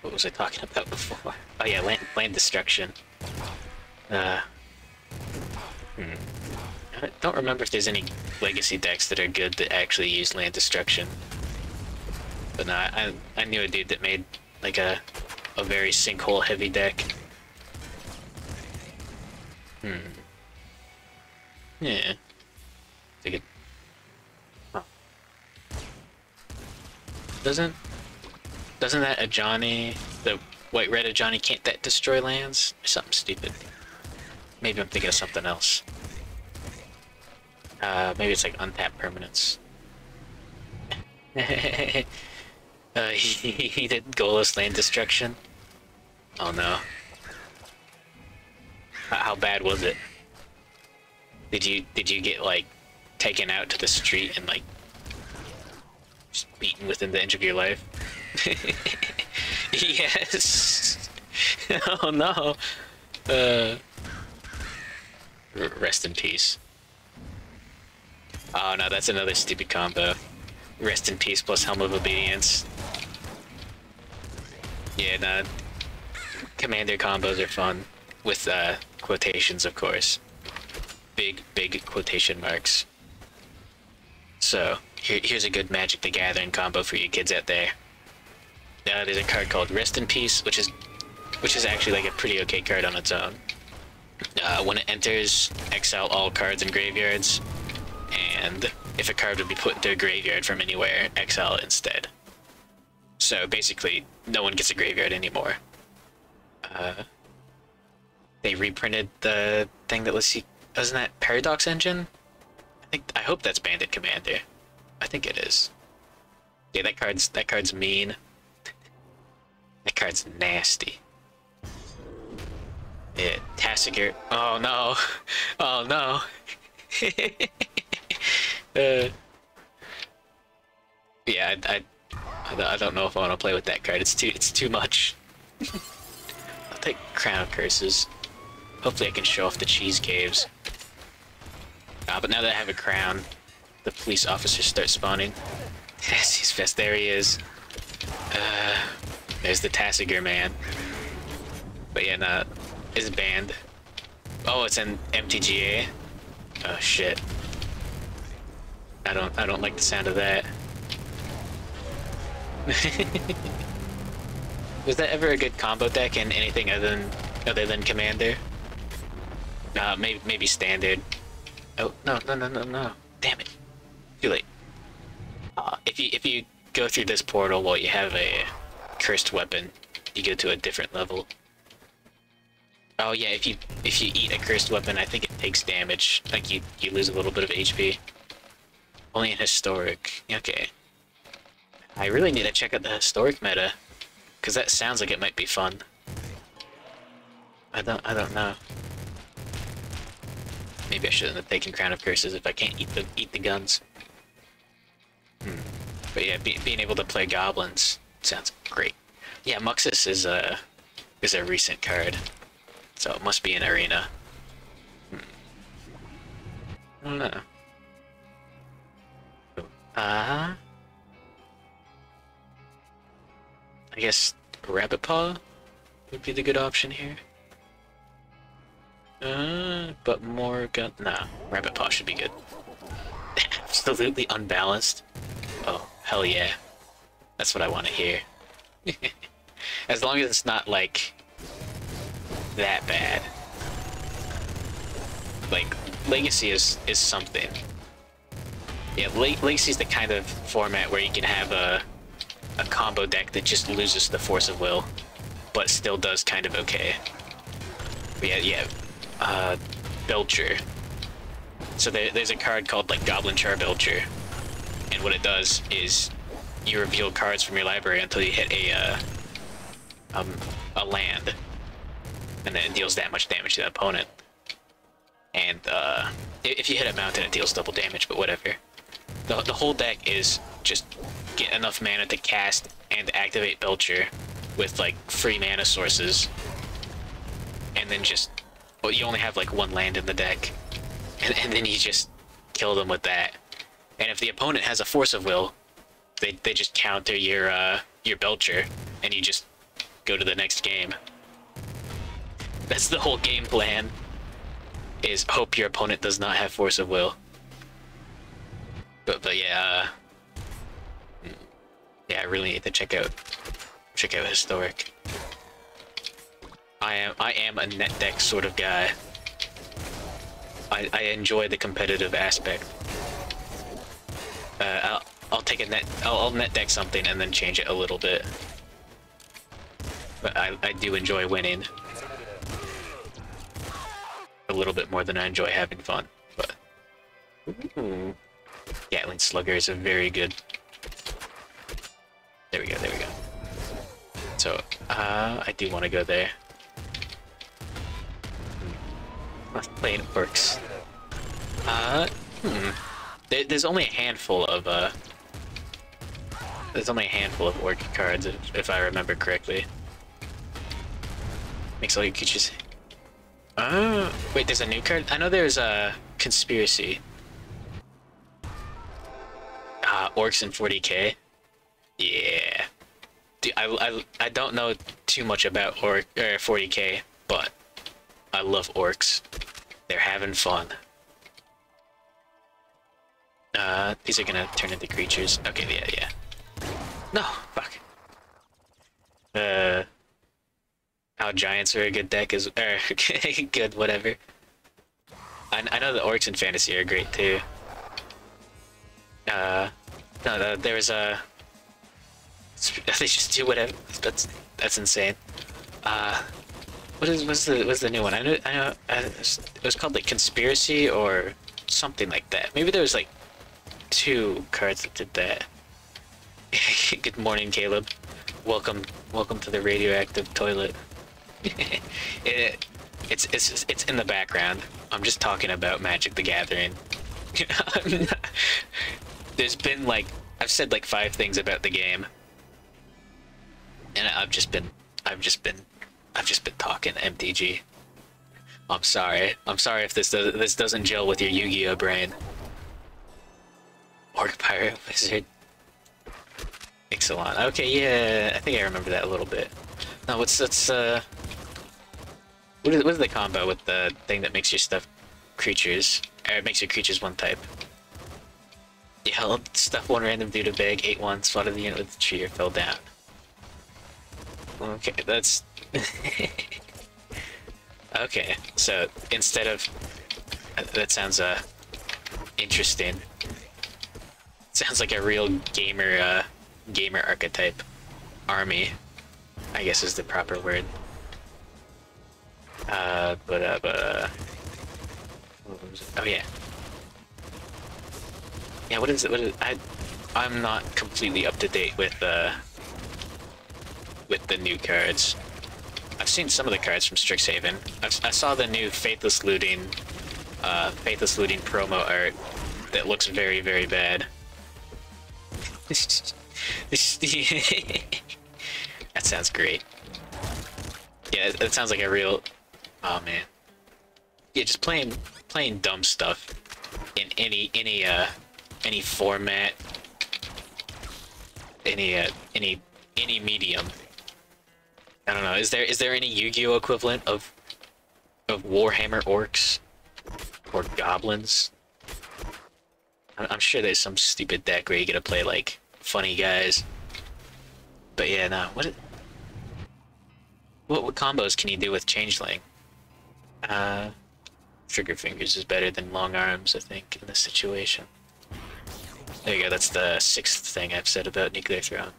what was I talking about before? Oh yeah, land destruction. I don't remember if there's any legacy decks that are good that actually use land destruction. But no, I knew a dude that made like a very sinkhole heavy deck. Yeah. Oh. Doesn't that Ajani, the white red Ajani, can't that destroy lands? Or something stupid. Maybe I'm thinking of something else. Maybe it's like untapped permanents. He did Golos land destruction. Oh no. How bad was it? Did you get like taken out to the street and like just beaten within the inch of your life? Yes. Oh no. Rest in peace. Oh no, that's another stupid combo. Rest in peace plus Helm of Obedience. Yeah, no. Commander combos are fun. With quotations, of course. Big quotation marks. So, here's a good Magic the Gathering combo for you kids out there. There's a card called Rest in Peace, which is actually like a pretty okay card on its own. When it enters, exile all cards in graveyards, and if a card would be put into a graveyard from anywhere, exile it instead. So basically, no one gets a graveyard anymore. They reprinted the thing that lets you... Isn't that Paradox Engine? I hope that's Bandit Commander. I think it is. Yeah, that card's mean. That card's nasty. Yeah, Tassiger. Oh no. Oh no. Yeah, I don't know if I want to play with that card. It's too much. I'll take Crown of Curses. Hopefully I can show off the cheese caves. But now that I have a crown, the police officers start spawning. Yes, he's fast. There he is. There's the Tassiger man. But yeah, no, it's banned. Oh, it's in MTGA. Oh shit. I don't like the sound of that. Was that ever a good combo deck in anything other than Commander? Maybe Standard. Oh no. Damn it. Too late. If you go through this portal while you have a cursed weapon, you go to a different level. Oh yeah, if you eat a cursed weapon, I think it takes damage. Like you lose a little bit of HP. Only in historic. Okay. I really need to check out the historic meta, because that sounds like it might be fun. I don't know. Maybe I shouldn't have taken Crown of Curses if I can't eat the guns. But yeah, being able to play goblins sounds great. Yeah, Muxus is a recent card, so it must be an arena. I don't know. I guess Rabbit Paw would be the good option here. But more gun. Nah, Rabbit Paw should be good. Absolutely unbalanced. Oh, hell yeah. That's what I want to hear. As long as it's not, like, that bad. Like, Legacy is something. Yeah, Legacy's the kind of format where you can have a combo deck that just loses the Force of Will, but still does kind of okay. But yeah, Belcher. So there's a card called, like, Goblin Char Belcher, and what it does is you reveal cards from your library until you hit a land, and then it deals that much damage to the opponent. And if you hit a mountain, it deals double damage, but whatever. The whole deck is just get enough mana to cast and activate Belcher with, like, free mana sources, and then just, well, you only have like one land in the deck, and then you just kill them with that. And if the opponent has a Force of Will, they just counter your Belcher, and you just go to the next game. That's the whole game plan, is hope your opponent does not have Force of Will. But yeah, yeah, I really need to check out historic. I am a net deck sort of guy. I enjoy the competitive aspect. I'll take a I'll net deck something and then change it a little bit. But I do enjoy winning a little bit more than I enjoy having fun. But ooh. Gatling Slugger is a very good. There we go. So I do want to go there. Playing Orcs. There's only a handful of Orc cards if I remember correctly. Makes all your creatures. Wait, there's a new card? I know there's a Conspiracy. Orcs in 40k. Yeah. Dude, I don't know too much about 40k, but I love Orcs. They're having fun. These are gonna turn into creatures. Okay, yeah. No, fuck. How Giants are a good deck is, good, whatever. I know the Orcs in Fantasy are great too. No, there was a. They just do whatever. That's insane. What's the new one? I know. It was called like Conspiracy or something like that. Maybe there was like 2 cards that did that. Good morning, Caleb. Welcome to the radioactive toilet. It's in the background. I'm just talking about Magic the Gathering. There's been like, I've said like 5 things about the game, and I've just been talking MTG. I'm sorry if this doesn't gel with your Yu-Gi-Oh brain. Orc Pirate Wizard. Ixalan. Okay, yeah, I think I remember that a little bit. No, what is the combo with the thing that makes your stuff creatures? Or it makes your creatures one type. Yeah, stuff one random dude a bag, 8-1, spotted the unit with the tree or fell down. Okay, that's... Okay, so instead of... That sounds, interesting. Sounds like a real gamer, gamer archetype. Army, I guess is the proper word. Oh yeah. Yeah, what is it? I'm not completely up to date with the new cards. I've seen some of the cards from Strixhaven. I saw the new Faithless Looting promo art that looks very, very bad. That sounds great. Yeah, that sounds like a real... Oh man. Yeah, just playing dumb stuff in any format, any medium. I don't know. Is there any Yu-Gi-Oh equivalent of Warhammer orcs or goblins? I'm sure there's some stupid deck where you get to play like funny guys. But yeah, no. What combos can you do with Changeling? Trigger fingers is better than long arms, I think, in this situation. There you go, that's the 6th thing I've said about Nuclear Throne.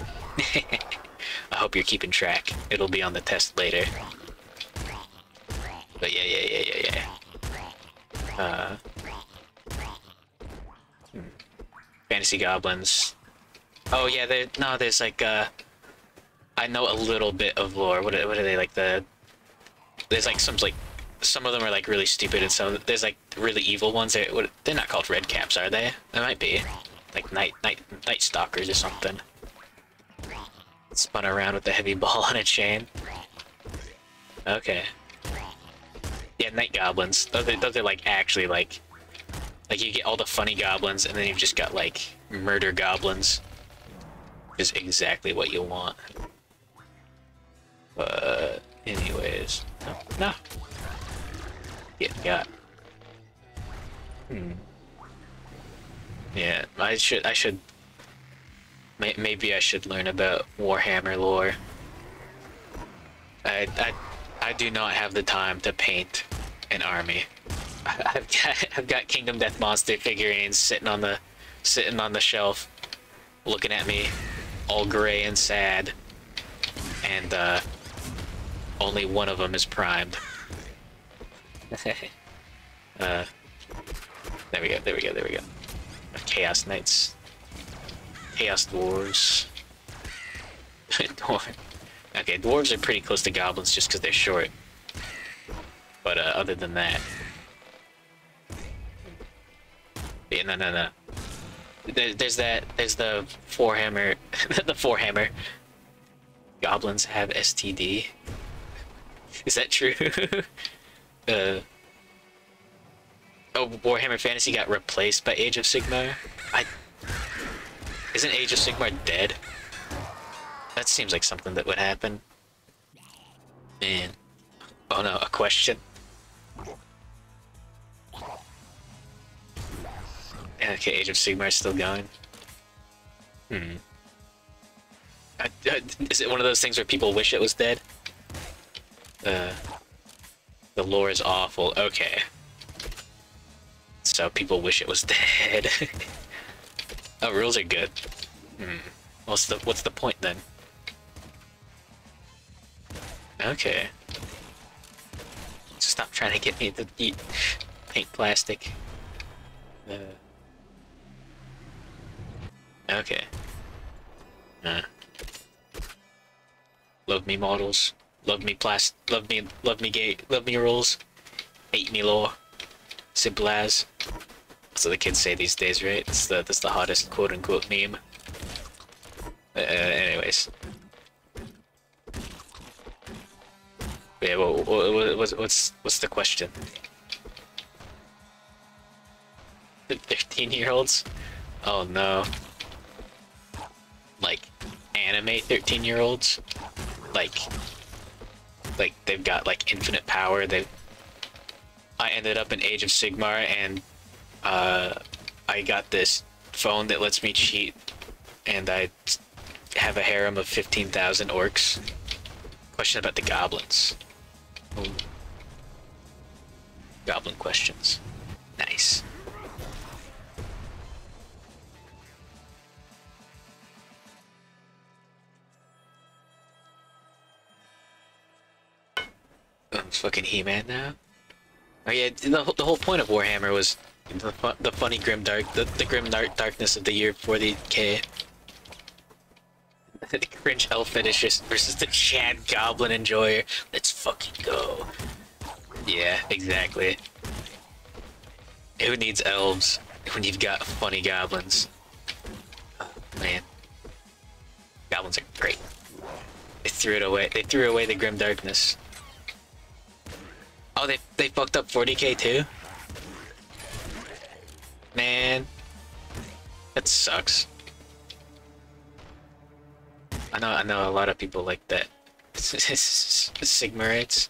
I hope you're keeping track. It'll be on the test later. But yeah. Fantasy Goblins. Oh yeah, there's like, I know a little bit of lore. What are they, like there's like some of them are like really stupid, and there's like really evil ones. They're not called red caps, are they? They might be. Like night stalkers or something. Spun around with a heavy ball on a chain. Okay. Yeah, night goblins. Those are like actually like you get all the funny goblins, and then you've just got like murder goblins. Is exactly what you want. But anyways, no. Yeah. Yeah, maybe I should learn about Warhammer lore. I do not have the time to paint an army. I've got Kingdom Death Monster figurines sitting on the shelf, looking at me, all gray and sad, and only one of them is primed. There we go. Chaos Knights. Chaos Dwarves. Okay, dwarves are pretty close to goblins just because they're short. But other than that... Yeah, no. There's the Forehammer... the Forehammer. Goblins have STD. Is that true? Oh, Warhammer Fantasy got replaced by Age of Sigmar? Isn't Age of Sigmar dead? That seems like something that would happen. Man. Oh no, a question. Okay, Age of Sigmar is still going. Is it one of those things where people wish it was dead? The lore is awful. Okay. So people wish it was dead. Oh, rules are good. What's the point then? Okay. Stop trying to get me to eat paint plastic. Okay. Love me models. Love me gay. Love me rules. Hate me lore. Simple as. That's what the kids say these days, right? That's the hottest quote-unquote meme. Anyways. Yeah, what's the question? 15-year-olds? Oh no. Like, anime 13-year-olds? Like, they've got, like, infinite power. I ended up in Age of Sigmar, and, I got this phone that lets me cheat, and I have a harem of 15,000 orcs. Question about the goblins. Ooh. Goblin questions. Nice. I'm fucking He-Man now. Oh yeah, the whole point of Warhammer was the funny grim darkness of the year before the K. The cringe elf fetishist versus the Chad goblin enjoyer. Let's fucking go. Yeah, exactly. Who needs elves when you've got funny goblins? Oh, man. Goblins are great. They threw it away. They threw away the grim darkness. Oh, they fucked up 40k too? Man. That sucks. I know a lot of people like that. Sigma rates.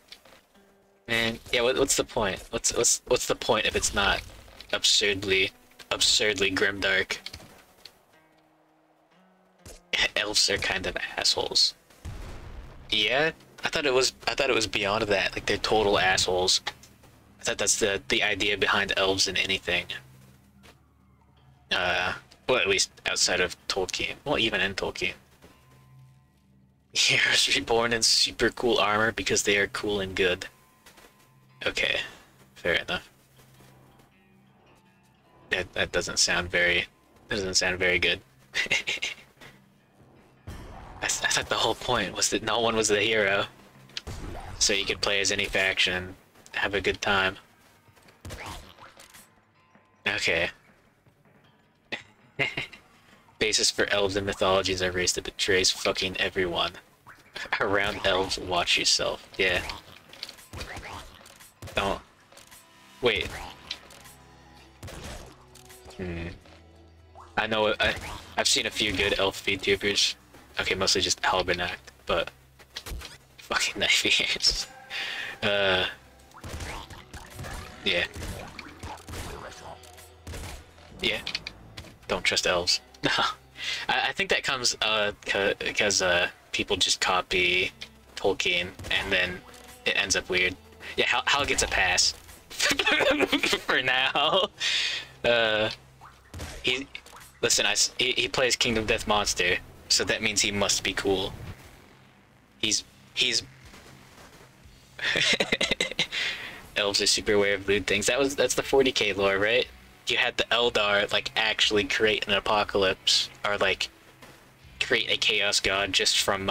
Man, yeah, what's the point? What's the point if it's not absurdly grimdark? Elves are kind of assholes. Yeah, I thought it was beyond that. Like, they're total assholes. I thought that's the idea behind elves in anything. Well, at least outside of Tolkien. Well, even in Tolkien. Heroes reborn in super cool armor because they are cool and good. Okay, fair enough. That doesn't sound very good. I thought the whole point was that no one was the hero, so you could play as any faction, have a good time. Okay. Basis for elves and mythologies are race that betrays fucking everyone. Around elves, watch yourself. Yeah. Don't. Wait. I know. I've seen a few good elf VTubers. Okay, mostly just Albernact, but fucking knife ears. Yeah. Yeah. Don't trust elves. No. I think that comes because people just copy Tolkien and then it ends up weird. Yeah, Hal gets a pass for now. He plays Kingdom Death Monster, so that means he must be cool. He's elves are super aware of lewd things. That's the 40k lore, right? You had the Eldar like actually create an apocalypse or like create a chaos god just from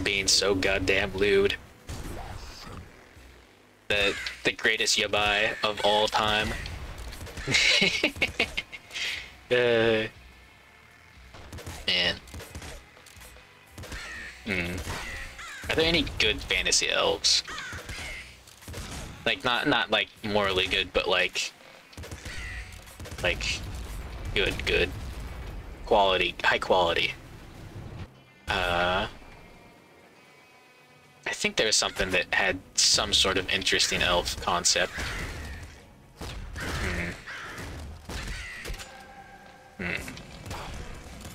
being so goddamn lewd. The greatest yabai of all time. Man. Are there any good fantasy elves? Like not like morally good, but like good quality, high quality. I think there was something that had some sort of interesting elf concept.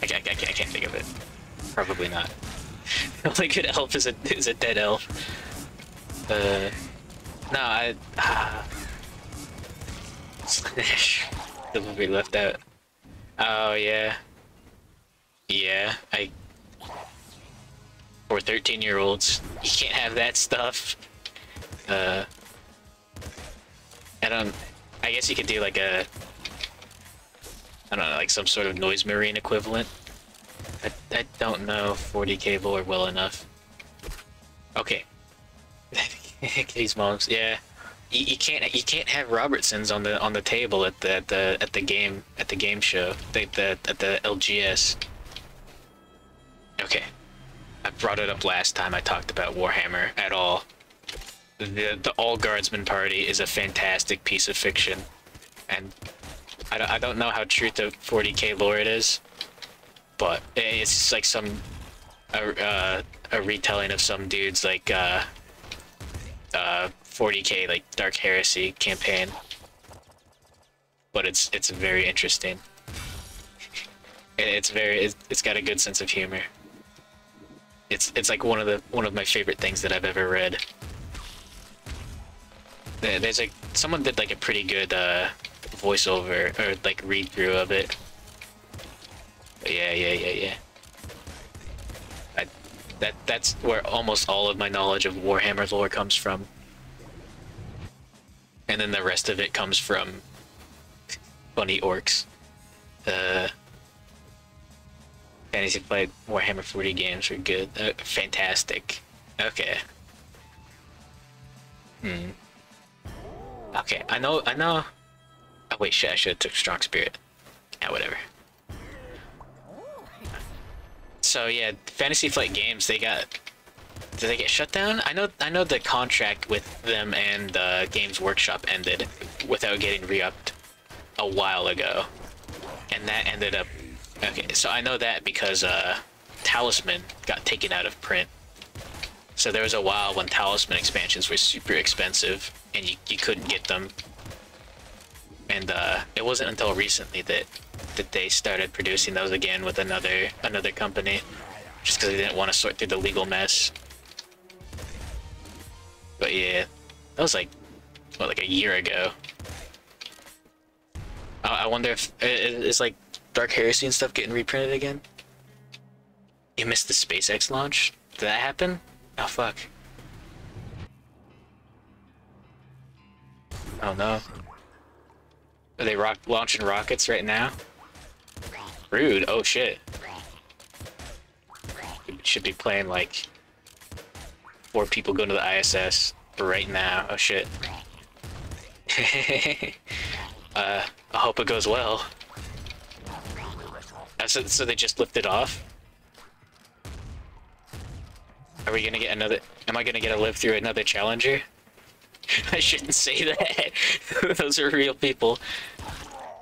I can't think of it. Probably not. The only good elf is a dead elf. No, Slanesh. The movie left out. Oh yeah. Yeah, for 13-year-olds, you can't have that stuff. I guess you could do like I don't know, like some sort of noise marine equivalent. I don't know 40k lore well enough. Okay. These moms, yeah. You can't have Robertsons on the table at the game show at the LGS. Okay. I brought it up last time I talked about Warhammer at all. The All Guardsman Party is a fantastic piece of fiction, and I don't know how true to 40k lore it is, but it's like some a retelling of some dude's like 40k like Dark Heresy campaign. But it's very interesting. It's got a good sense of humor. It's like one of my favorite things that I've ever read. There's like someone did like a pretty good voiceover or like read through of it. But yeah. That's where almost all of my knowledge of Warhammer lore comes from. And then the rest of it comes from funny orcs. Fantasy Flight Warhammer 40 games were good. Fantastic. Okay. Okay, I know. Oh, wait, shit, I should have took Strong Spirit. Yeah, whatever. So yeah, Fantasy Flight Games, did they get shut down? I know the contract with them and Games Workshop ended without getting re-upped a while ago. And that ended up... Okay, so I know that because Talisman got taken out of print. So there was a while when Talisman expansions were super expensive and you couldn't get them. And it wasn't until recently that they started producing those again with another company, just because they didn't want to sort through the legal mess. But yeah, that was like, what, like a year ago. I wonder if it's like Dark Heresy and stuff getting reprinted again. You missed the SpaceX launch? Did that happen? Oh fuck. Oh no. Are they launching rockets right now? Rude. Oh shit. We should be playing like 4 people going to the ISS right now. Oh shit. I hope it goes well. So they just lifted off? Are we gonna get another... Am I gonna get a live through another Challenger? I shouldn't say that. Those are real people.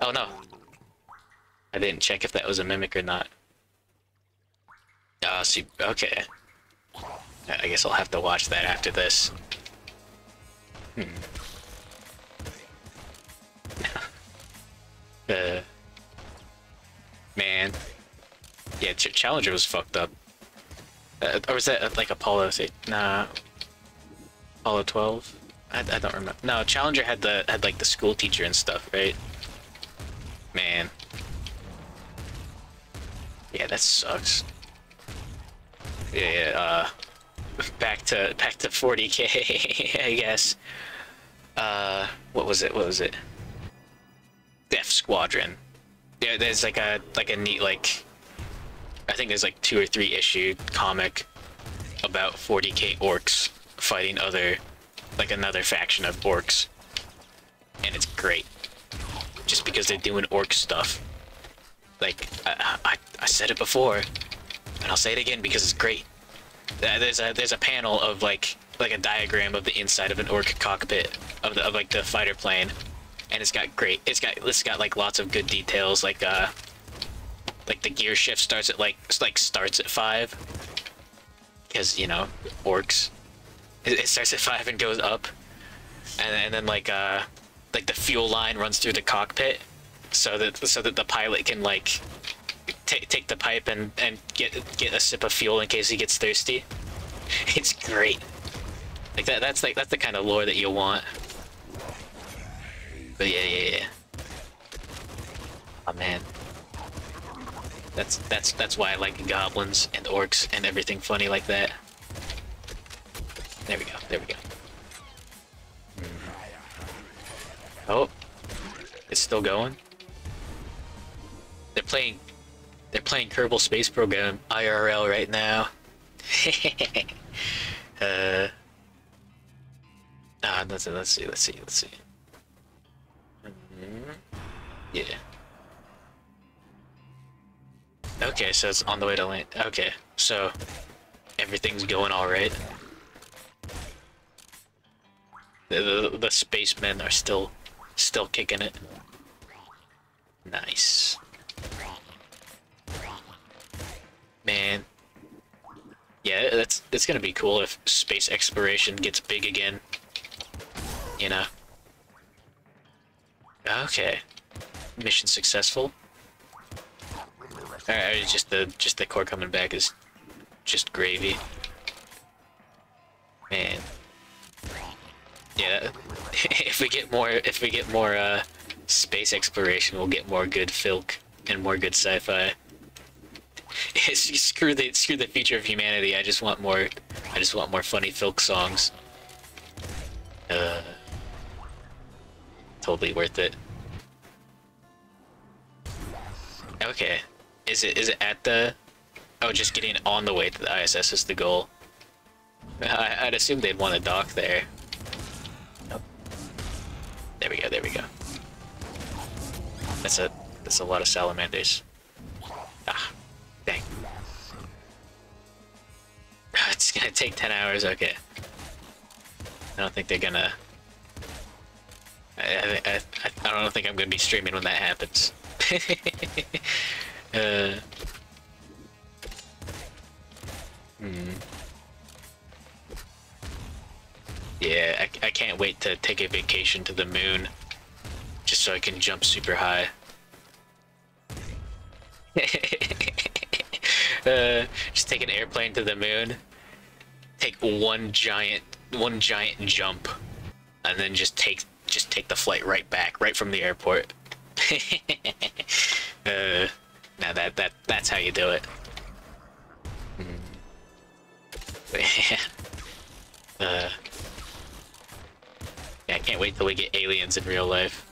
Oh no. I didn't check if that was a mimic or not. See, okay. I guess I'll have to watch that after this. Man. Yeah, Challenger was fucked up. Or was that like Apollo? Nah. Apollo 12? I don't remember. No, Challenger had like the school teacher and stuff, right? Man. Yeah, that sucks. Yeah, back to 40k, I guess. What was it? Death Squadron. Yeah, there's like a neat, like, I think there's like 2 or 3 issue comic about 40k orcs fighting another faction of orcs. And it's great. Just because they're doing orc stuff. Like, I said it before, and I'll say it again because it's great. There's a panel of like a diagram of the inside of an orc cockpit of like the fighter plane, and it's got like lots of good details, like the gear shift starts at 5, because you know, orcs. It starts at 5 and goes up, and then like the fuel line runs through the cockpit, so that the pilot can like take the pipe and get a sip of fuel in case he gets thirsty. It's great. Like that's the kind of lore that you want. But yeah. Oh man. That's why I like goblins and orcs and everything funny like that. There we go. Oh, it's still going. They're playing Kerbal Space Program IRL right now. Let's see. Yeah. Okay, so it's on the way to land. Okay, so everything's going all right. The spacemen are still kicking it. Nice. Man. Yeah, that's gonna be cool if space exploration gets big again. You know. Okay. Mission successful. Alright, just the core coming back is just gravy. Man. Yeah. if we get more space exploration, we'll get more good filk and more good sci-fi. Screw the future of humanity. I just want more funny filk songs. Totally worth it. Okay. Is it at the... Oh, just getting on the way to the ISS is the goal. I'd assume they'd want to dock there. Nope. There we go, there we go. That's a lot of salamanders. Ah, dang. It's gonna take 10 hours, okay. I don't think they're gonna... I don't think I'm gonna be streaming when that happens. Yeah, I can't wait to take a vacation to the moon, just so I can jump super high. Just take an airplane to the moon, take one giant jump, and then just take the flight right back, right from the airport. Now that's how you do it. Yeah, I can't wait till we get aliens in real life.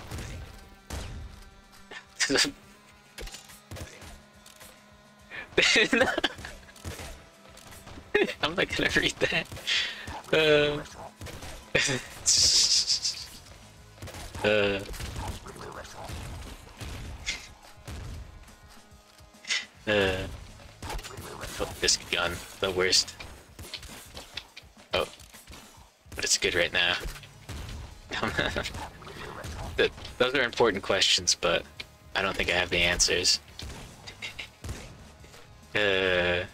I'm not gonna read that. Oh, this gun, the worst. Oh, but it's good right now. Those are important questions, but I don't think I have the answers. I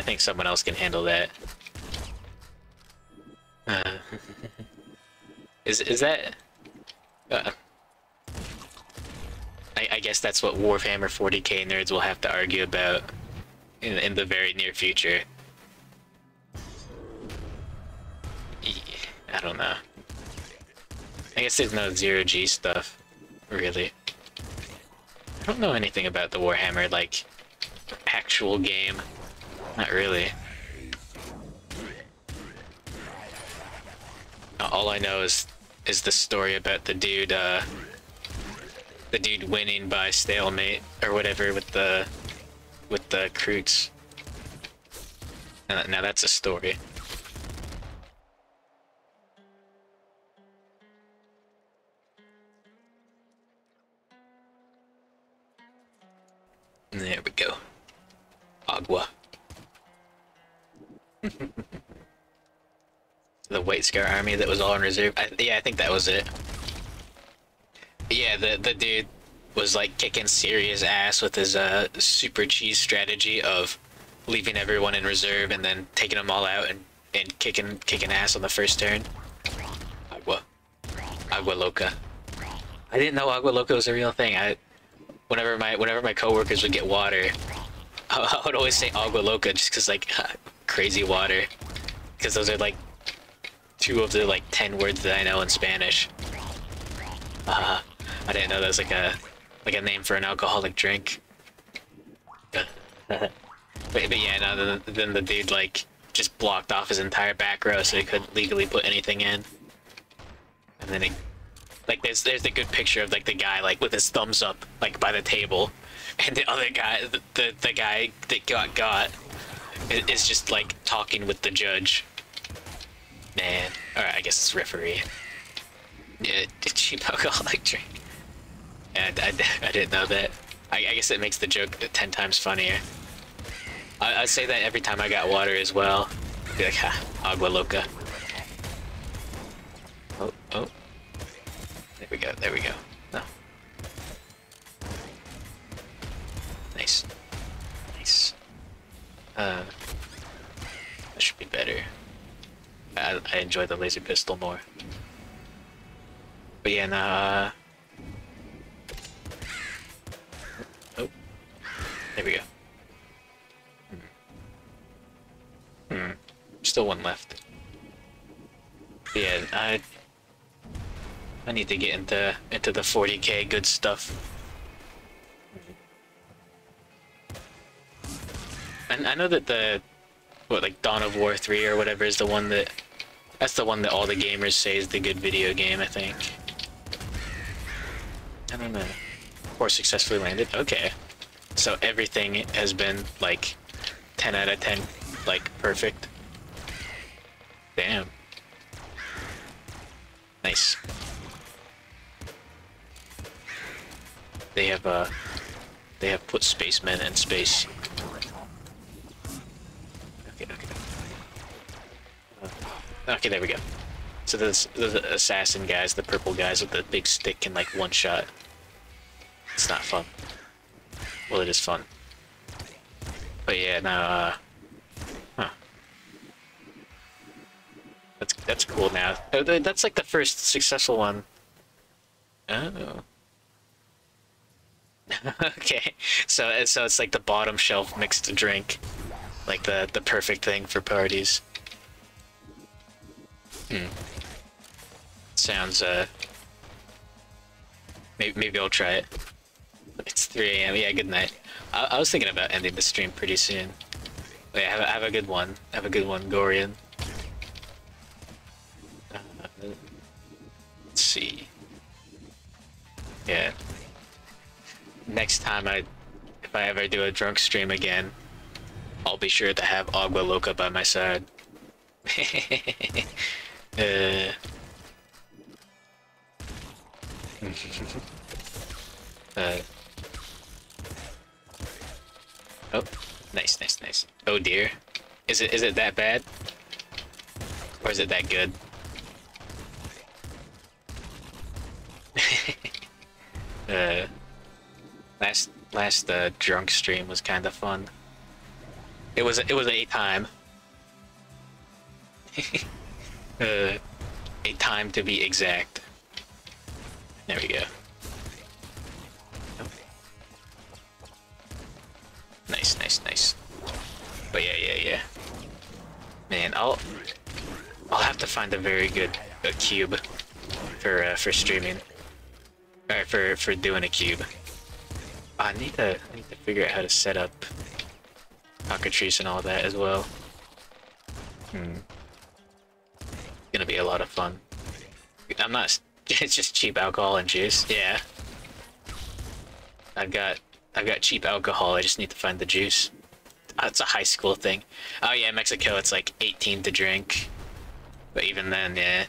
think someone else can handle that. Is that? I guess that's what Warhammer 40k nerds will have to argue about in the very near future. I don't know. I guess there's no zero-G stuff, really. I don't know anything about the Warhammer, like, actual game. Not really. All I know is the story about the dude winning by stalemate or whatever with the Kroots. Now that's a story. There we go. Agua. The White Scar army that was all in reserve. Yeah, I think that was it. Yeah, the dude was like kicking serious ass with his super cheese strategy of leaving everyone in reserve and then taking them all out and kicking ass on the first turn. Agua Loca. I didn't know Agua Loca was a real thing. Whenever my coworkers would get water, I would always say Agua Loca just because, like, crazy water, because those are like 2 of the like 10 words that I know in Spanish. I didn't know that was like a name for an alcoholic drink. But yeah, no, then the dude like just blocked off his entire back row so he couldn't legally put anything in. And then like there's the good picture of like the guy like with his thumbs up like by the table, and the other guy, the guy that got is just like talking with the judge. Man, alright, I guess it's referee. Yeah, cheap alcoholic drink. Yeah, I didn't know that. I guess it makes the joke 10 times funnier. I say that every time I got water as well. Be like, ha, Agua Loca. Oh. There we go. No. Nice. Nice. That should be better. I enjoy the laser pistol more. But yeah, nah. Oh. There we go. Still one left. But yeah, I need to get into the 40k good stuff. And I know that like Dawn of War 3 or whatever is the one that's the one that all the gamers say is the good video game, I think. I don't know. Or successfully landed. Okay. So everything has been like 10 out of 10, like perfect. Damn. Nice. They have put spacemen in space. Okay. Okay, there we go. So the assassin guys, the purple guys with the big stick can like one shot. It's not fun. Well, it is fun. But yeah, now, huh. That's cool now. That's like the first successful one. Oh. Okay, so it's like the bottom shelf mixed drink, like the perfect thing for parties. Sounds maybe I'll try it. It's 3 AM. Yeah, good night. I was thinking about ending the stream pretty soon. Wait, have a good one. Have a good one, Gorian. Let's see. Yeah. Next time if I ever do a drunk stream again, I'll be sure to have Agua Loca by my side. Oh, nice. Oh dear. Is it that bad? Or is it that good? Last drunk stream was kind of fun. It was a time. A time to be exact. There we go. Oh. Nice. But yeah. Man, I'll have to find a very good cube for streaming. Or for doing a cube. I need to figure out how to set up cockatrice and all that as well. Gonna be a lot of fun. I'm not. It's just cheap alcohol and juice. Yeah. I've got cheap alcohol. I just need to find the juice. It's a high school thing. Oh yeah, Mexico. It's like 18 to drink. But even then, yeah.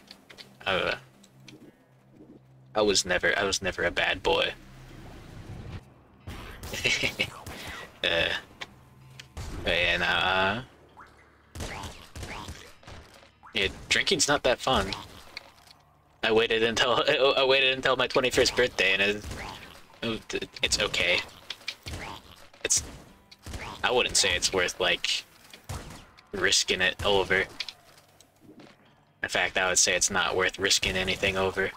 I was never a bad boy. And yeah, drinking's not that fun. I waited until my 21st birthday, and it's okay. I wouldn't say it's worth like risking it over. In fact, I would say it's not worth risking anything over.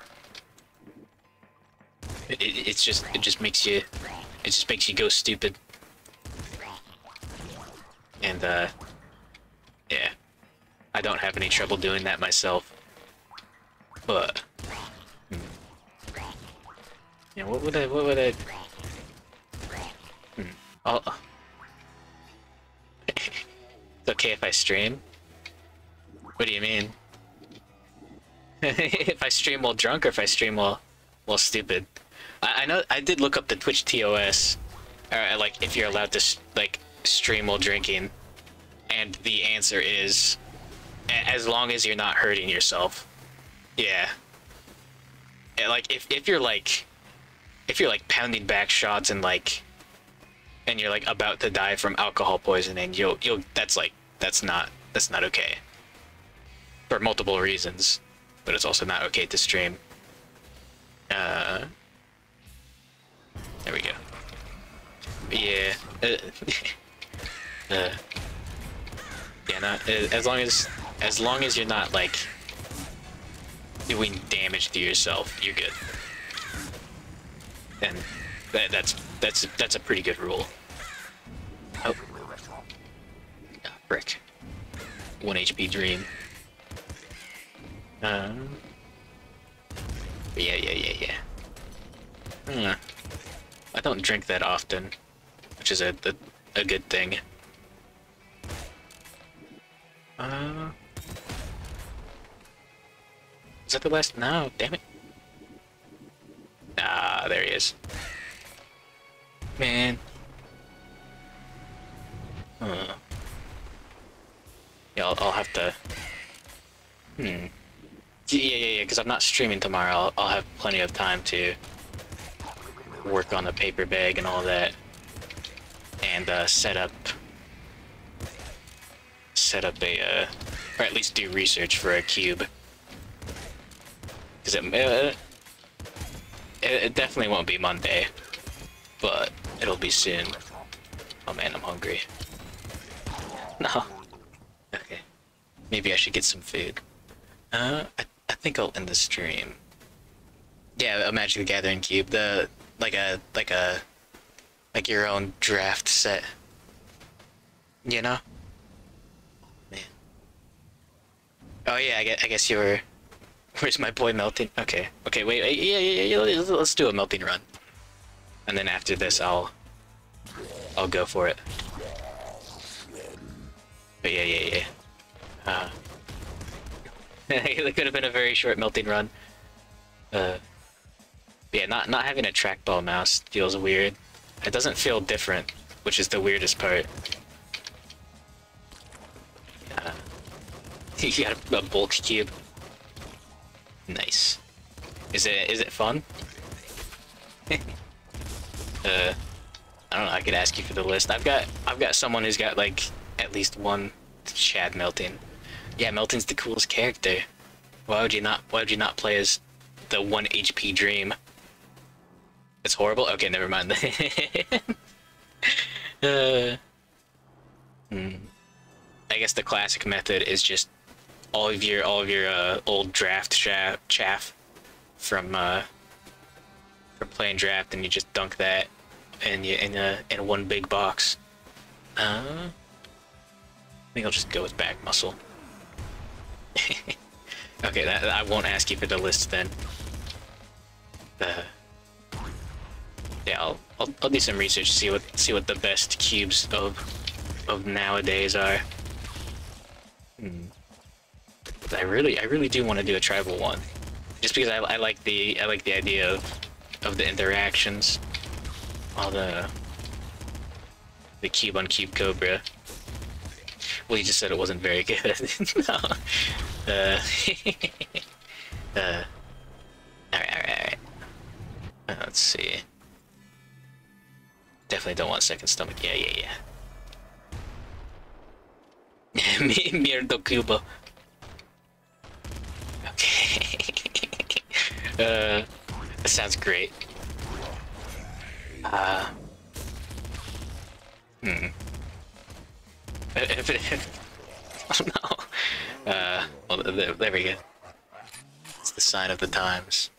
It just makes you go stupid. And yeah, I don't have any trouble doing that myself. But yeah, what would I? Oh, it's okay if I stream. What do you mean? If I stream while drunk or if I stream while stupid? I know I did look up the Twitch TOS, or like if you're allowed to like stream while drinking, and the answer is as long as you're not hurting yourself. Yeah. Yeah, like if you're like pounding back shots and you're like about to die from alcohol poisoning, that's not okay. For multiple reasons, but it's also not okay to stream. There we go. Yeah, uh, yeah, not as long as you're not like doing damage to yourself, you're good. And that's a pretty good rule. Oh, frick. 1 HP dream. Yeah. I don't drink that often, which is a good thing. Is that the last? No, damn it. Ah, there he is. Man. Yeah, I'll have to. Yeah, because I'm not streaming tomorrow. I'll have plenty of time to work on the paper bag and all that, and set up a, or at least do research for a cube. Because it definitely won't be Monday, but it'll be soon. Oh man, I'm hungry. No. Okay. Maybe I should get some food. I think I'll end the stream. Yeah, a Magic the Gathering cube. The like your own draft set. You know? Man. Oh yeah, I guess you were. Where's my boy melting? Okay, wait, yeah. Let's do a melting run, and then after this, I'll go for it. But yeah. It could have been a very short melting run. Yeah, not having a trackball mouse feels weird. It doesn't feel different, which is the weirdest part. You got a bulk cube. Nice. Is it fun? I don't know. I could ask you for the list. I've got someone who's got like at least one Chad Melting. Yeah, Melton's the coolest character. Why would you not play as the 1 HP Dream? It's horrible. Okay, never mind. I guess the classic method is just all of your old draft chaff from playing draft, and you just dunk that in one big box. I think I'll just go with back muscle. Okay, I won't ask you for the list then. Yeah, I'll do some research, see what the best cubes of nowadays are. I really do want to do a tribal one, just because I like the idea of the interactions, all the cube on cube Cobra. Well, you just said it wasn't very good. No. Alright. Let's see. Definitely don't want second stomach. Yeah. Mierdo Cuba. Okay. That sounds great. Oh no. Well, there we go. It's the sign of the times.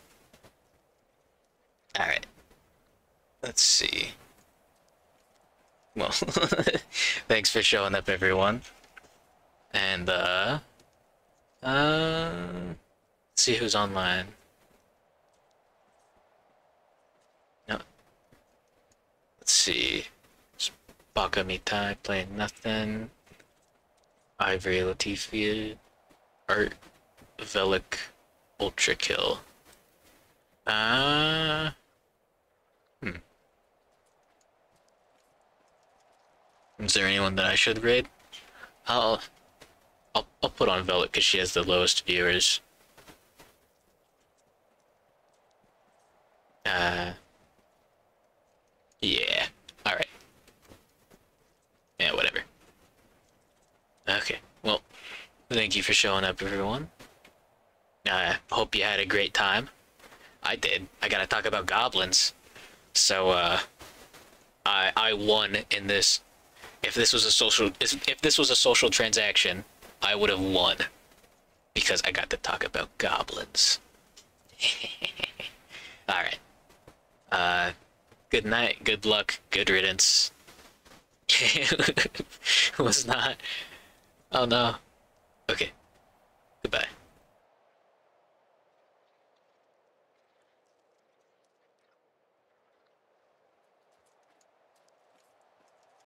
Alright. Let's see. Well, thanks for showing up, everyone. And, let's see who's online. No. Let's see. Baka Mitai playing nothing. Ivory Latifi. Art Velik Ultra Kill. Is there anyone that I should raid? I'll put on Velik because she has the lowest viewers. Yeah. Alright. Yeah, whatever. Okay, well, thank you for showing up, everyone. Hope you had a great time. I did. I gotta talk about goblins. So, I won in this. If this was a social transaction, I would have won because I got to talk about goblins. All right. Good night. Good luck. Good riddance. Was not. Oh no. Okay. Goodbye.